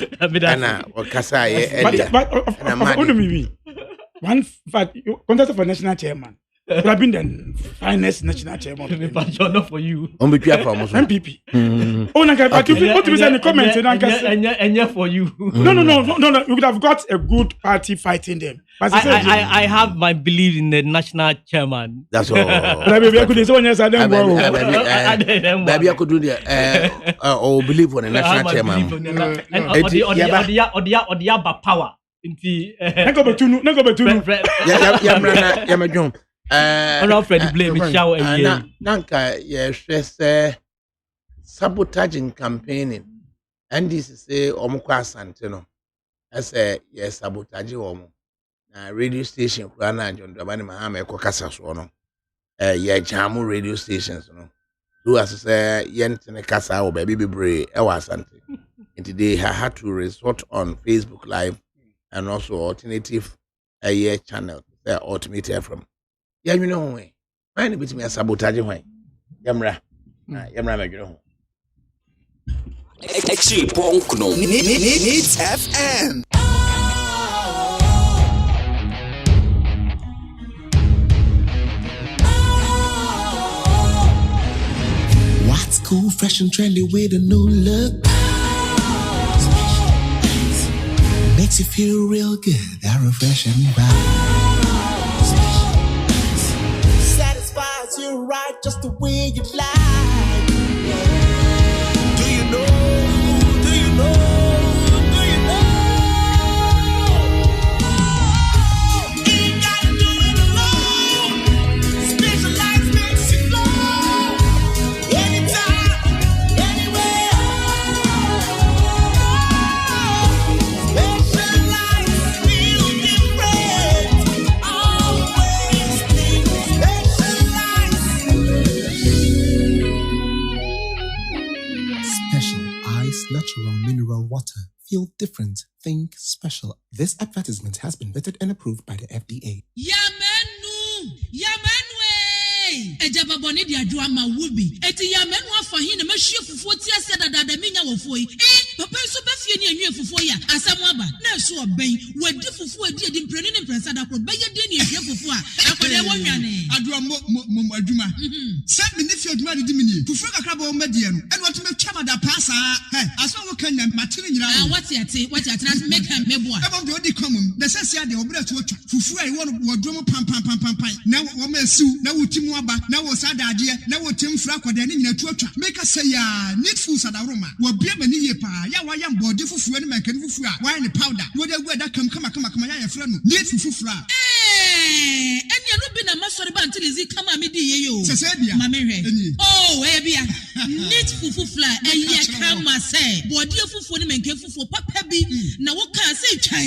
ana wakasa earlier. One fact, contest for national chairman. You have been the finest national chairman. Not for you. On be clear for MPP. Oh, but you what you say in the comments and for you. No. You could have got a good party fighting them. But I have my belief in the national chairman. That's all. Maybe I could say one yes, I don't know. Maybe I could do the or believe on the national chairman. Odia power. Nako betunu. Yamajun. Fred blame shower Nanka yes sabotaging campaigning. And this is a omukwa Ashanti no. As a yes sabotage omo. Na radio station kwana John Dwabani Mahama ekokasa so no. Ye jamu radio stations no. Do as say yentene kasa o baby bebre e wa Ashanti. And today I had to resort on Facebook Live and also alternative channel, the Ultimatum from. Yeah, you know way. Mind bit me a sabotage way. Yamra. Yamra, you know. FRIMPONG Needs FM. What's cool, fresh and trendy with a new look? Makes you feel real good, that refreshing vibe. Satisfies you right just the way you like. Do you know? Ain't gotta do it alone. Specialized makes you flow. Anytime, anywhere. Specialized feel different. Always think special ice, natural mineral water. Feel different. Think special. This advertisement has been vetted and approved by the FDA. Ejaba boni di adwa ma wubi eti ya menu afa hin na mahwie fufuo ti ase dada menya wofo yi papa so ba fie ni anwie fufuo ya asam aba na so oben wadi fufuo edi mpreni ne mpresa da kro beye de ni ehwie fufuo a akode wonwane adwa mo adwuma se me ne fie adwuma de mini fufuo kakra ba o medie no ene wato metwa mada pasa aso wo kan na matire nyira wati ate na make am meboa ebo de odi komum na sese ade obra to otwa fufuo ai wo wodwo pam na wo ma asiu na wotimu aba na wo sadade na wo temfra kwada ne nyina tu atwa make say ya need food sadaroma wo bia mani ye pa ya wa ya mbode fufuo ne mankan fufuo a wine powder wo de guada kama ya fra no need fufuo eni anu bi na masori ba until is kama me di ye yo sese bia mama hwe bia need fufuo eye kama say bode fufuo ne mankan fufuo papa bi na wo ka say twan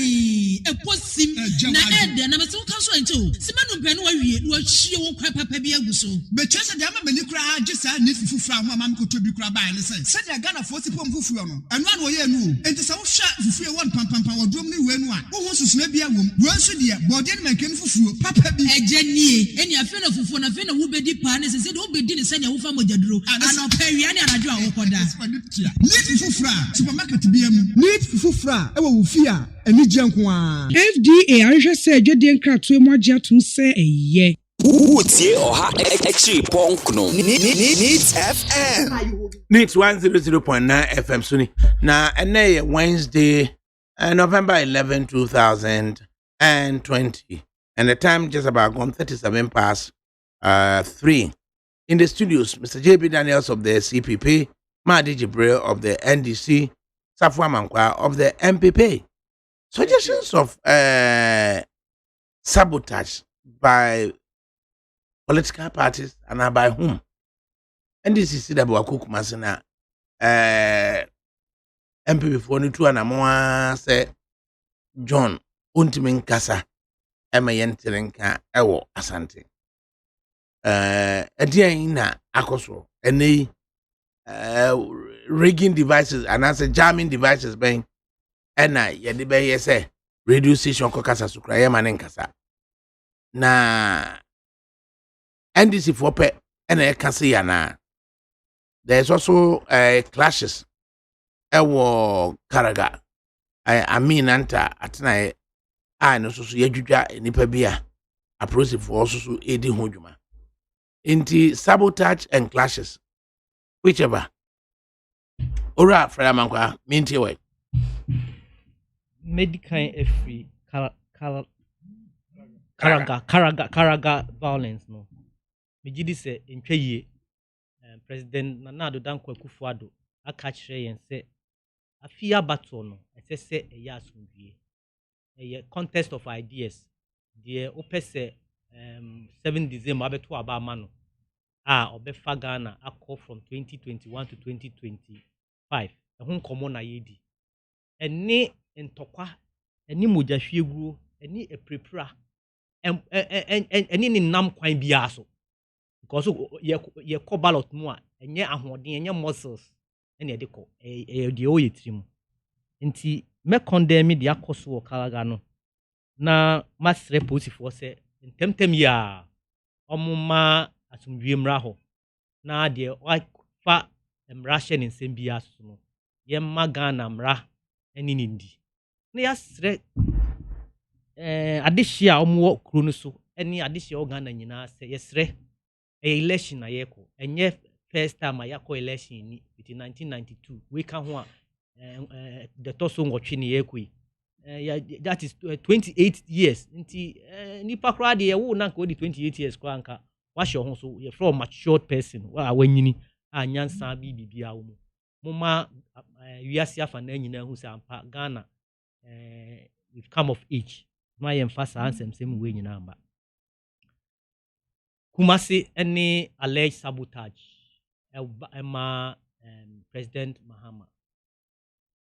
eposim na ede na me so kan so ento simanu mpɛ no wawie no ahie wo kwa papa bi agu so betwese de ama mani kura agisa ne fufuo a ho ama mkoto bi kura ba ne se se de Ghana fo si pom fufuo no eno an wo ye nu enti se wo hwa fufuo won pam wodrom ne we nu a wo ho susuna bi awom wo nso de bode ne mankan fufuo papa bi ejanie eni afi na fufuo na afi na wo bedi pa ne se de wo bedi ne se ne wo fa mogyaduro ana pa wi ane anadwo a wo koda ne fufuo a supermarket bi am ne fufuo a e wo fi a ani gyenko a FDA anhwɛ sɛ adwadie nkratoe mu agye atom sɛ ɛyɛ Utie oha FRIMPONG Needs FM. Needs 100.9 FM Suni. Now, and Wednesday, November 11, 2020. And the time just about gone 37 past 3. In the studios, Mr. J.B. Daniels of the CPP, Mahdi Jibril of the NDC, Safwa Mankwa of the MPP. Suggestions of sabotage by political parties and by whom? And this is the Wakuku Masina MPP for Nitu and Amoa say John Untimin Kasa Emayen Terenka Ewo Ashanti. Ediana Akoso any rigging devices and as a jamming devices being ena yede be say radio station ko kasa sukra ye manen kasa na NDC for pe ena e kasa ya na there's also clashes. Ewo Karaga. I mean, Anta at night. I know so yajudwa nipa bia approach for also so edi hojuma. Inti sabotage and clashes. Whichever. Ora Freda Mankwa, minti we. Medical every Karaga violence no. Mejidi se ntwaye President Nana Addo Dankwa Akufo-Addo aka kire yen se afia battle no esese eya asumdue. A contest of ideas. The opese 7 December abeto aba mano. Obefa Ghana akọ from 2021 to 2025. Ehun komo na yedi. Eni ntokwa, eni mogahwiegu, eni eprepra. Eni ni nam kwan bia so. Because ye ko ballot mu a enye ahoden, enye muscles. Eni de ko de oyetrim. Nti me condemn the akoso wo Karaga no na masre positive se ntemtem ya omuma asumdue mra ho na de fa mra hye ne nsem bia so no ye Ghana mra eni nindi na yasre adehia omwo kuro no so eni adehia o Ghana nyina se yesre election na yeko enye first time ayako election ni between 1992 we ka ho a the toso ngotwe ne yekui that is 28 years nti nipa kra de wo na nka odi 28 years kwa nka wa hye ho so ye from matured person wa wanyini anyansa bibia wo mu ma wiase afa na nyina hu sa ampa Ghana we've come of age ma ye mfa sa ansem we nyina amba Kumasi any alleged sabotage ema President Mahama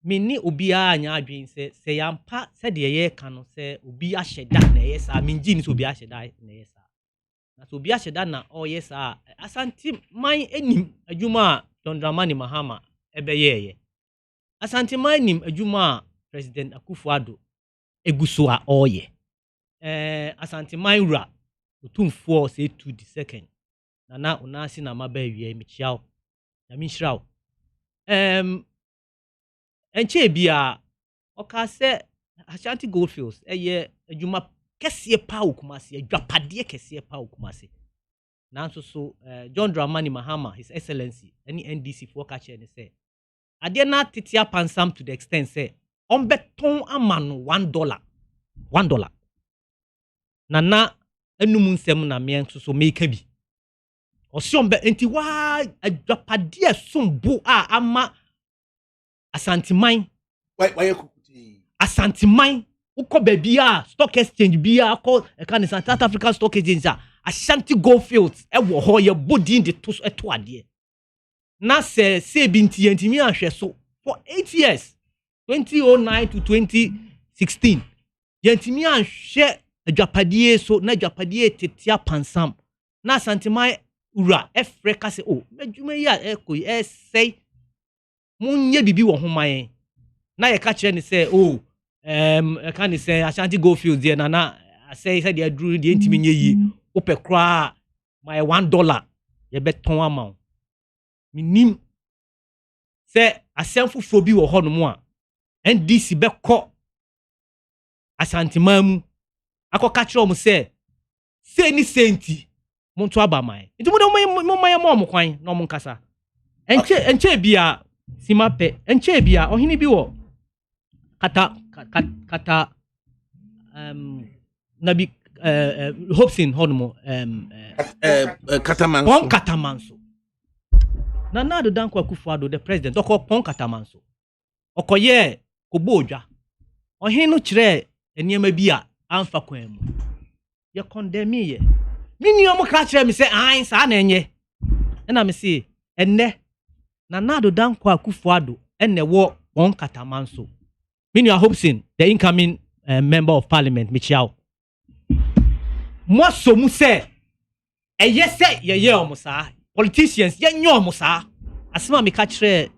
Mini ubia anya adwin se yampa se de ye ka no se obi ahyeda na ye sa minji ni so obi ahyeda na ye sa na so obi ahyeda na o ye sa Ashanti man enim adwuma John Dramani Mahama ebe ye Ashanti man enim adwuma President Akufo-Addo eguso a o ye Ashanti man wura otumfo se 2 the second na onasi na maba wie mechiao na minhirawo enche bia oka se Ashanti Goldfields eye adwuma kese pa okumase adwapade kese pa okumase nanso so John Dramani Mahama his excellency any NDC for ka che ne se ade na titia pansam to the extent say on beton amano $1 na enum nsem na me so make bi osiombe enti wa adwapade sombo ama Asantiman why Asantiman uko bebia stock exchange bia ko kan South African stock exchange Ashanti Goldfields wo ho ye body de to eto ade na se binti yantimi ahwe so for 8 years 2009 to 2016 yantimi ahwe adwapade so na adwapade tetia pansam na Asantiman ura Africa se medwuma ya ekoi say munye bibi wo homan na ye ka kire ni say ka ni say Ashanti Goldfields there na say de aduru de ntimi nye yi opekra my $1 ye beton ama minim say asemfufo bi wo ho no mu a NDC bekọ Asantiman mu akoka kire o say ni senti monto abaman nti mo man mo kwan na mo nkasa enche bia simape enche bia ohini bi wo kata nabi Hobson hono katamanso Nana Addo Dankwa Akufo-Addo the president okọ katamanso okoye kobodwa ohini no kire eniema bi a amfa kwan mu ye condemn ye mini omo ka kire mi se an sa na enye na me se enne Nana Addo Dankwa Akufo-Addo enne wo katamanso mini Hobson the incoming member of parliament Michiao mo so mu se eye se ye omo sa politicians ye nyo omo sa asema me ka kire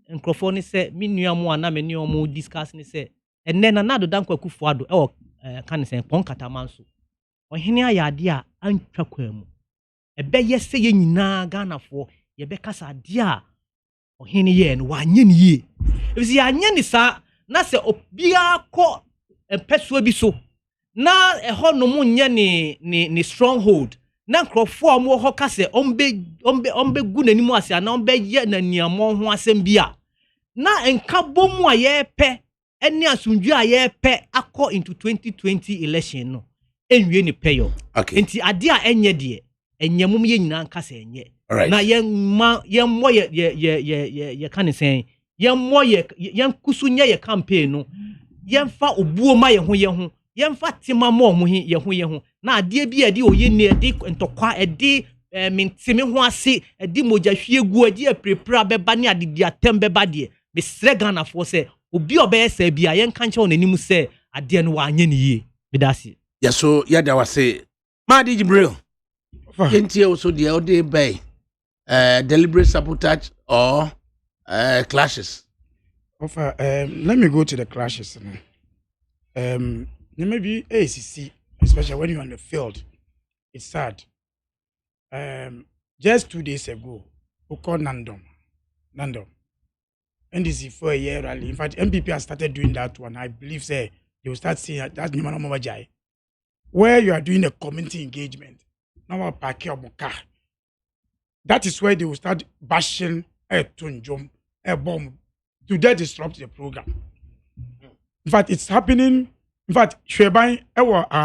nkrofo ni se mini omo ana me ni omo discuss ni se enne Nana Addo Dankwa Akufo-Addo kan se katamanso ohene ayade a antwa kwa mu ebe ye se ye nyina Ghana fo yɛbɛka sa adeɛ a ɔhene yɛ no wanyɛ ne yie ebisi yɛanyɛ ne saa na sɛ obiara kɔ mpɛsoa bi so na ɛhɔ no mu nyɛ ne stronghold na nkurɔfoɔ a wɔwɔ hɔ ka sɛ ɔmbɛgu n'anim ase ana ɔmbɛyɛ n'aniamɔ ho asɛm bi a na nka bɔ mu a yɛpɛ ɛne asomdwe a yɛpɛ akɔ into 2020 election no enwie ne pɛyɔ nti adeɛ a ɛnyɛ deɛ ɛnyɛ mum yɛ nyinaa nka sɛ ɛnyɛ na yɛmmɔ yɛ ka ne sɛn yɛnkusu nyɛ yɛ campaign no yɛmfa obuo ma yɛ ho yɛmfa tema ma ɔmo yɛ ho na adeɛ bi a ɛde oyɛ ne ɛde ntɔkwa ɛde mentime ho ase ɛde mogya hwie gu ɛde aprepra bɛba ne adedi atem bɛba deɛ besrɛ Ghanafoɔ sɛ obi ɔbɛyɛ sɛ bia yɛnka nkyɛw n'anim sɛ adeɛ no wanyɛ ne yie bedase yɛso yɛda wase Madi Jibril yɛntie wo so deɛ ɔde bɛn deliberate sabotage or clashes. Let me go to the clashes. Maybe ACC, especially when you're on the field, it's sad. Just 2 days ago, we called Nandom, NDC for a year rally. In fact, MPP has started doing that one. I believe say they will start seeing that Nimano where you are doing a community engagement. Now, park your car. That is where they will start bashing a tunjum, a bomb, to that disrupt the program. In fact, it's happening. In fact, Shwebai,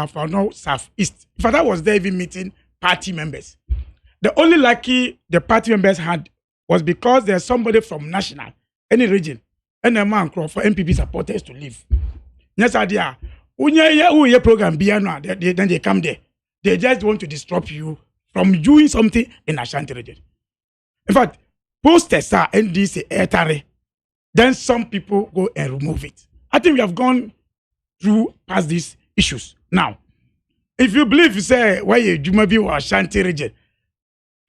for now, Southeast. In fact, I was there even meeting party members. The only lucky the party members had was because there's somebody from national, any region, and a man for MPP supporters to leave. Yes, idea. When you program, then they come there. They just want to disrupt you from doing something in Ashanti region. In fact, posters are NDC airtare. Then some people go and remove it. I think we have gone through past these issues. Now, if you believe, you say, why you Jumabi or Ashanti region,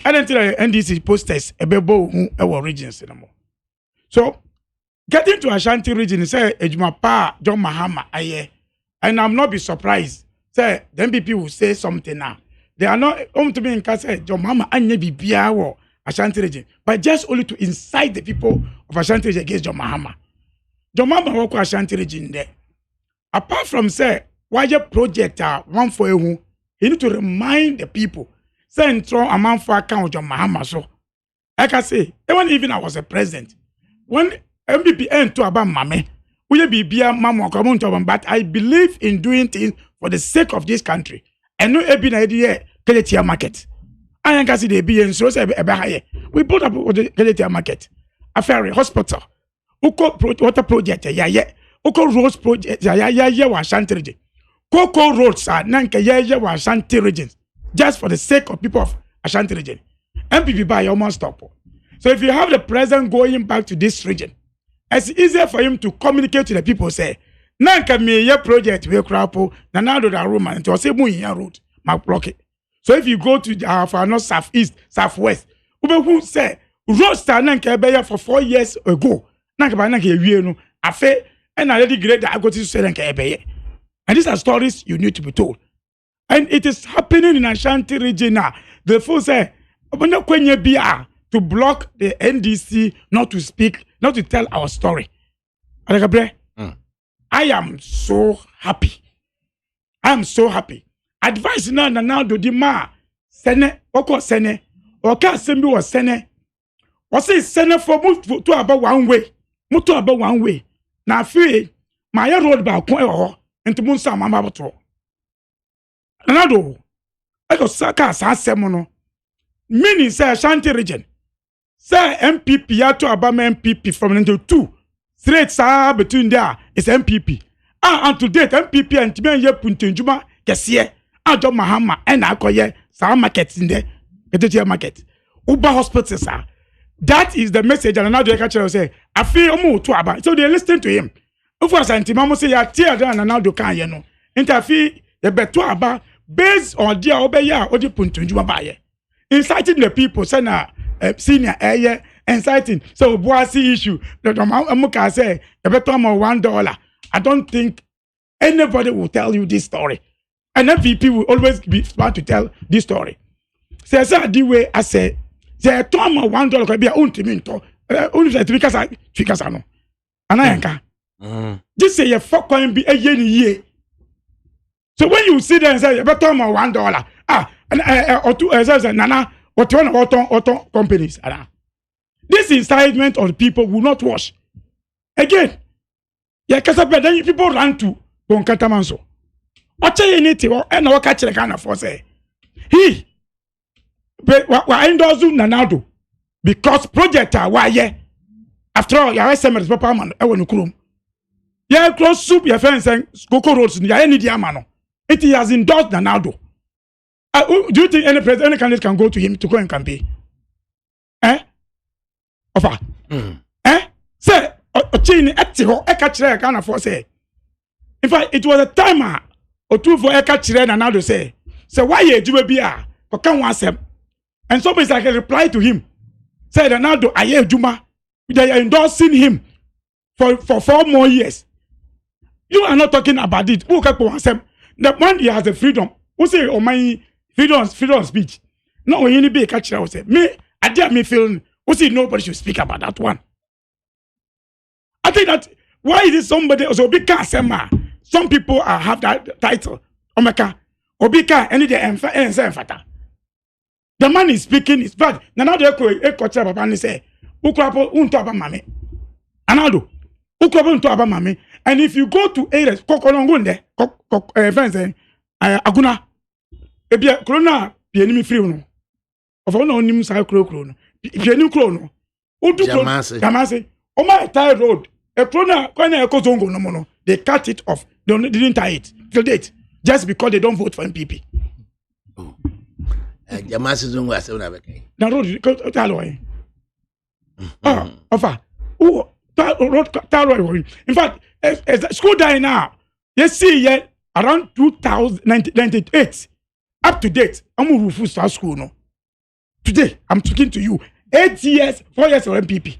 I don't think NDC posters about our regions anymore. So, getting to Ashanti region, say, Ejumapa, John Mahama, and I'm not be surprised. Say, the MPP will say something now. They are not to me in Kasa, John Mahama, and maybe Biawo, Ashanti region, but just only to incite the people of Ashanti region against John Mahama. John Mahama work Ashanti region there. Apart from say, why your project one for you need to remind the people. Say, throw a man for account John Mahama. So, like I say, even I was a president, when MPP end to about Mame, we be Bia Mama come to but I believe in doing things for the sake of this country. And no ebina idea Keletia market. I can see the be and so we put up the Keletia market, a ferry hospital, Uko water project, Uko roads project, Ashanti region. Cocoa roads are Nanka Ashanti regions, just for the sake of people of Ashanti region. MPP by almost stop. So if you have the president going back to this region, it's easier for him to communicate to the people, say, Nanka me ye project we crapo, Nanado da Roman, and to say Muya road, Mark block it. So if you go to for north, southeast, southwest, who say roads are Nanka Beya for 4 years ago, Nanka Banaka, Afe, and I already great that I go to say Nanka Ebeye. And these are stories you need to be told. And it is happening in Ashanti region now. The fool say, to block the NDC not to speak, not to tell our story. ADAKABRI, I am so happy. I am so happy. Advice now do the ma sene oko sene oka sembi was sene was say sene for move to about one way. Move to about one way. Now free my road ba ko into Munsa Mama Bato. Another I got Saka Sasemono. Meaning say Ashanti region. Say MPP yato abama MPP from into 2. Straight sa between there is MPP. And to date MPP and Timen ye puntinjuma kesiye. John Mahama and Akoye sa market in there. Get market. Uber hospital sir. That is the message and now the catcher say I feel to about. So they listen to him. Of Ashanti Mamo say ya tear down and now do can you know. Interfere the beto about based on their obeya or the puntinjuma baye. Inciting the people, sena senior air, inciting. So, bossy issue. The Amuka say, the better $1. I don't think anybody will tell you this story. And MVP will always be smart to tell this story. Say, the way I say, Say toma $1 could be a untiminto. Only say 3 kasa no. Anayanka. Just say your fuck coin be a year. So when you see them and say, you better $1, or 2, nana, or 2 auto companies. This incitement of the people will not wash. Again, then people run to Bonkata Manso. What say anything, and no catch the kind of force. He, but what endorse Nanado because project are why, after all, your SMS, Papa Man, I want to come. Yeah, close soup, your friends and Coco Roads, and any diamano. It has endorsed Nanado. Do you think any president, any candidate can go to him to go and campaign? Offer. Say, Chini, Etiho, Ekachre, kind of force. In fact, it was a timer or 2 for Ekachre and Nanado say, so why you do a beer? For come once him. And somebody's like a reply to him. Say, Nanado, I hear Juma. They are endorsing him for 4 more years. You are not talking about it. Who can once him? The one he has the freedom. Who say, oh my freedom of speech? No, when you be a catcher, I say, me, I dare me feel, who say nobody should speak about that one. I think that, why is it somebody, also, because some people have that title, Omeka, or because any day, and the man is speaking is bad. Now they coach Papa say, Ukrapo unto aba mame. Anado, Ukrapo unto aba mame. And if you go to areas, Kokolongunde, friends, Aguna, Ebia Corona, Pianimi free no. Of all no names I crono. Pianu crono. Udu Yamase. On my tire road, a crona, Kozongo no mono. They cut it off. They didn't tie it till date. Just because they don't vote for MPP. Yamase Zungu as soon as I now road Taloy. Offer. Oh, Taloy. In fact, as school die now, you see yet around 2098 up to date. I'm going to start school no. Today, I'm talking to you. 8 years, 4 years for MPP.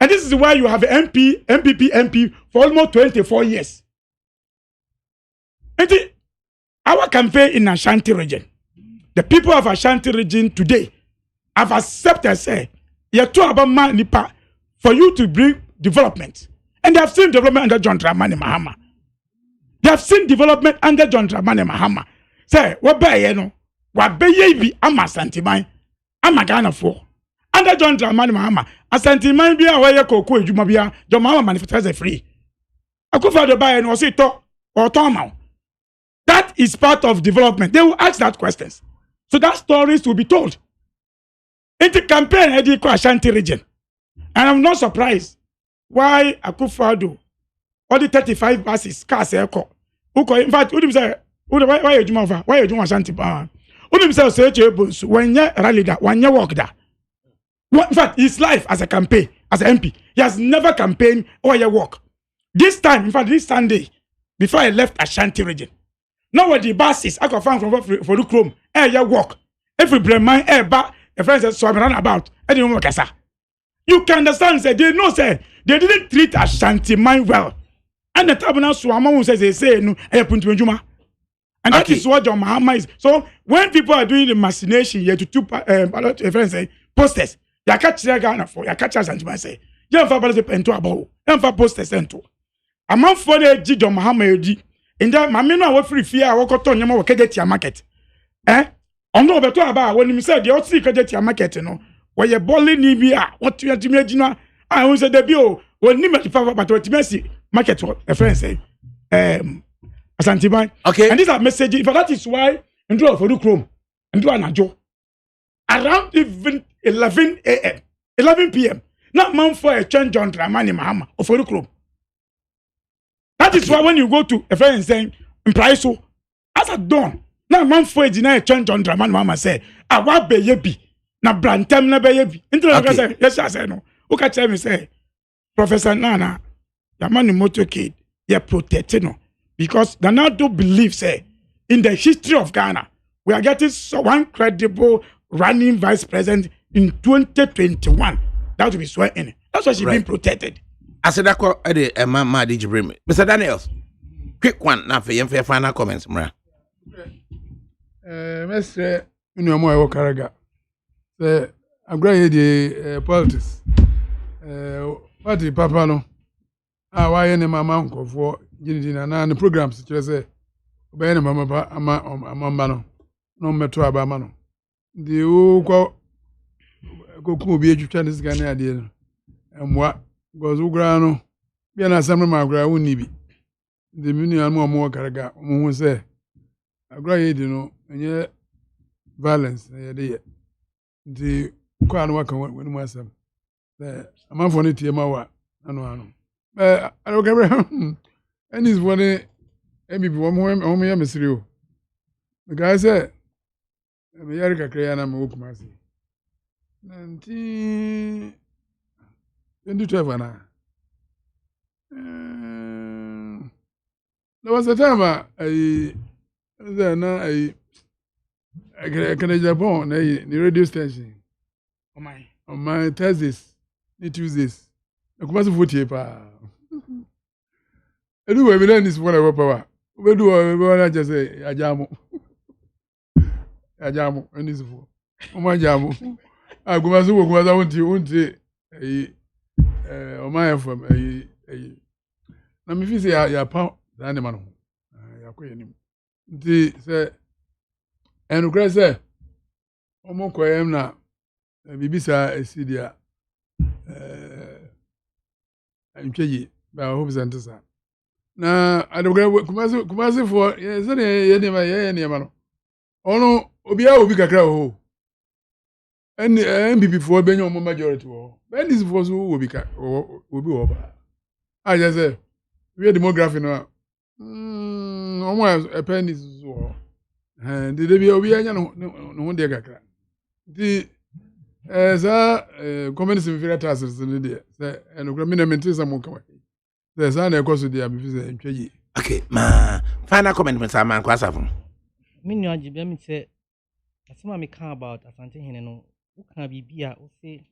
And this is why you have MPP for almost 24 years. And our campaign in Ashanti region, the people of Ashanti region today have accepted, say, you're too about nipa for you to bring development. And they have seen development under John Dramani Mahama. They have seen development under John Dramani Mahama. Say, what by you know? What by ye ama Santimai? Ama Ghana for. Under John Dramani Mahama. A Santimai be a way koko Jumabia, John Mahama manifests free. I could find the buy and was it talk or Tomau. That is part of development. They will ask that questions. So that stories will be told. In the campaign, I did Ashanti region. And I'm not surprised why Akufo-Addo all the 35 buses cars echo. In fact, why you doing Ashanti? Say when you rally that, when you walk that. In fact, his life as a campaign, as an MP, he has never campaigned or you walk. This time, in fact, this Sunday, before I left Ashanti region, now with the buses, I got found for the chrome, you walk. Every brain man, back, the friends said, so I'm run about. I didn't know what. You can understand, say, they know, say, they didn't treat Ashanti man well. And the tribunal Swama says, they say, no, I put to Juma. And that is what John Mahama is. So, when people are doing the machination, you have to friends say, posters, you catch their Ghana for, you catch us and you say, you have a pento about, and for posters and two. A month for the G. John Mahama, in that Mamma, what free fear, I walk on your cadet market. On no better about when you said, you're sick at your market, you know. Where you're balling Nibia, what you have to imagine. I was at the bill when Nimati Papa, but what Messi market, a friend say, Ashanti. Okay. And these are messages. But that is why, and draw for the Chrome, and do an Joe. Around even 11 a.m., 11 p.m., not man for a change on Dramani Mahama or for the Chrome. That is why when you go to a friend saying, in price, so as a dawn, now man for a deny change on Dramani Mahama say, I want be yebi. Na brantem na be yebi. Into the say, yes, I say no. Who can tell me say, Professor Nana, the man in motorcade, you're protected no. Because Ganado believes, say, in the history of Ghana, we are getting one credible running vice president in 2021. That will be sworn in. That's why she's being protected. I said, I call Eddie and Mama did you bring me? Mr. Daniels, quick one now for your final comments, Mra. Mr. Unuamo Karaga. agree the politics party papa no why any mama uncle for gini na the programs kyerɛ sɛ obɛyɛ ne mama ba ama no no meto aba ama no de o ko obi atwitwa ne sika ne ade no emwa because ugra no bia na asɛm ma agra wonni bi de mini anu omo karaga omo hu sɛ agra yedi no enye violence na yede ye nti ukwa no waka wani mu asɛm amanfo ne tie ma wa ano ADAKABRI any is one MB one me mesiri o because say me yari kakra na me wokuma se 2012 na there was a time I can Japan the radio station on my Thursdays and Tuesdays I come to vote pa anyway we learn this one about power we do we just say ajamu and this for o ma jamu I come to work was unti o ma FM na me fi say ya pa na ne ma no ya ko yenim nti say enu kra say o mo ko yem na bibisa esidia ntweji ba hope sentence na ADAKABRI kumase for say ne ma no ono obi kakra ho and MPP for benyo mo majority wo ben this for so obi wo ba I just say we demography no almost appendix so and the be obi anya no de kakra the community figure tasks no de say enokra me na maintain some come say say na ekoso de am fi say ntwaji okay ma final comment me sama kwasa fun me nua gbe me say asema me kan about Ashanti hene no who can be bia o say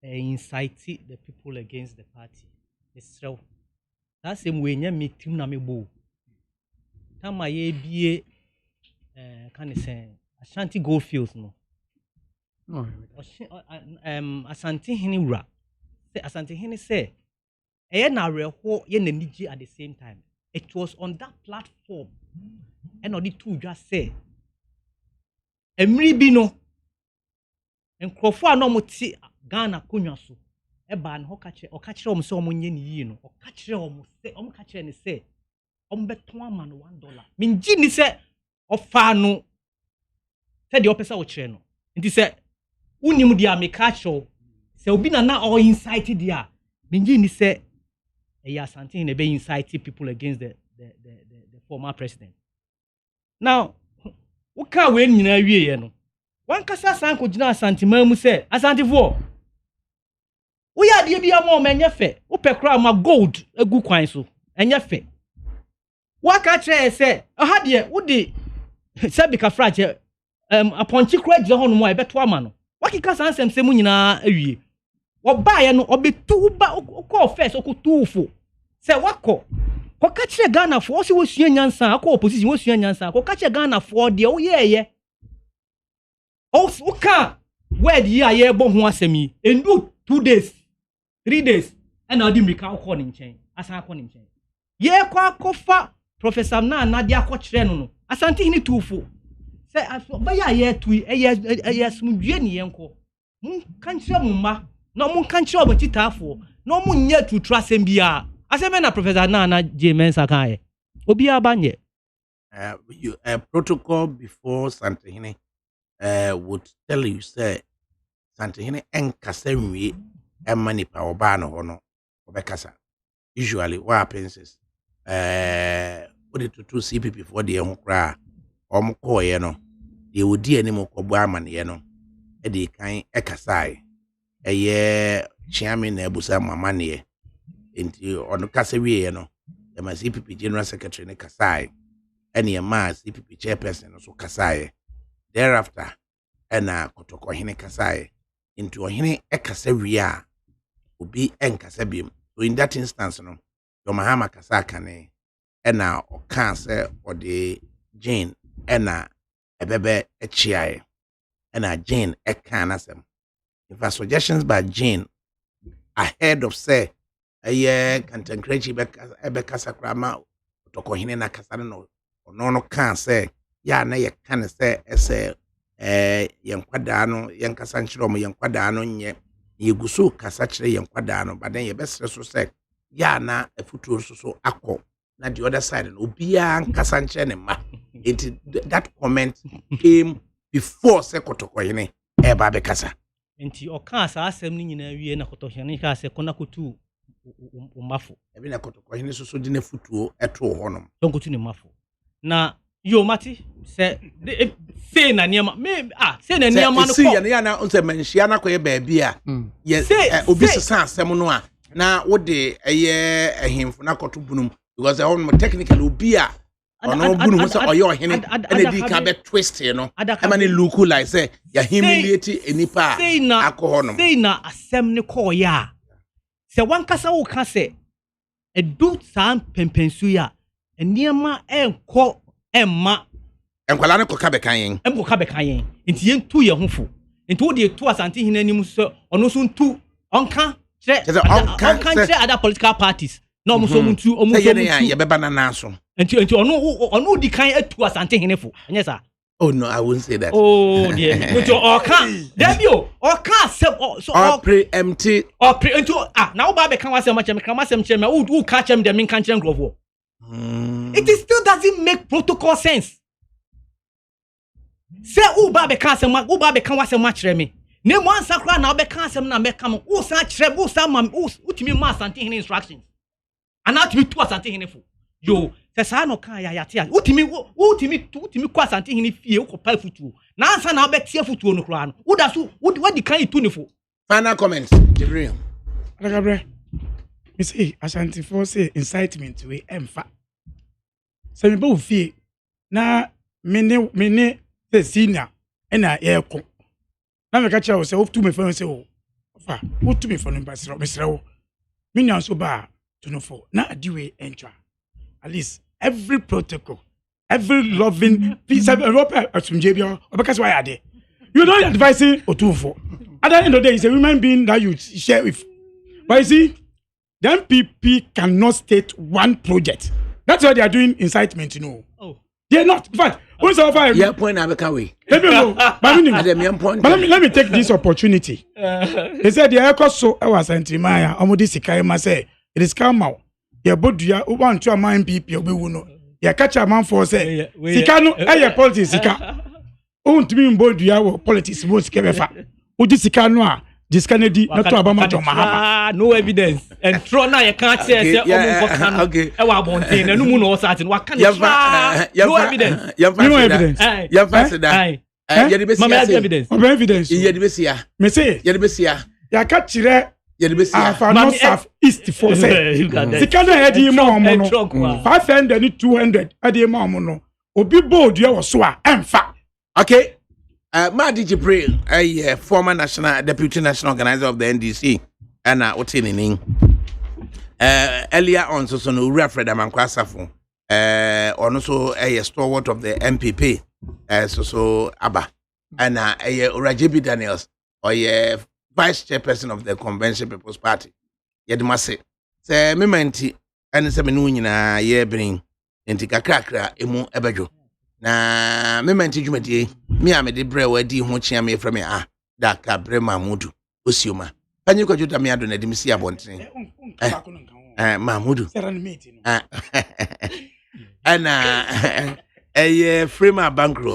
incite the people against the party itself. That same way nya me tim na me bo tama ye bie can say Ashanti Goldfields no Ashanti hene wura say Ashanti hene say na reho ye na niji at the same time. It was on that platform and odi two just say emri bi no nkrofo a no moti Ghana konwa so e ba no ka kire om se om nye ni yi no ka kire om se om ka kire ni se om beton ama no $1 minji ni se ofa no se de opesa o kire no nti se unim dia me ka kire se obi na all incite dia minji ni se Ashanti in be incite people against the former president. Now uka we nyina wie ye no wan kasa san ko gina Ashanti mamu se Ashanti fo uya de bia mo menye fe upekra ma gold egu kwan so enye fe waka kire se ha de wudi se bika fraje aponchi kra gina hono mo e beto ama no wakika san semsem nyina awie oba ye no obetu ba ko first okutuufo se wako ko ka kire Ghana fo se wosua nyansa akọ opposition wosua nyansa ko ka kire Ghana fo de wo yeye o uka word yi aye bo ho asemi endu 2 days 3 days and odi mika akọ ni nchen asan akọ ni nchen ye kwa kofa professor na de akọ kire no Ashanti hini tuufo se ba ya ye tu eye smudwe ni yenko mun kan kire mun ma no mun kan kire obotitafo no mun nya tutu asem bia asem na professor na James akaye obi abanye protocol before Santihine would tell you say Santihine enkasa nwie emani pa oba no hono obekasa usually what happens is what it to CPP for the enkra omko ye no de odi anim ko bo amane no e de kan ekasai eye chiame na ebusa mamane enti ono kasa wie no e ma CPP general secretary ne kasai ene e ma CPP chairperson no so kasai thereafter ena kotoko hene kasai into ohene ekasa wie a obi enkasa biem so in that instance no yo mahama kasa kane ena oka se ode Jane ena ebebe echiae and Jane Ekanasem. In fact, suggestions by Jane ahead of say a year contemporary Ebeka Sakrama Tokohine na Kasano no can say ya na ye can say yankwadano yankasanchiro mu yankwadano nye yegusu kasachire yankwadano but then ye best so say ya na efutuo so akọ na the other side no obia nkasanchire ne ma that comment came before say Kotokohine eba bekasa nti oka sa asem ni nyina wie na Kotohene ka se kona kotu umafo ebi na Kotokohene so di na futuo eto honom tonkotu ne mafo na yo mati say na niema me say na niema no ko ya na unse menhia na koye ba bia yes obi sesa asem no a na wode eye ehimfo na koto bunum because on technically obi a ono bunu so oyo hene ene di ka be twist no ema ne look like say ya humiliate enipa akọ honom say na asem ne ko ya se wankasa wo ka se edu san pempensu ya eniema enko emma enkwala ne koka be kan yen emkoka be kan yen nti yentu ye hofo nti wo de tu Asante hene anim so ono so ntu onka kire other political parties no mo so muntu omo so muntu ye beba na so nti ono di kan atu Asante hene fo enye sa oh no I won't say that oh dear nti oka debio oka so preempty nti na wo ba be kan wasem machem kan wasem chem wo ka chem dem min kan chem grofo it still doesn't make protocol sense. Say uba be kan wasem ma kire me. Ne mo ansa kra na be kan asem na me kam. Wo san kire, wo san mam, utimi ma Asante hene instructions. Ana timi tu Asante hene fo. Yo, se sa no kan ya te. Utimi kwa Asante hene fie wo kopa futuo. Na ansa na be tie futuo no kra no. Wo da so wo di kan itu ni fo. Final comments, Jibril. Adakabre. Me say Ashanti for say incitement we emfa. Se me bo fie na mene the senior na yeko. Na me ka cha wo say wo tu me fon say wo. Fa, wo tu me fon mbasira, mesira wo. Me nyan so ba to no for. Na adiwe entra. At least every protocol, every loving peace Europe asumjebia, because why are they? You don't advising Otufo. At the end of the day, it's a human being that you share with. But you see, the MPP cannot state one project. That's why they are doing incitement, you know. Oh. They're not. In fact, what's our yeah, point Abekawe. Let me take this opportunity. They said the echo so I was anti-Maya, Omodi Sikaima say, it is come out. Yeah, but you want to a man MPP, we know. Yeah, catch a man for say, Sikano, a politics, Sika. Won't mean bold you are politics, most Kevefa. Udi Sikanoa. This Kennedy not to Obama to Mahama. No evidence. And throw now you can't say okay. I want one thing. And no one knows that. What can you no evidence. No evidence. You faster that. Evidence. Evidence. Yedibesia. Me say. Yedibesia. Ya catchire. Yedibesia. For not south east for say. Sikano head him more. 500 and 200 at him more. Obi bold you was so emfa. Okay. Madi Jibril, a former deputy national organizer of the NDC, and Otinini. Earlier on, so no Fred Amankwasafo, also a stalwart of the MPP, so Abba, and a Rajibi Daniels, or a vice chairperson of the Convention People's Party. Yedmase, say Mementi, and Seminuna, ye bring, into Kakakra, emu ebejo. Na mementi dwumadi me amede bre wadi ho chia me from ADAKABRI Mahmudu Osioma panyi kwajuta me ado na de misi abonten Mahmudu ana frame bankro